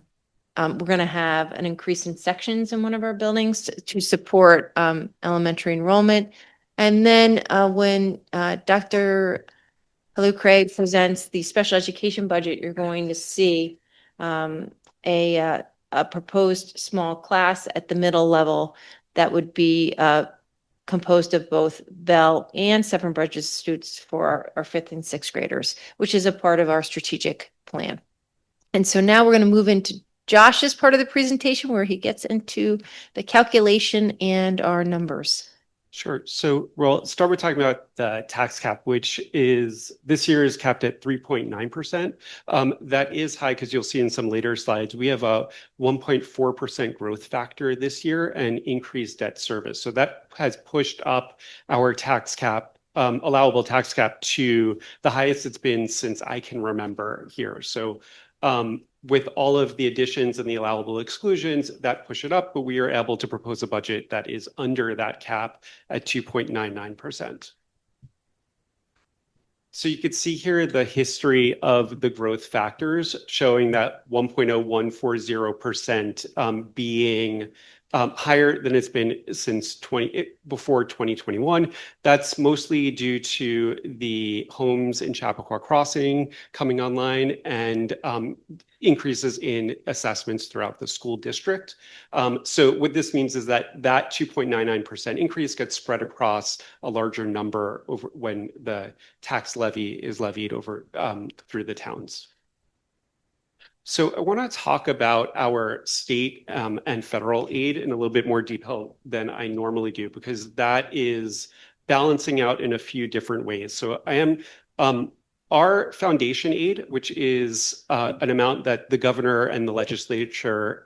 going to have an increase in sections in one of our buildings to support elementary enrollment. And then when Dr. Hello Craig presents the special education budget, you're going to see a proposed small class at the middle level that would be composed of both Bell and Severn Bridges students for our 5th and 6th graders, which is a part of our strategic plan. And so now we're going to move into Josh's part of the presentation where he gets into the calculation and our numbers. Sure. So we'll start with talking about the tax cap, which is this year is capped at 3.9%. That is high because you'll see in some later slides, we have a 1.4% growth factor this year and increased debt service. So that has pushed up our tax cap, allowable tax cap to the highest it's been since I can remember here. So with all of the additions and the allowable exclusions, that push it up, but we are able to propose a budget that is under that cap at 2.99%. So you could see here the history of the growth factors showing that 1.0140% being higher than it's been since before 2021. That's mostly due to the homes in Chappaqua Crossing coming online and increases in assessments throughout the school district. So what this means is that 2.99% increase gets spread across a larger number over when the tax levy is levied over through the towns. So I want to talk about our state and federal aid in a little bit more detail than I normally do, because that is balancing out in a few different ways. So our foundation aid, which is an amount that the governor and the legislature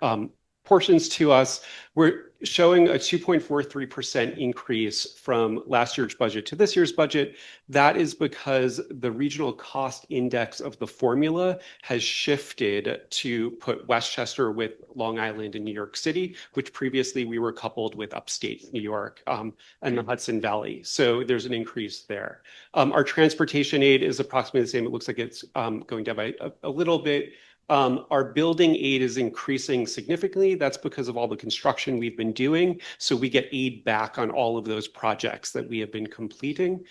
portions to us, we're showing a 2.43% increase from last year's budget to this year's budget. That is because the regional cost index of the formula has shifted to put Westchester with Long Island and New York City, which previously we were coupled with upstate New York and the Hudson Valley. So there's an increase there. Our transportation aid is approximately the same. It looks like it's going down by a little bit. Our building aid is increasing significantly. That's because of all the construction we've been doing. So we get aid back on all of those projects that we have been completing.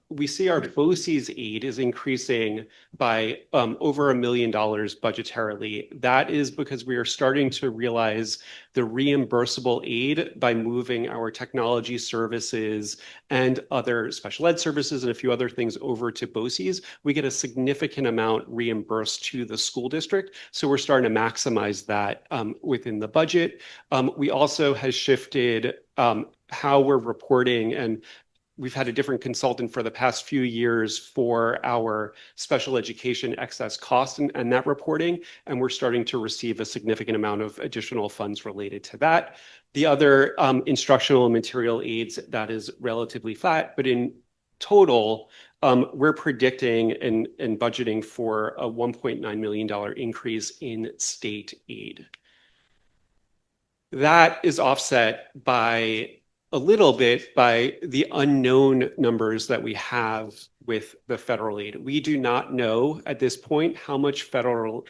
We see our BOCES aid is increasing by over $1 million budgetarily. That is because we are starting to realize the reimbursable aid by moving our technology services and other special ed services and a few other things over to BOCES. We get a significant amount reimbursed to the school district. So we're starting to maximize that within the budget. We also has shifted how we're reporting, and we've had a different consultant for the past few years for our special education excess cost and that reporting, and we're starting to receive a significant amount of additional funds related to that. The other instructional and material aids, that is relatively flat, but in total, we're predicting and budgeting for a $1.9 million increase in state aid. That is offset by a little bit by the unknown numbers that we have with the federal aid. We do not know at this point how much federal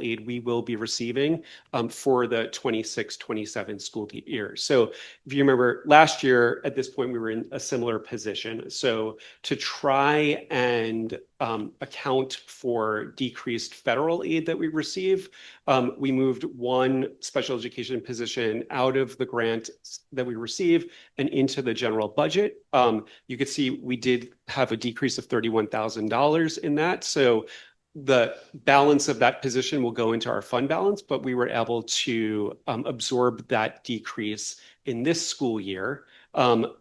aid we will be receiving for the 26-27 school year. So if you remember last year at this point, we were in a similar position. So to try and account for decreased federal aid that we receive, we moved one special education position out of the grant that we receive and into the general budget. You could see we did have a decrease of $31,000 in that. So the balance of that position will go into our fund balance, but we were able to absorb that decrease in this school year.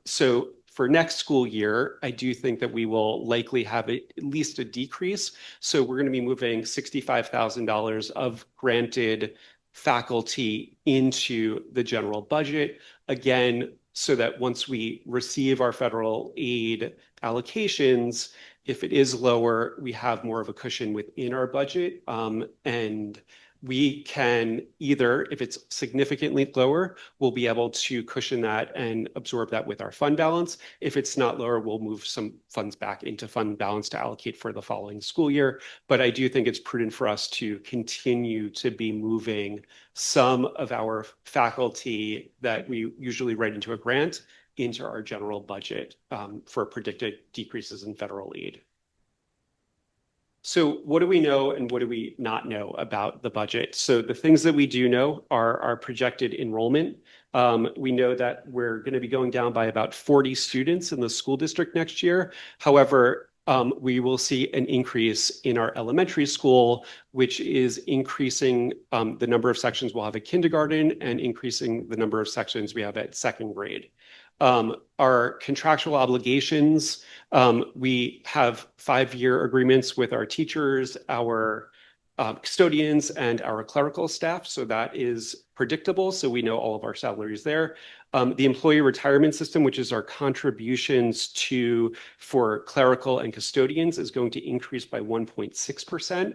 So for next school year, I do think that we will likely have at least a decrease. So we're going to be moving $65,000 of granted faculty into the general budget. Again, so that once we receive our federal aid allocations, if it is lower, we have more of a cushion within our budget. And we can either, if it's significantly lower, we'll be able to cushion that and absorb that with our fund balance. If it's not lower, we'll move some funds back into fund balance to allocate for the following school year. But I do think it's prudent for us to continue to be moving some of our faculty that we usually write into a grant into our general budget for predicted decreases in federal aid. So what do we know and what do we not know about the budget? So the things that we do know are our projected enrollment. We know that we're going to be going down by about 40 students in the school district next year. However, we will see an increase in our elementary school, which is increasing the number of sections we'll have at kindergarten and increasing the number of sections we have at second grade. Our contractual obligations, we have 5-year agreements with our teachers, our custodians, and our clerical staff. So that is predictable. So we know all of our salaries there. The employee retirement system, which is our contributions for clerical and custodians, is going to increase by 1.6%.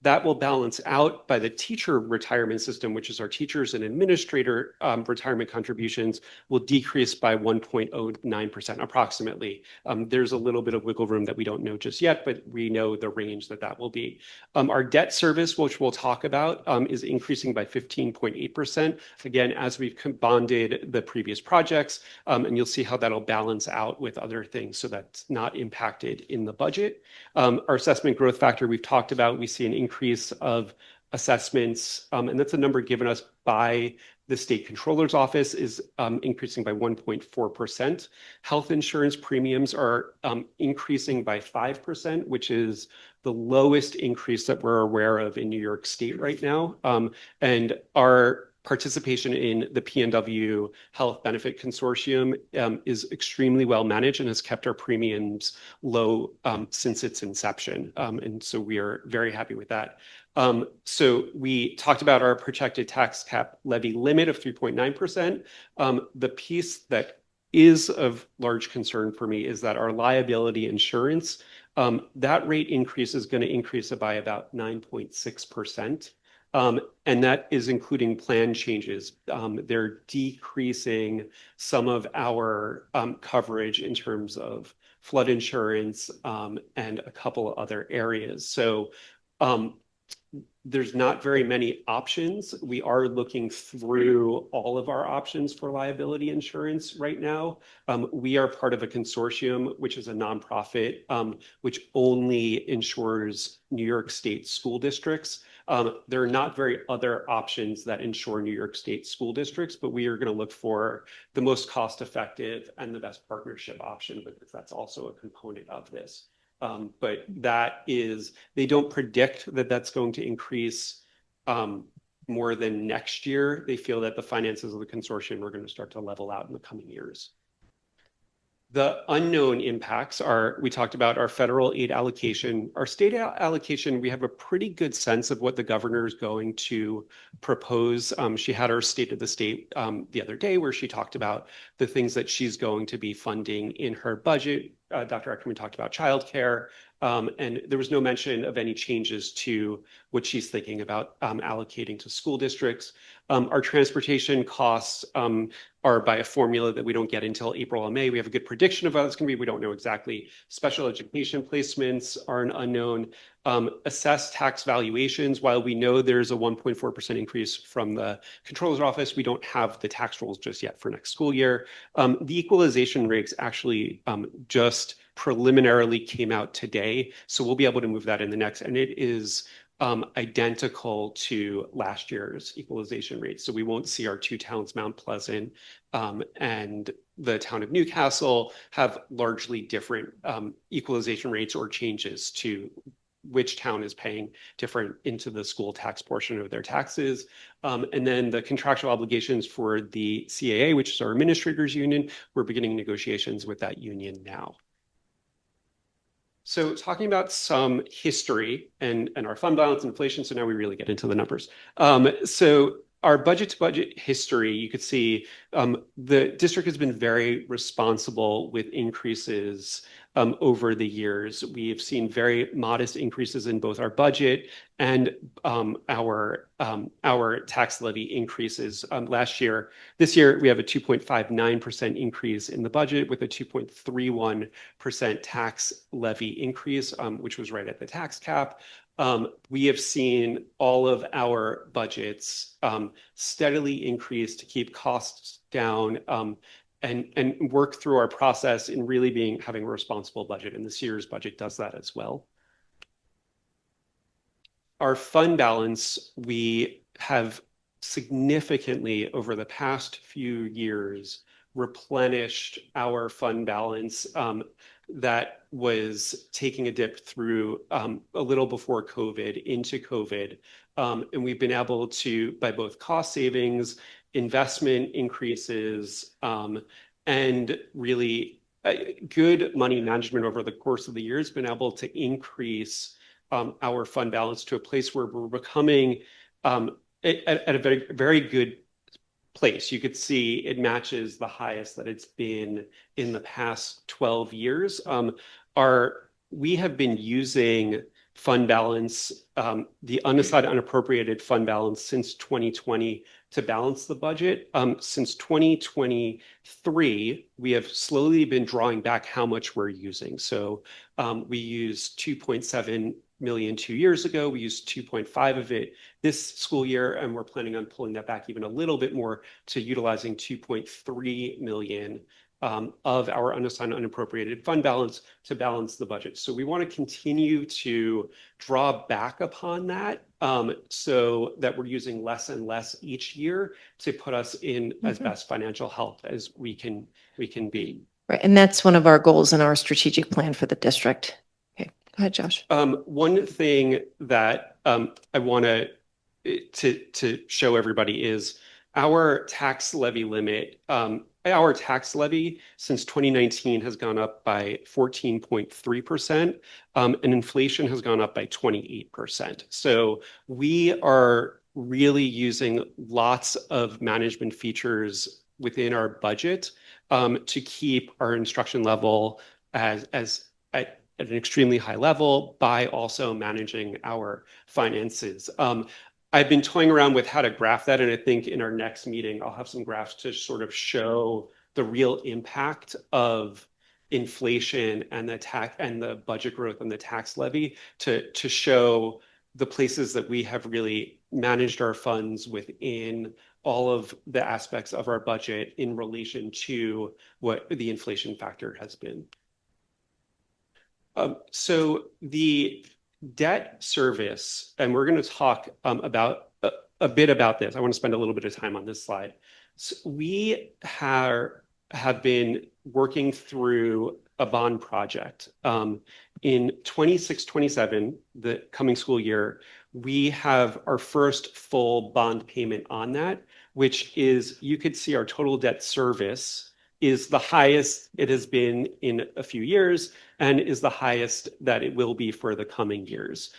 That will balance out by the teacher retirement system, which is our teachers and administrator retirement contributions will decrease by 1.09% approximately. There's a little bit of wiggle room that we don't know just yet, but we know the range that will be. Our debt service, which we'll talk about, is increasing by 15.8%. Again, as we've bonded the previous projects, and you'll see how that'll balance out with other things, so that's not impacted in the budget. Our assessment growth factor we've talked about, we see an increase of assessments, and that's a number given us by the state controller's office, is increasing by 1.4%. Health insurance premiums are increasing by 5%, which is the lowest increase that we're aware of in New York State right now. And our participation in the PNW Health Benefit Consortium is extremely well managed and has kept our premiums low since its inception. And so we are very happy with that. So we talked about our projected tax cap levy limit of 3.9%. The piece that is of large concern for me is that our liability insurance, that rate increase is going to increase by about 9.6%. And that is including plan changes. They're decreasing some of our coverage in terms of flood insurance and a couple of other areas. So there's not very many options. We are looking through all of our options for liability insurance right now. We are part of a consortium, which is a nonprofit, which only insures New York State school districts. There are not very other options that insure New York State school districts, but we are going to look for the most cost-effective and the best partnership option, because that's also a component of this. But that is, they don't predict that that's going to increase more than next year. They feel that the finances of the consortium are going to start to level out in the coming years. The unknown impacts are, we talked about our federal aid allocation. Our state allocation, we have a pretty good sense of what the governor is going to propose. She had her State of the State the other day, where she talked about the things that she's going to be funding in her budget. Dr. Ackerman talked about childcare, and there was no mention of any changes to what she's thinking about allocating to school districts. Our transportation costs are by a formula that we don't get until April or May. We have a good prediction of what it's going to be. We don't know exactly. Special education placements are an unknown. Assessed tax valuations, while we know there's a 1.4% increase from the controller's office, we don't have the tax rolls just yet for next school year. The equalization rates actually just preliminarily came out today, so we'll be able to move that in the next, and it is identical to last year's equalization rate. So we won't see our two towns, Mount Pleasant and the town of Newcastle, have largely different equalization rates or changes to which town is paying different into the school tax portion of their taxes. And then the contractual obligations for the CAA, which is our administrators union, we're beginning negotiations with that union now. So talking about some history and our fund balance inflation, so now we really get into the numbers. So our budget to budget history, you could see the district has been very responsible with increases over the years. We have seen very modest increases in both our budget and our tax levy increases last year. This year, we have a 2.59% increase in the budget with a 2.31% tax levy increase, which was right at the tax cap. We have seen all of our budgets steadily increase to keep costs down and work through our process in really having a responsible budget. And this year's budget does that as well. Our fund balance, we have significantly over the past few years replenished our fund balance that was taking a dip through a little before COVID into COVID. And we've been able to, by both cost savings, investment increases, and really good money management over the course of the years, been able to increase our fund balance to a place where we're becoming at a very, very good place. You could see it matches the highest that it's been in the past 12 years. We have been using fund balance, the unassigned unappropriated fund balance since 2020 to balance the budget. Since 2023, we have slowly been drawing back how much we're using. So we used 2.7 million 2 years ago. We used 2.5 of it this school year, and we're planning on pulling that back even a little bit more to utilizing 2.3 million of our unassigned unappropriated fund balance to balance the budget. So we want to continue to draw back upon that so that we're using less and less each year to put us in as best financial health as we can be. Right, and that's one of our goals in our strategic plan for the district. Okay, go ahead, Josh. One thing that I want to show everybody is our tax levy limit. Our tax levy since 2019 has gone up by 14.3%, and inflation has gone up by 28%. So we are really using lots of management features within our budget to keep our instruction level at an extremely high level by also managing our finances. I've been toying around with how to graph that, and I think in our next meeting, I'll have some graphs to sort of show the real impact of inflation and the budget growth and the tax levy to show the places that we have really managed our funds within all of the aspects of our budget in relation to what the inflation factor has been. So the debt service, and we're going to talk about a bit about this. I want to spend a little bit of time on this slide. So we have been working through a bond project. In 26-27, the coming school year, we have our first full bond payment on that, which is, you could see our total debt service is the highest it has been in a few years and is the highest that it will be for the coming years.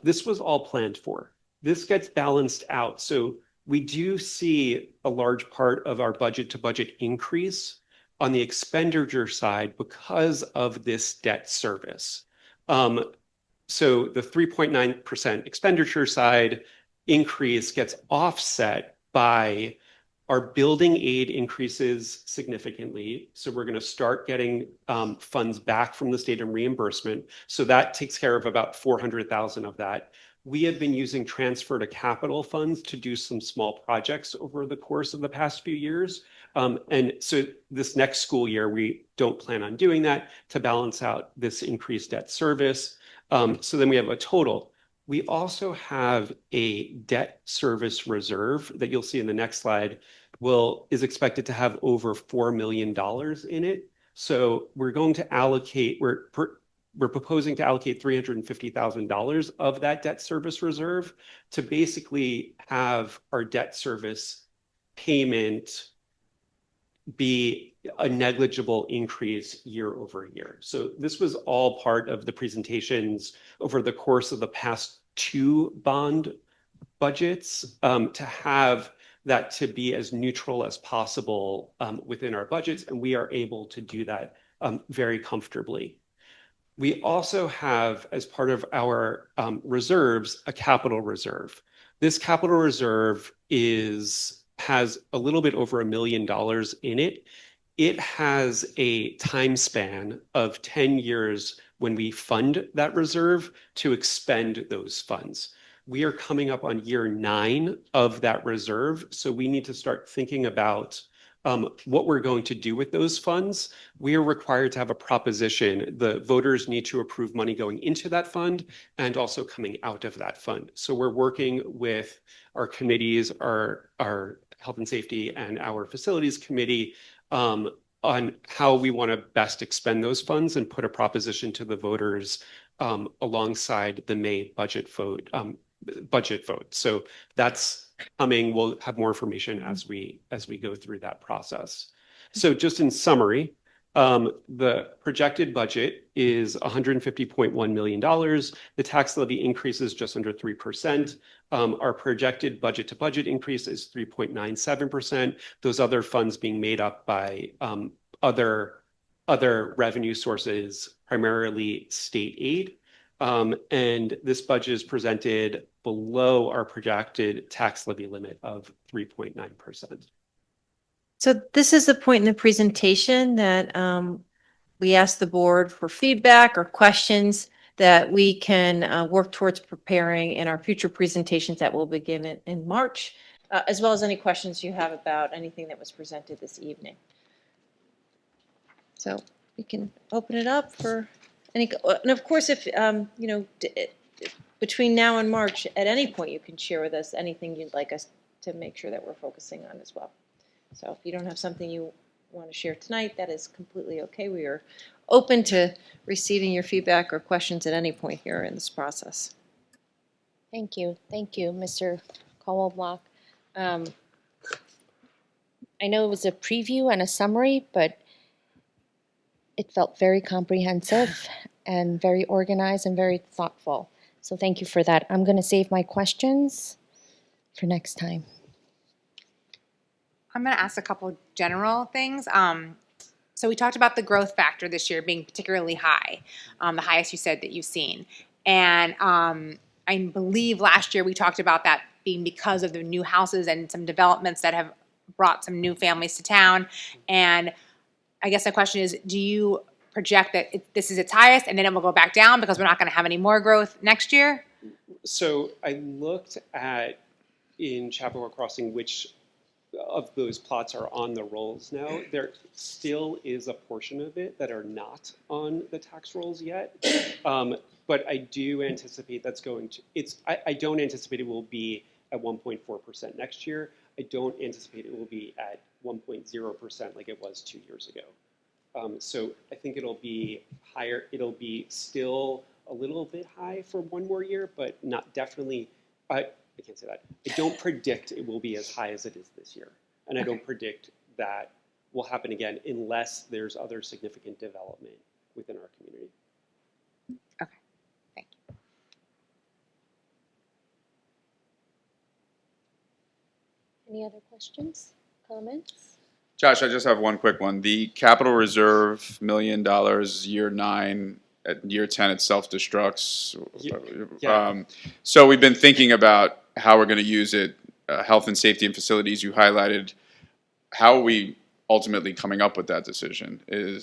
This was all planned for. This gets balanced out. So we do see a large part of our budget to budget increase on the expenditure side because of this debt service. So the 3.9% expenditure side increase gets offset by our building aid increases significantly. So we're going to start getting funds back from the state and reimbursement. So that takes care of about 400,000 of that. We have been using transfer to capital funds to do some small projects over the course of the past few years. And so this next school year, we don't plan on doing that to balance out this increased debt service. So then we have a total. We also have a debt service reserve that you'll see in the next slide is expected to have over $4 million in it. So we're going to allocate, we're proposing to allocate $350,000 of that debt service reserve to basically have our debt service payment be a negligible increase year over year. So this was all part of the presentations over the course of the past 2 bond budgets to have that to be as neutral as possible within our budgets, and we are able to do that very comfortably. We also have, as part of our reserves, a capital reserve. This capital reserve has a little bit over $1 million in it. It has a time span of 10 years when we fund that reserve to expend those funds. We are coming up on year 9 of that reserve, so we need to start thinking about what we're going to do with those funds. We are required to have a proposition. The voters need to approve money going into that fund and also coming out of that fund. So we're working with our committees, our health and safety and our facilities committee on how we want to best expend those funds and put a proposition to the voters alongside the May budget vote. So that's coming. We'll have more information as we go through that process. So just in summary, the projected budget is $150.1 million. The tax levy increase is just under 3%. Our projected budget to budget increase is 3.97%. Those other funds being made up by other revenue sources, primarily state aid. And this budget is presented below our projected tax levy limit of 3.9%. So this is the point in the presentation that we ask the board for feedback or questions that we can work towards preparing in our future presentations that will begin in March, as well as any questions you have about anything that was presented this evening. So we can open it up for any, and of course, if, you know, between now and March, at any point, you can share with us anything you'd like us to make sure that we're focusing on as well. So if you don't have something you want to share tonight, that is completely okay. We are open to receiving your feedback or questions at any point here in this process. Thank you, Mr. Caldwell-Block. I know it was a preview and a summary, but it felt very comprehensive and very organized and very thoughtful. So thank you for that. I'm going to save my questions for next time. I'm going to ask a couple general things. So we talked about the growth factor this year being particularly high, the highest you said that you've seen. And I believe last year we talked about that being because of the new houses and some developments that have brought some new families to town. And I guess my question is, do you project that this is its highest and then it will go back down because we're not going to have any more growth next year? So I looked at in Chapel Crossing which of those plots are on the rolls now. There still is a portion of it that are not on the tax rolls yet. But I do anticipate that's going to, I don't anticipate it will be at 1.4% next year. I don't anticipate it will be at 1.0% like it was 2 years ago. So I think it'll be higher. It'll be still a little bit high for one more year, but not definitely. I can't say that. I don't predict it will be as high as it is this year. And I don't predict that will happen again unless there's other significant development within our community. Okay, thank you. Any other questions, comments? Josh, I just have one quick one. The capital reserve, $1 million, year 9, at year 10 it self-destructs. Yeah. So we've been thinking about how we're going to use it. Health and safety and facilities, you highlighted. How are we ultimately coming up with that decision? I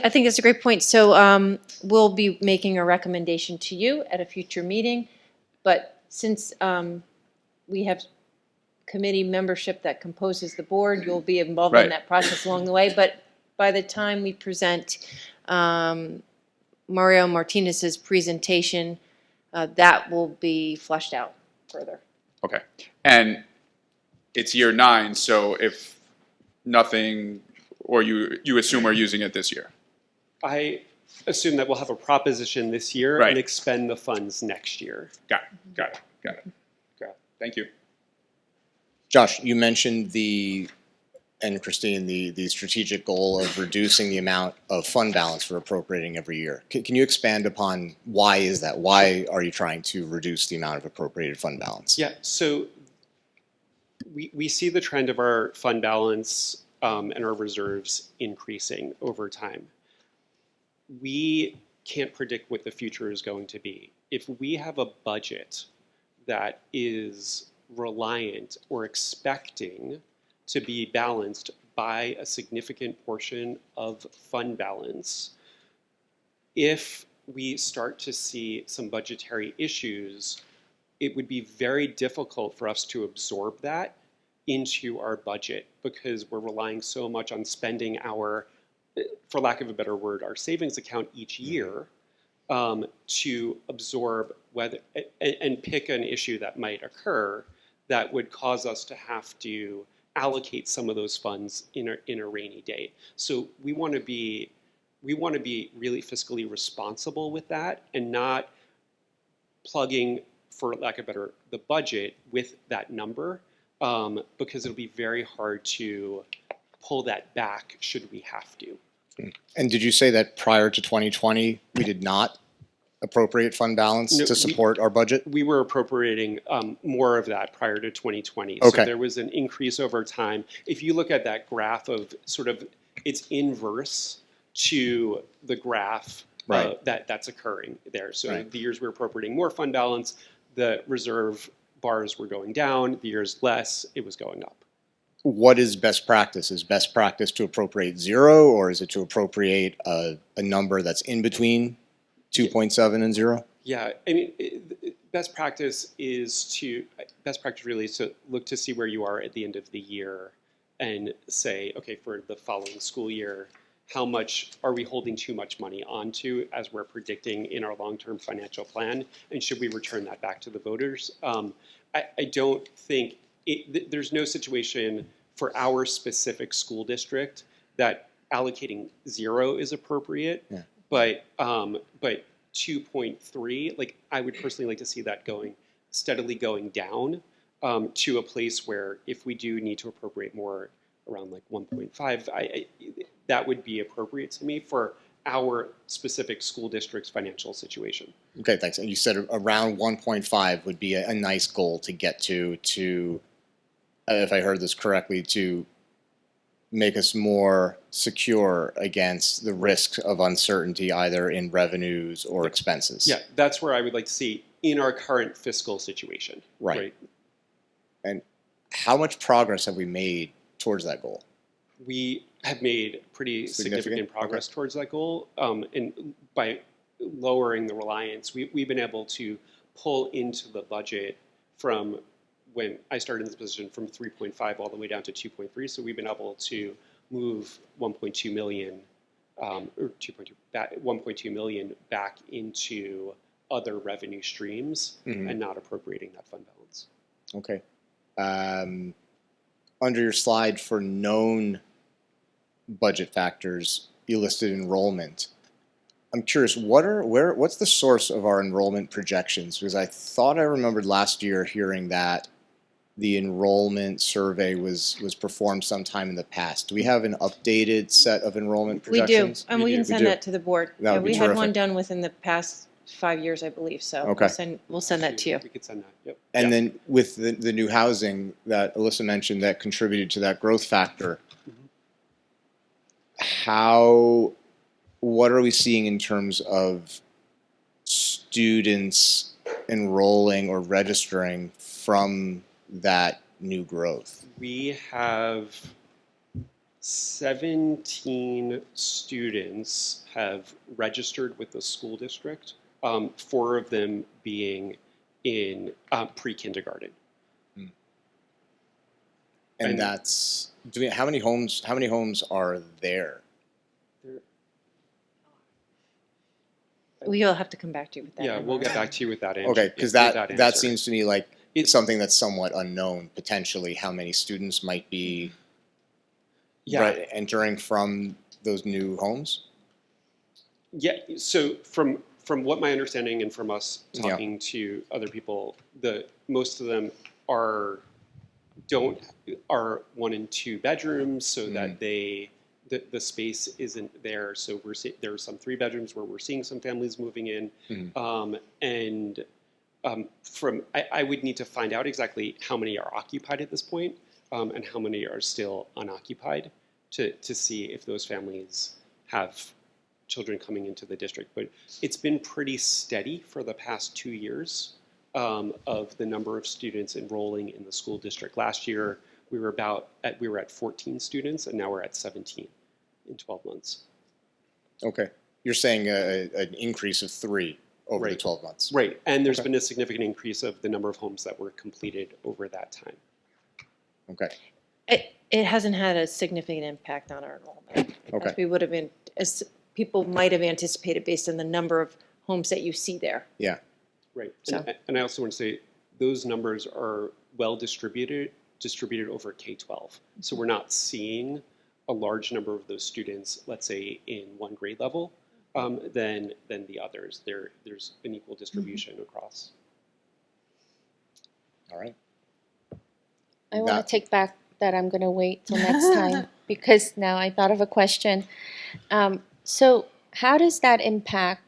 think that's a great point. So we'll be making a recommendation to you at a future meeting. But since we have committee membership that composes the board, you'll be involved in that process along the way. But by the time we present Mario Martinez's presentation, that will be fleshed out further. Okay. And it's year 9, so if nothing, or you assume we're using it this year? I assume that we'll have a proposition this year and expend the funds next year. Got it. Thank you. Josh, you mentioned and Christine, the strategic goal of reducing the amount of fund balance for appropriating every year. Can you expand upon why is that? Why are you trying to reduce the amount of appropriated fund balance? Yeah, so we see the trend of our fund balance and our reserves increasing over time. We can't predict what the future is going to be. If we have a budget that is reliant or expecting to be balanced by a significant portion of fund balance, if we start to see some budgetary issues, it would be very difficult for us to absorb that into our budget because we're relying so much on spending our, for lack of a better word, our savings account each year to absorb whether and pick an issue that might occur that would cause us to have to allocate some of those funds in a rainy day. So we want to be really fiscally responsible with that and not plugging, for lack of better, the budget with that number because it'll be very hard to pull that back should we have to. And did you say that prior to 2020 we did not appropriate fund balance to support our budget? We were appropriating more of that prior to 2020. Okay. So there was an increase over time. If you look at that graph of sort of, it's inverse to the graph Right. that's occurring there. So Right. the years we're appropriating more fund balance, the reserve bars were going down. The years less, it was going up. What is best practice? Is best practice to appropriate 0, or is it to appropriate a number that's in between 2.7 and 0? Yeah, I mean, best practice really is to look to see where you are at the end of the year and say, okay, for the following school year, how much are we holding too much money onto as we're predicting in our long-term financial plan, and should we return that back to the voters? I don't think there's no situation for our specific school district that allocating 0 is appropriate, Yeah. but 2.3, like I would personally like to see that steadily going down to a place where if we do need to appropriate more, around like 1.5, that would be appropriate to me for our specific school district's financial situation. Okay, thanks. And you said around 1.5 would be a nice goal to get to, if I heard this correctly, to make us more secure against the risk of uncertainty either in revenues or expenses. Yeah, that's where I would like to see in our current fiscal situation. Right. And how much progress have we made towards that goal? We have made pretty significant progress towards that goal. And by lowering the reliance, we've been able to pull into the budget from when I started in this position from 3.5 all the way down to 2.3. So we've been able to move 1.2 million back into other revenue streams and not appropriating that fund balance. Okay. Under your slide for known budget factors, you listed enrollment. I'm curious, what's the source of our enrollment projections? Because I thought I remembered last year hearing that the enrollment survey was performed sometime in the past. Do we have an updated set of enrollment projections? We do, and we can send that to the board. That would be we had one terrific. done within the past 5 years, I believe. So Okay. we'll send that to you. We could send that. Yep. And then with the new housing that Alyssa mentioned that contributed to that growth factor, what are we seeing in terms of students enrolling or registering from that new growth? We have 17 students have registered with the school district, 4 of them being in pre-kindergarten. And that's how many homes are there? We'll have to come back to you with that. Yeah, we'll get back to you with that answer. Okay, because with that answer. seems to me like it's something that's somewhat unknown potentially, how many students might be entering from those new homes. Yeah, so from what my understanding and from us talking to other people, most of them are 1 and 2 bedrooms, so that the space isn't there. So there are some 3 bedrooms where we're seeing some families moving in, I would need to find out exactly how many are occupied at this point, and how many are still unoccupied to see if those families have children coming into the district. But it's been pretty steady for the past 2 years of the number of students enrolling in the school district. Last year, we were at 14 students, and now we're at 17 in 12 months. Okay, you're saying an increase of 3 over the 12 months. Right, and there's been a significant increase of the number of homes that were completed over that time. Okay. It hasn't had a significant impact on our enrollment. Okay. As we would have been, as people might have anticipated based on the number of homes that you see there. Yeah. Right, So- and I also want to say those numbers are well distributed over K-12. So we're not seeing a large number of those students, let's say in one grade level, than the others. There's an equal distribution across. All right. I want to take back that I'm going to wait till next time because now I thought of a question. So how does that impact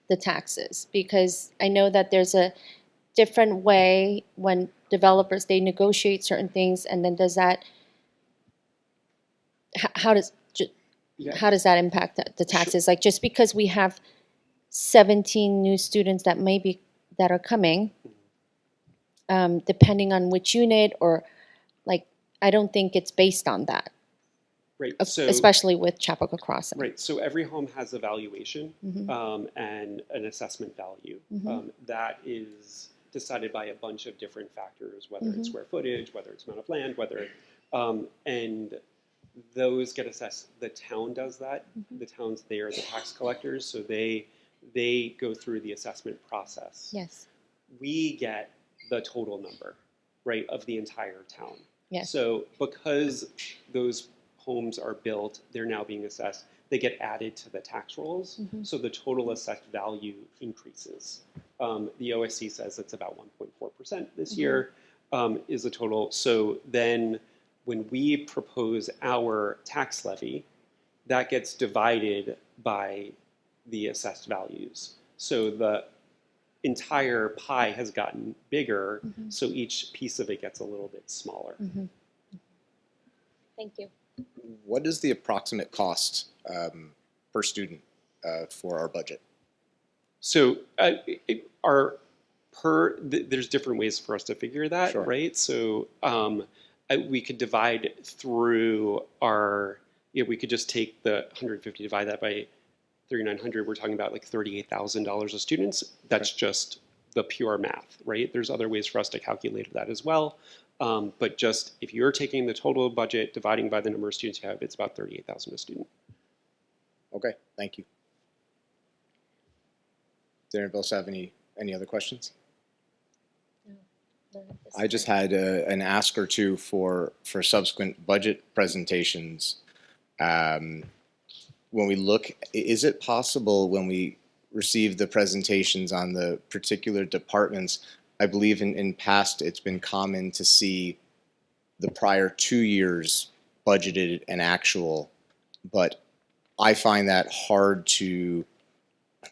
the taxes? Because I know that there's a different way when developers, they negotiate certain things, and then does that, how does, Yeah. how does that impact the taxes? Like, just because we have 17 new students that are coming, depending on which unit, or like, I don't think it's based on that, Right. So especially with Chappaqua Crossing. right. So every home has a valuation Mhm. and an assessment value that is decided by a bunch of different factors, whether it's square footage, whether it's amount of land, whether and those get assessed. The town does that. The towns, they are the tax collectors, so they go through the assessment process. Yes. We get the total number, right, of the entire town. Yes. So because those homes are built, they're now being assessed, they get added to the tax rolls, so the total assessed value increases. The OSC says it's about 1.4% this year is the total. So then when we propose our tax levy, that gets divided by the assessed values. So the entire pie has gotten bigger, so each piece of it gets a little bit smaller. Thank you. What is the approximate cost per student for our budget? So there's different ways for us to figure that, Sure. right? So we could divide through we could just take the 150, divide that by 3,900. We're talking about like $38,000 of students. That's just the pure math, right? There's other ways for us to calculate that as well. But just if you're taking the total budget, dividing by the number of students you have, it's about 38,000 a student. Okay, thank you. Does anyone else have any other questions? I just had an ask or two for subsequent budget presentations. When we look, is it possible when we receive the presentations on the particular departments, I believe in past it's been common to see the prior 2 years budgeted and actual, but I find that hard to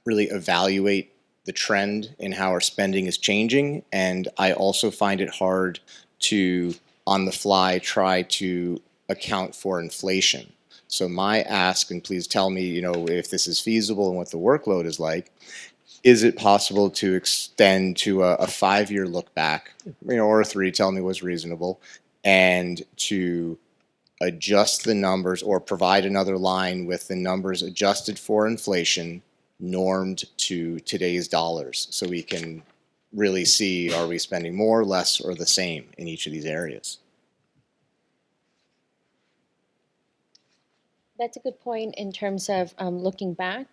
really evaluate the trend in how our spending is changing, and I also find it hard to, on the fly, try to account for inflation. So my ask, and please tell me, if this is feasible and what the workload is like, is it possible to extend to a 5-year look back, or a 3, tell me what's reasonable, and to adjust the numbers or provide another line with the numbers adjusted for inflation, normed to today's dollars, so we can really see, are we spending more, less, or the same in each of these areas? That's a good point in terms of looking back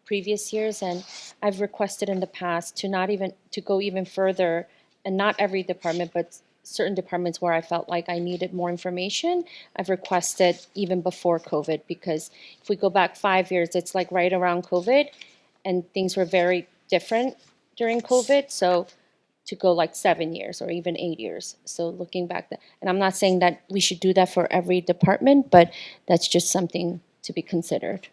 previous years, and I've requested in the past to go even further, and not every department, but certain departments where I felt like I needed more information. I've requested even before COVID, because if we go back 5 years, it's like right around COVID, and things were very different during COVID. So to go like 7 years or even 8 years. So looking back, and I'm not saying that we should do that for every department, but that's just something to be considered.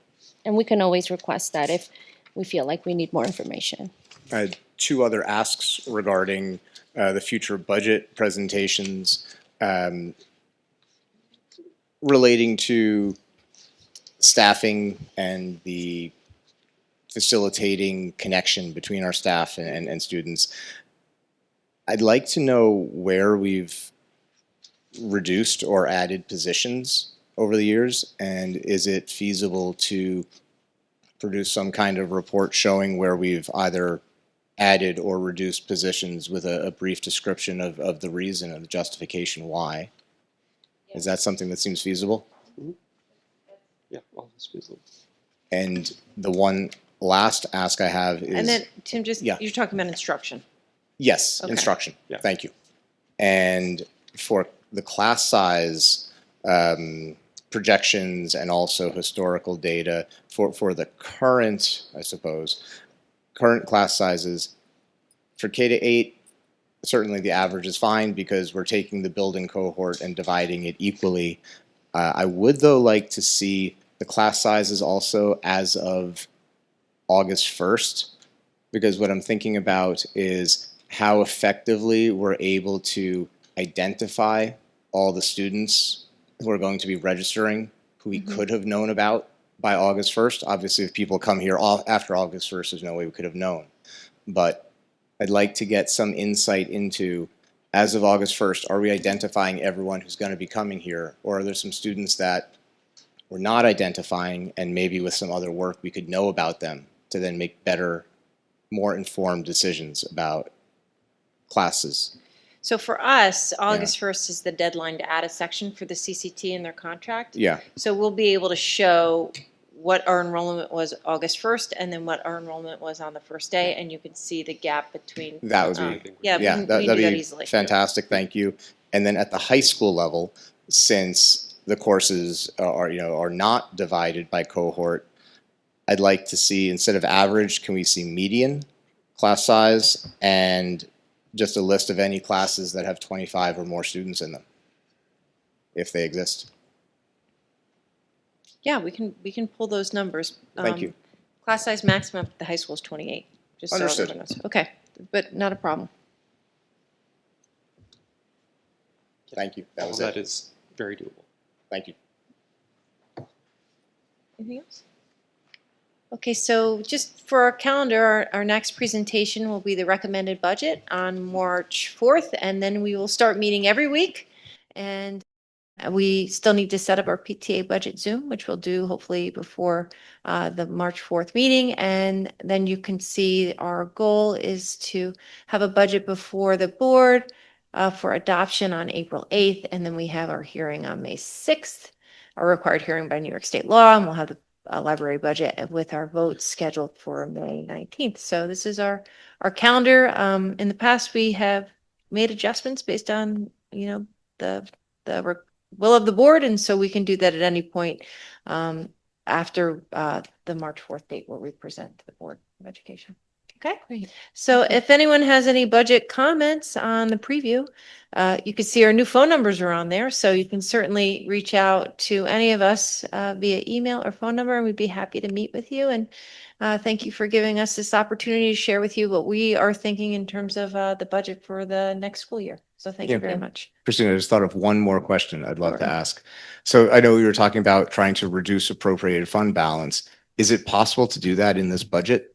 And we can always request that if we feel like we need more information. I had 2 other asks regarding the future budget presentations relating to staffing and the facilitating connection between our staff and students. I'd like to know where we've reduced or added positions over the years, and is it feasible to produce some kind of report showing where we've either added or reduced positions with a brief description of the reason and the justification why? Is that something that seems feasible? Yeah, all is feasible. And the one last ask I have is... And then, Tim, Yeah. you're talking about instruction. Yes, Okay. instruction. Yeah. Thank you. And for the class size projections and also historical data for the current, I suppose, current class sizes, for K-8, certainly the average is fine because we're taking the building cohort and dividing it equally. I would, though, like to see the class sizes also as of August 1st, because what I'm thinking about is how effectively we're able to identify all the students who are going to be registering, who we could have known about by August 1st. Obviously, if people come here after August 1st, there's no way we could have known. But I'd like to get some insight into, as of August 1st, are we identifying everyone who's going to be coming here? Or are there some students that we're not identifying, and maybe with some other work we could know about them to then make better, more informed decisions about classes? So for us, August 1st is the deadline to add a section for the CCT in their contract. Yeah, So we'll be able to show what our enrollment was August 1st and then what our enrollment was on the first day, and you can see the gap between. that would be, Yeah, we can that'd do that be easily. fantastic, thank you. And then at the high school level, since the courses are not divided by cohort, I'd like to see, instead of average, can we see median class size and just a list of any classes that have 25 or more students in them, if they exist? Yeah, we can pull those numbers. Thank you. Class size maximum at the high school is 28. Just so Understood. everyone knows. Okay, but not a problem. Thank you, that was That it. is very doable. Thank you. Anything else? Okay, so just for our calendar, our next presentation will be the recommended budget on March 4th, and then we will start meeting every week. And we still need to set up our PTA budget Zoom, which we'll do hopefully before the March 4th meeting. And then you can see our goal is to have a budget before the board for adoption on April 8th. And then we have our hearing on May 6th, our required hearing by New York State law. And we'll have the library budget with our votes scheduled for May 19th. So this is our calendar. In the past, we have made adjustments based on, the will of the board, and so we can do that at any point after the March 4th date where we present to the Board of Education. Okay, Great. so if anyone has any budget comments on the preview, you can see our new phone numbers are on there, so you can certainly reach out to any of us via email or phone number, and we'd be happy to meet with you. And thank you for giving us this opportunity to share with you what we are thinking in terms of the budget for the next school year. So thank you very much. Christina, I just thought of one more question I'd love to ask. So I know we were talking about trying to reduce appropriated fund balance. Is it possible to do that in this budget?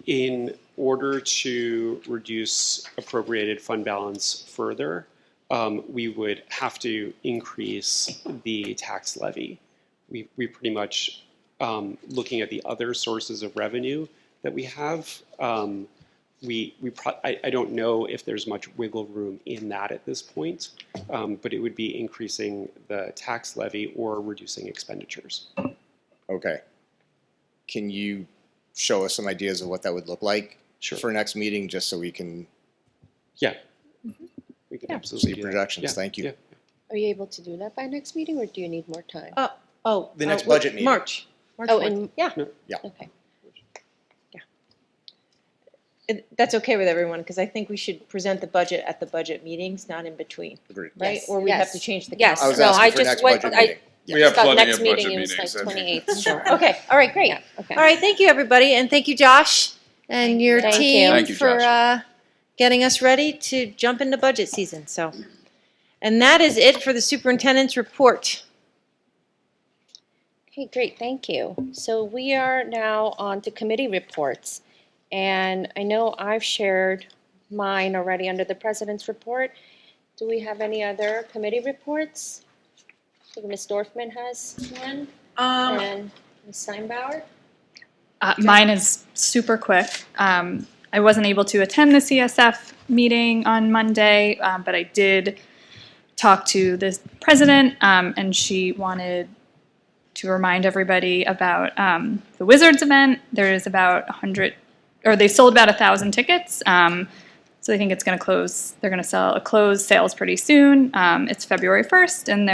In order to reduce appropriated fund balance further, we would have to increase the tax levy. We pretty much, looking at the other sources of revenue that we have, I don't know if there's much wiggle room in that at this point, but it would be increasing the tax levy or reducing expenditures. Okay. Can you show us some ideas of what that would look like for next meeting, just so we can Yeah. We can absolutely see do that. projections? Yeah, Thank you. yeah. Are you able to do that by next meeting, or do you need more time? The next budget meeting. March. Oh, and, Yeah. Yeah. okay. That's okay with everyone, because I think we should present the budget at the budget meetings, not in between, Agreed. right? Yes, Or we have yes. to change the. Yes, I was no, asking I for just next went, budget I meeting. We have thought plenty next of meeting budget it was meetings. like I mean. 28th, so. Okay, all right, great. Yeah, okay. All right, thank you, everybody, and thank you, Josh, and your Thank you. team Thank you, for Josh. getting us ready to jump into budget season, so. And that is it for the superintendent's report. Okay, great, thank you. So we are now on to committee reports. And I know I've shared mine already under the president's report. Do we have any other committee reports? I think Ms. Dorfman has one, and Ms. Steinbauer? Mine is super quick. I wasn't able to attend the CSF meeting on Monday, but I did talk to the president, and she wanted to remind everybody about the Wizards event. There's about 100, or they sold about 1,000 tickets. So I think it's going to close. They're going to sell a closed sales pretty soon. It's February 1st, and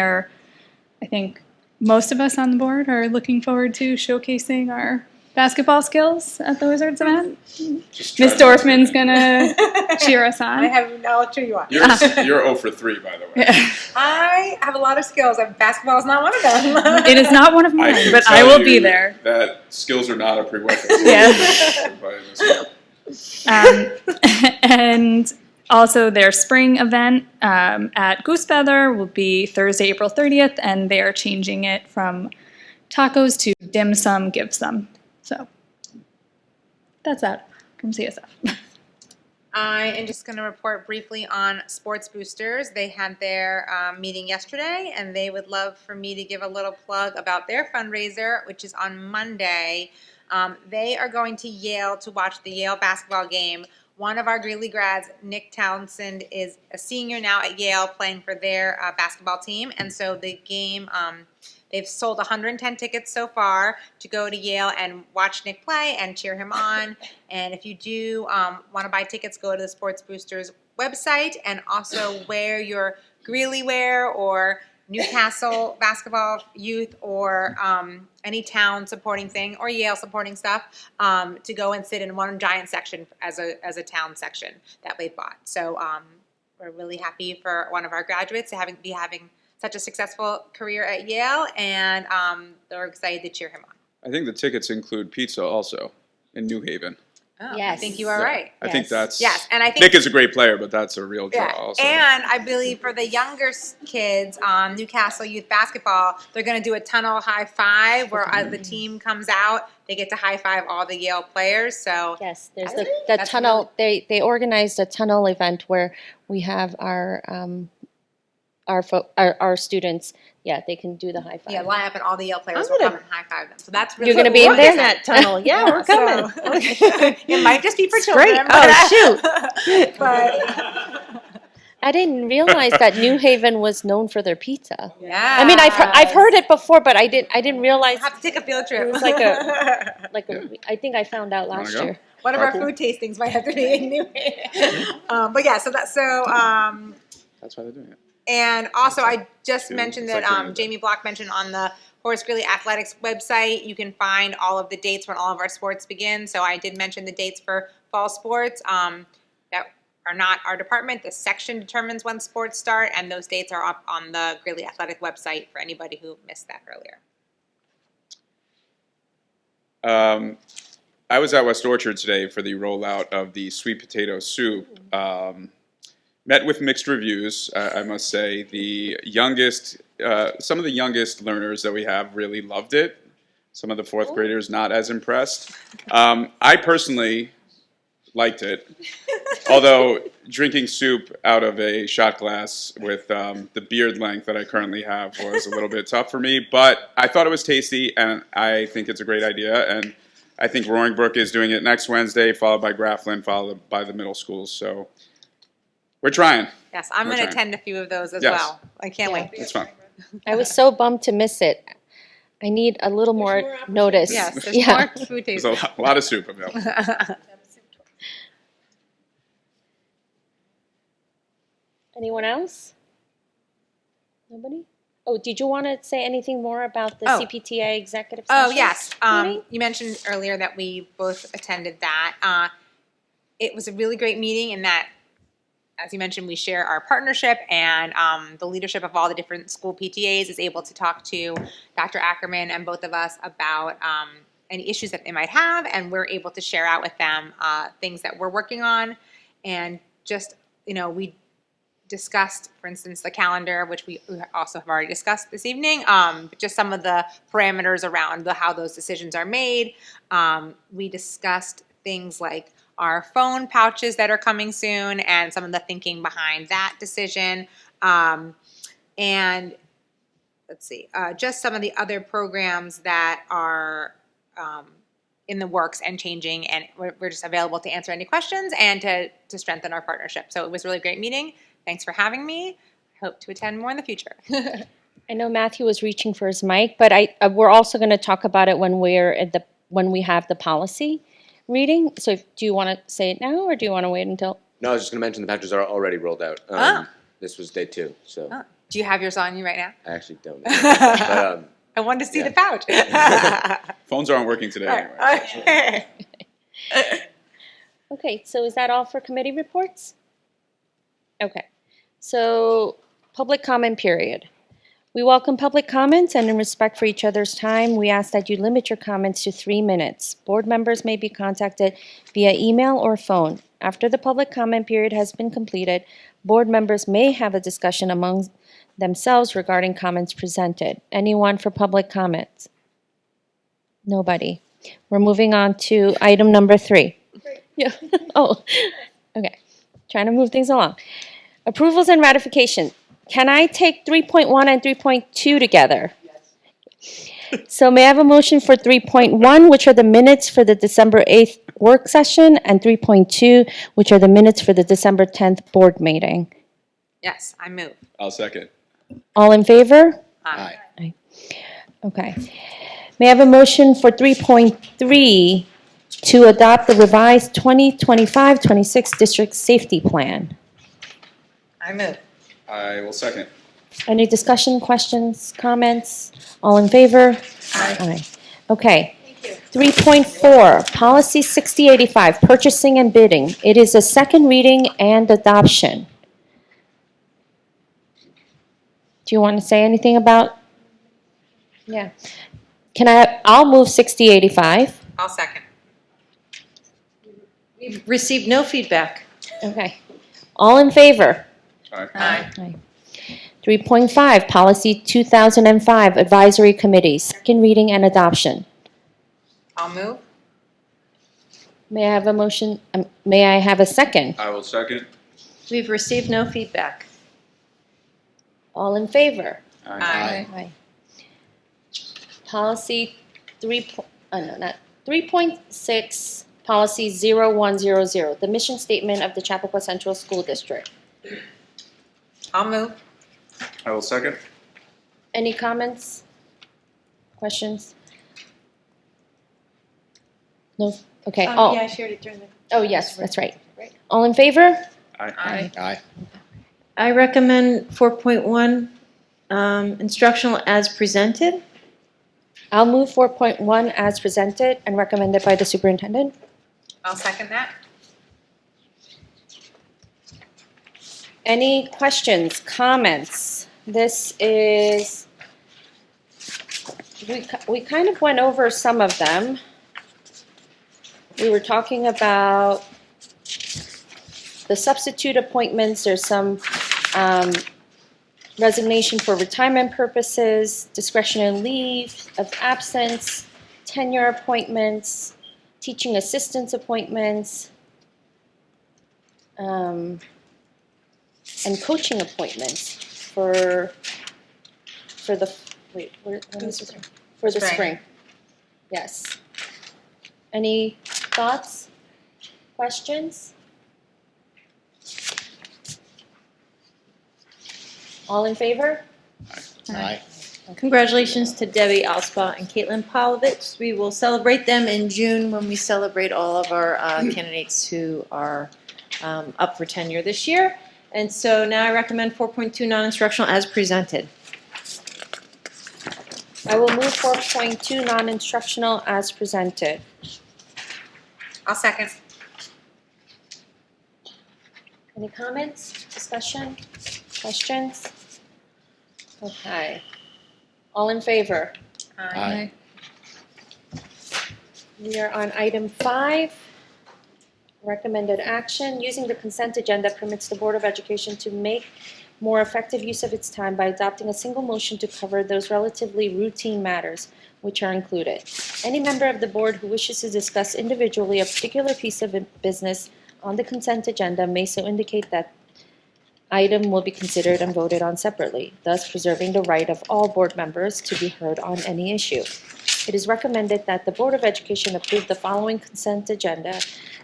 I think most of us on the board are looking forward to showcasing our basketball skills at the Wizards event. Ms. Dorfman's going to cheer us on. I'll cheer you on. You're 0 for 3, by the way. I have a lot of skills, and basketball is not one of them. It is not one of I mine, can but I tell will you be there. That skills are not a prerequisite. Yeah. By this year. And Also, their spring event at Goose Feather will be Thursday, April 30th, and they are changing it from tacos to dim sum, give some. So that's that from CSF. I am just going to report briefly on Sports Boosters. They had their meeting yesterday, and they would love for me to give a little plug about their fundraiser, which is on Monday. They are going to Yale to watch the Yale basketball game. One of our Greeley grads, Nick Townsend, is a senior now at Yale playing for their basketball team. And so the game, they've sold 110 tickets so far to go to Yale and watch Nick play and cheer him on. And if you do want to buy tickets, go to the Sports Boosters website and also wear your Greeley wear or Newcastle basketball youth or any town supporting thing or Yale supporting stuff to go and sit in one giant section as a town section that we've bought. So we're really happy for one of our graduates to be having such a successful career at Yale, and they're excited to cheer him on. I think the tickets include pizza also in New Haven. Oh, Yes. I think you are right. I think that's Yes, and I think Nick is a great player, but that's a real draw yeah. also. And I believe for the younger kids on Newcastle youth basketball, they're going to do a tunnel high five where as the team comes out, they get to high five all the Yale players. So Yes, there's Really? the That's tunnel, they organized a tunnel event where we have our students, yeah, they can do the high five. yeah, line up and all the Yale players I'm will gonna- come and high five them. So that's really You're gonna be in cool. there? In that tunnel. Yeah, we're coming. So, it might just be for Great. children. Oh, shoot! But I didn't realize that New Haven was known for their pizza. yeah, I mean, I've heard it before, but I didn't realize We'll have to take a field trip. it was I think I found out last go? year. One of our Carpool? food tastings might have to be in New Haven. But yeah, so That's why they're doing it. and also I just Dude, mentioned it's that like doing it. Jamie Block mentioned on the Horace Greeley Athletics website, you can find all of the dates when all of our sports begin. So I did mention the dates for fall sports that are not our department. The section determines when sports start, and those dates are up on the Greeley Athletic website for anybody who missed that earlier. I was at West Orchard today for the rollout of the sweet potato soup. Met with mixed reviews, I must say. Some of the youngest learners that we have really loved it. Some of the fourth graders not as impressed. I personally liked it, although drinking soup out of a shot glass with the beard length that I currently have was a little bit tough for me. But I thought it was tasty, and I think it's a great idea. And I think Roaring Brook is doing it next Wednesday, followed by Grafflin, followed by the middle schools. So we're trying. Yes, I'm We're going to trying. attend a few of those as Yes. well. I can't wait. It's fun. I was so bummed to miss it. I need a little more notice. Yes, there's Yeah. more food There's tastings. a lot of soup available. Anyone else? Nobody? Oh, did you want to say anything more about the Oh. CPTA executive session? Oh, yes. meeting? You mentioned earlier that we both attended that. It was a really great meeting in that, as you mentioned, we share our partnership, and the leadership of all the different school PTAs is able to talk to Dr. Ackerman and both of us about any issues that they might have, and we're able to share out with them things that we're working on. And just, we discussed, for instance, the calendar, which we also have already discussed this evening, but just some of the parameters around how those decisions are made. We discussed things like our phone pouches that are coming soon and some of the thinking behind that decision. And let's see, just some of the other programs that are in the works and changing, and we're just available to answer any questions and to strengthen our partnership. So it was a really great meeting. Thanks for having me. I hope to attend more in the future. I know Matthew was reaching for his mic, but we're also going to talk about it when we have the policy reading. So do you want to say it now, or do you want to wait until? No, I was just going to mention the patches are already rolled out. This was day 2, so Oh, do you have yours on you right now? I actually don't. But, I wanted to see yeah. the pouch. Phones aren't working today anyway. Okay. Okay, so is that all for committee reports? Okay, so public comment period. We welcome public comments, and in respect for each other's time, we ask that you limit your comments to 3 minutes. Board members may be contacted via email or phone. After the public comment period has been completed, board members may have a discussion among themselves regarding comments presented. Anyone for public comments? Nobody. We're moving on to item number 3. Yeah. Oh, okay. Trying to move things along. Approvals and ratification. Can I take 3.1 and 3.2 together? So may I have a motion for 3.1, which are the minutes for the December 8th work session, and 3.2, which are the minutes for the December 10th board meeting? Yes, I move. I'll second. All in favor? Aye. Okay. May I have a motion for 3.3 to adopt the revised 2025-26 district safety plan? I move. I will second. Any discussion, questions, comments? All in favor? Aye. Okay. 3.4, Policy 6085, Purchasing and Bidding. It is a second reading and adoption. Do you want to say anything about? Yeah. I'll move 6085. I'll second. We've received no feedback. Okay. All in favor? Aye. 3.5, Policy 2005, Advisory Committee, second reading and adoption. I'll move. May I have a motion, may I have a second? I will second. We've received no feedback. All in favor? Aye. Aye. Policy 3.6, Policy 0100, the mission statement of the Chappaqua Central School District. I'll move. I will second. Any comments? Questions? No? Okay. Yeah, I shared it during the. Oh, yes, that's right. All in favor? Aye. Aye. I recommend 4.1, instructional as presented. I'll move 4.1 as presented and recommended by the superintendent. I'll second that. Any questions, comments? This is, we kind of went over some of them. We were talking about the substitute appointments. There's some resignation for retirement purposes, discretionary leave of absence, tenure appointments, teaching assistants appointments, and coaching appointments for the, wait, what is this? For the spring. Yes. Any thoughts, questions? All in favor? Aye. Congratulations to Debbie Alspa and Caitlin Polovich. We will celebrate them in June when we celebrate all of our candidates who are up for tenure this year. And so now I recommend 4.2 non-instructional as presented. I will move 4.2 non-instructional as presented. I'll second. Any comments, discussion, questions? Okay. All in favor? Aye. We are on item 5. Recommended action. Using the consent agenda permits the Board of Education to make more effective use of its time by adopting a single motion to cover those relatively routine matters which are included. Any member of the board who wishes to discuss individually a particular piece of business on the consent agenda may so indicate. That item will be considered and voted on separately, thus preserving the right of all board members to be heard on any issue. It is recommended that the Board of Education approve the following consent agenda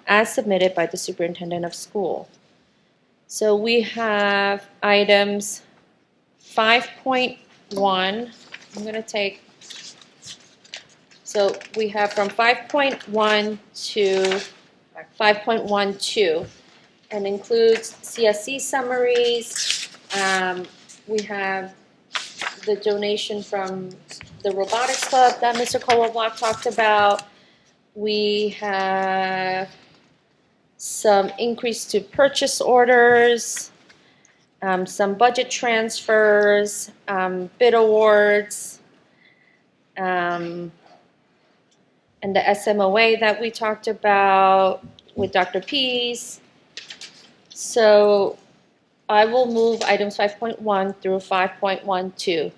as submitted by the superintendent of school. So we have items 5.1. I'm going to take, so we have from 5.1 to 5.12 and includes CSC summaries. We have the donation from the robotics club that Mr. Coloblock talked about. We have some increase to purchase orders, some budget transfers, bid awards, and the SMOA that we talked about with Dr. Pease, So I will move items 5.1 through 5.12.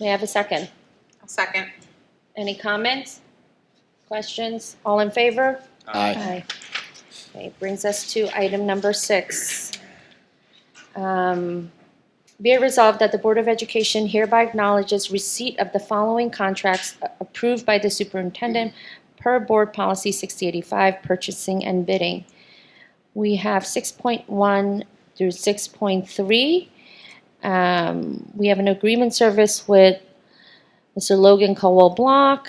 May I have a second? I'll second. Any comments? Questions? All in favor? Aye. Okay, brings us to item number 6. Be it resolved that the Board of Education hereby acknowledges receipt of the following contracts approved by the superintendent per Board Policy 6085, purchasing and bidding. We have 6.1 through 6.3. We have an agreement service with Mr. Logan Caldwell Block,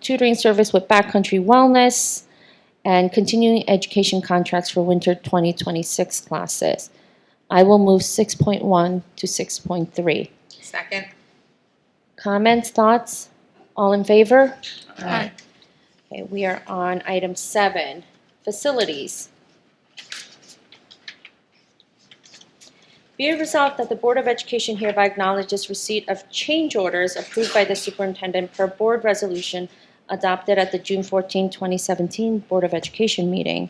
tutoring service with Backcountry Wellness, and continuing education contracts for winter 2026 classes. I will move 6.1 to 6.3. Second. Comments, thoughts? All in favor? Aye. Okay, we are on item 7, facilities. Be it resolved that the Board of Education hereby acknowledges receipt of change orders approved by the superintendent per board resolution adopted at the June 14, 2017 Board of Education meeting.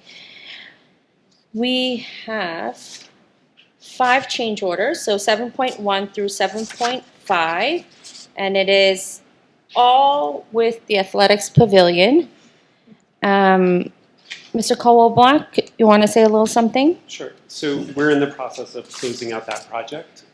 We have 5 change orders, so 7.1 through 7.5, and it is all with the athletics pavilion. Mr. Caldwell Block, you want to say a little something? Sure. So we're in the process of closing out that project.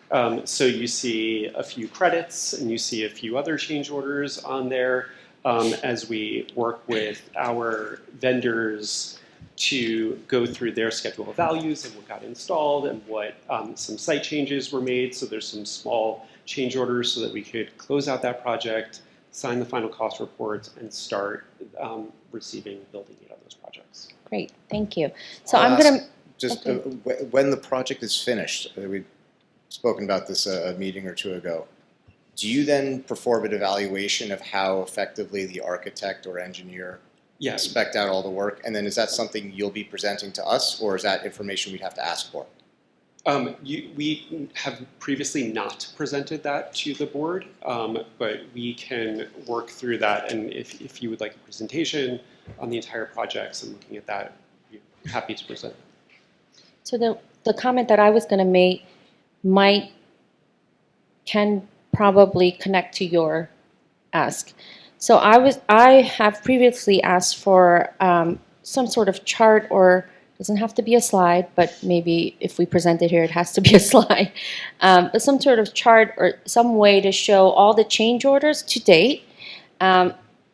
So you see a few credits and you see a few other change orders on there as we work with our vendors to go through their schedule of values and what got installed and what some site changes were made. So there's some small change orders so that we could close out that project, sign the final cost reports, and start receiving building aid on those projects. Great, thank you. So I'll I'm going to, ask, just when the project is finished, we've spoken about this a meeting or two ago, do you then perform an evaluation of how effectively the architect or engineer spec'd out all the work? And then is that something you'll be presenting to us, or is that information we'd have to ask for? We have previously not presented that to the board, but we can work through that. And if you would like a presentation on the entire projects and looking at that, we're happy to present. so the comment that I was going to make can probably connect to your ask. So I have previously asked for some sort of chart, or doesn't have to be a slide, but maybe if we present it here, it has to be a slide. But some sort of chart or some way to show all the change orders to date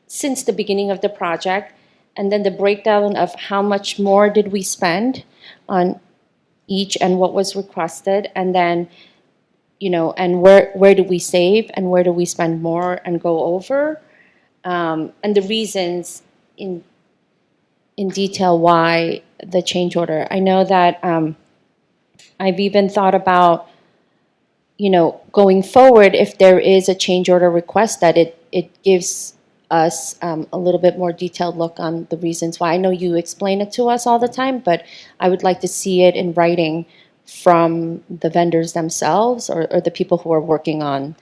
since the beginning of the project, and then the breakdown of how much more did we spend on each and what was requested, and then, you know, and where do we save and where do we spend more and go over, and the reasons in detail why the change order. I know that I've even thought about, you know, going forward, if there is a change order request, that it gives us a little bit more detailed look on the reasons why. I know you explain it to us all the time, but I would like to see it in writing from the vendors themselves, or the people who are working on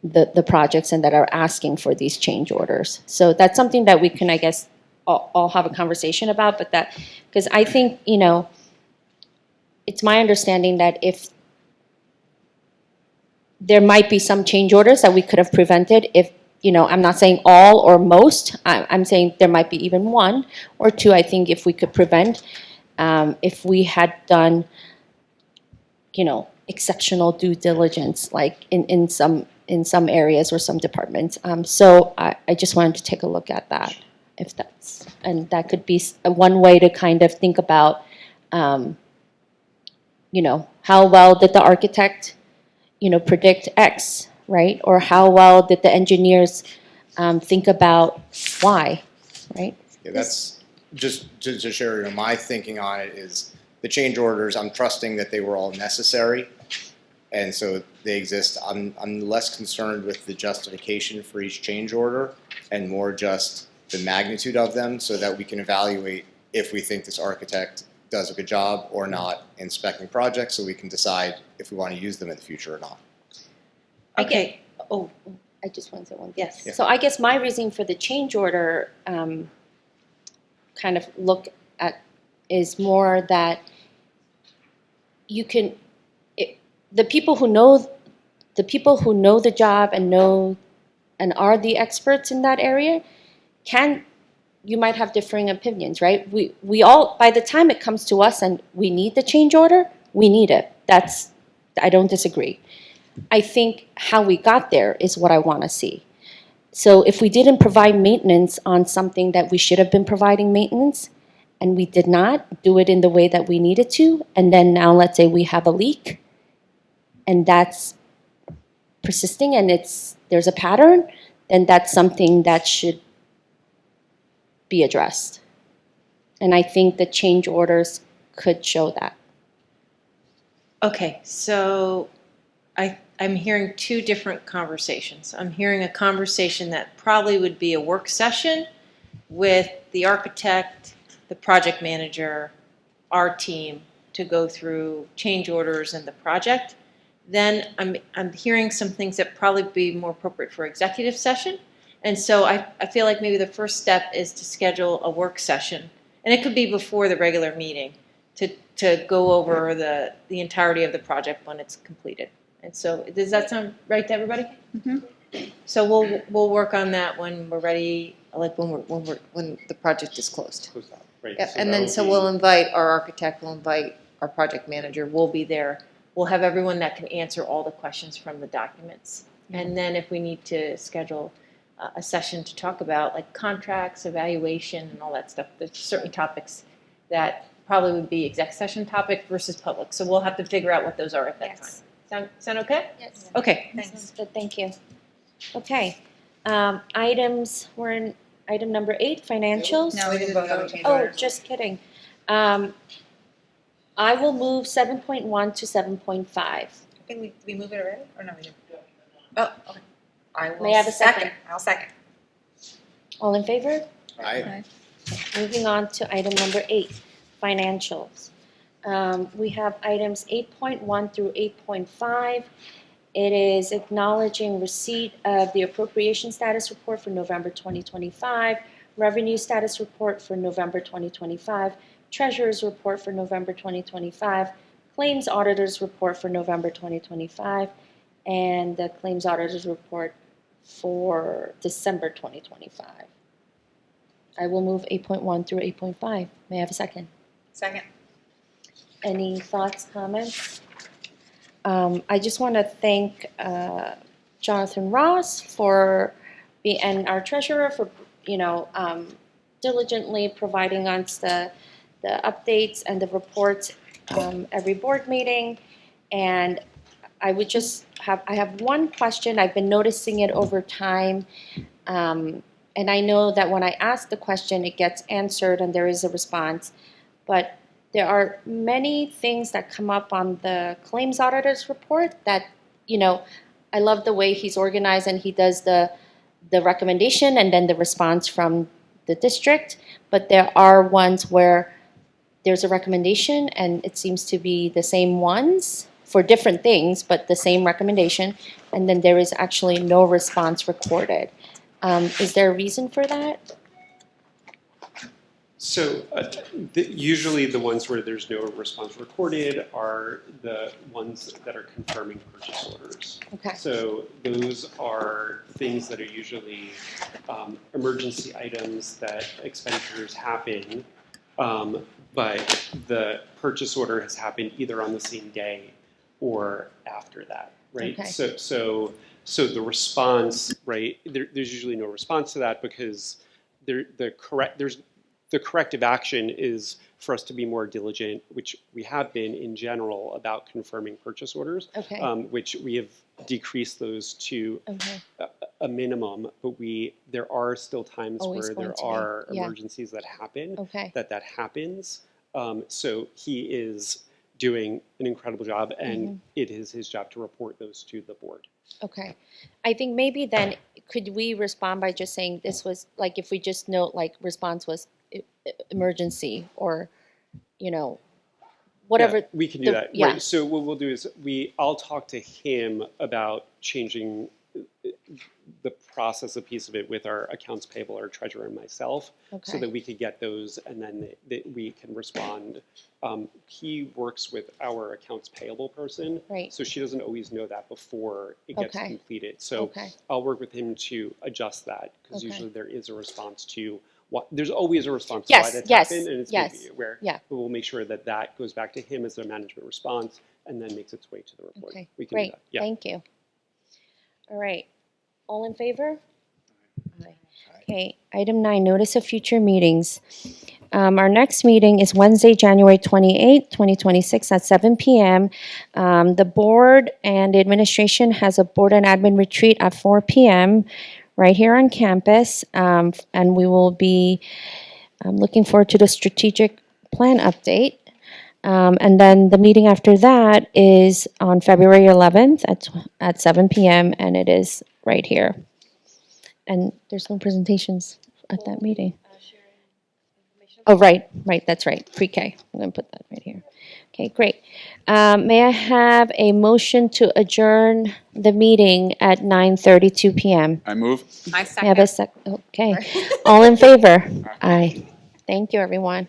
the projects and that are asking for these change orders. So that's something that we can, I guess, all have a conversation about, but that, because I think, you know, it's my understanding that if there might be some change orders that we could have prevented, if, you know, I'm not saying all or most, I'm saying there might be even 1 or 2, I think, if we could prevent, if we had done, you know, exceptional due diligence, like in some areas or some departments. So I just wanted to take a look at that, if that's, and that could be one way to kind of think about, you know, how well did the architect, you know, predict X, right? Or how well did the engineers think about Y, right? Yeah, that's just to share, you know, my thinking on it is the change orders, I'm trusting that they were all necessary, and so they exist. I'm less concerned with the justification for each change order and more just the magnitude of them, so that we can evaluate if we think this architect does a good job or not in speccing projects, so we can decide if we want to use them in the future or not. Okay. Oh, I just wanted to say one. Yes. Yeah. So I guess my reasoning for the change order kind of look at is more that you can, the people who know the job and are the experts in that area you might have differing opinions, right? We all, by the time it comes to us and we need the change order, we need it. I don't disagree. I think how we got there is what I want to see. So if we didn't provide maintenance on something that we should have been providing maintenance, and we did not do it in the way that we needed to, and then now let's say we have a leak, and that's persisting and there's a pattern, then that's something that should be addressed. And I think the change orders could show that. Okay, so I'm hearing two different conversations. I'm hearing a conversation that probably would be a work session with the architect, the project manager, our team to go through change orders and the project. Then I'm hearing some things that probably be more appropriate for executive session. And so I feel like maybe the first step is to schedule a work session, and it could be before the regular meeting, to go over the entirety of the project when it's completed. And so, does that sound right to everybody? Mm-hmm. So we'll work on that when we're ready, like when the project is closed. Right. Yeah, So and that then would so be- we'll invite our architect, we'll invite our project manager, we'll be there. We'll have everyone that can answer all the questions from the documents. And then if we need to schedule a session to talk about like contracts, evaluation, and all that stuff, there's certain topics that probably would be exec session topic versus public. So we'll have to figure out what those are at that Yes. time. Sound okay? Yes. Okay. Sounds good, thank you. Okay, we're in item number 8, financials. No, we didn't vote on the change Oh, order. just kidding. I will move 7.1 to 7.5. I think we move it already, or no, we didn't? Oh, okay. I will May I have a second? I'll second. All in favor? Aye. Moving on to item number 8, financials. We have items 8.1 through 8.5. It is acknowledging receipt of the appropriation status report for November 2025, revenue status report for November 2025, treasurer's report for November 2025, claims auditor's report for November 2025, and the claims auditor's report for December 2025. I will move 8.1 through 8.5. May I have a second? Second. Any thoughts, comments? I just want to thank Jonathan Ross and our treasurer for, diligently providing us the updates and the reports every board meeting. And I have one question. I've been noticing it over time. And I know that when I ask the question, it gets answered and there is a response. But there are many things that come up on the claims auditor's report that, I love the way he's organized and he does the recommendation and then the response from the district. But there are ones where there's a recommendation and it seems to be the same ones for different things, but the same recommendation. And then there is actually no response recorded. Is there a reason for that? So usually the ones where there's no response recorded are the ones that are confirming purchase orders. Okay. So those are things that are usually emergency items that expenditures happen, but the purchase order has happened either on the same day or after that, right? Okay. So the response, right? There's usually no response to that because the corrective action is for us to be more diligent, which we have been in general about confirming purchase orders, Okay. Which we have decreased those to Okay. a minimum, but there are still times Always where going there to be, are yeah. emergencies that happen, Okay. that happens. So he is doing an incredible job, and it is his job to report those to the board. Okay. I think maybe then, could we respond by just saying this was, like, if we just note, like, response was emergency or, whatever. Yeah, we can do that. Yeah. Right. So what we'll do is I'll talk to him about changing the process a piece of it with our accounts payable, our treasurer and myself, so Okay. that we could get those and then we can respond. He works with our accounts payable person. Right. So she doesn't always know that before it gets Okay. completed. So Okay. I'll work with him to adjust that, because Okay. usually there is a response to there's always a response to why Yes, that's yes, happened, and it's yes, maybe where yeah. we'll make sure that that goes back to him as a management response and then makes its way to the report. Okay, We can do great, that. Yeah. thank you. All right, all in favor? Aye. Okay, item 9, notice of future meetings. Our next meeting is Wednesday, January 28th, 2026 at 7 p.m. The board and the administration has a board and admin retreat at 4 p.m. right here on campus. And we will be looking forward to the strategic plan update. And then the meeting after that is on February 11th at 7 p.m. and it is right here. And there's no presentations at that meeting. Oh, right, that's right, pre-K. I'm going to put that right here. Okay, great. May I have a motion to adjourn the meeting at 9:32 p.m.? I move. I May I have a second. okay. All in favor? Aye. Thank you, everyone.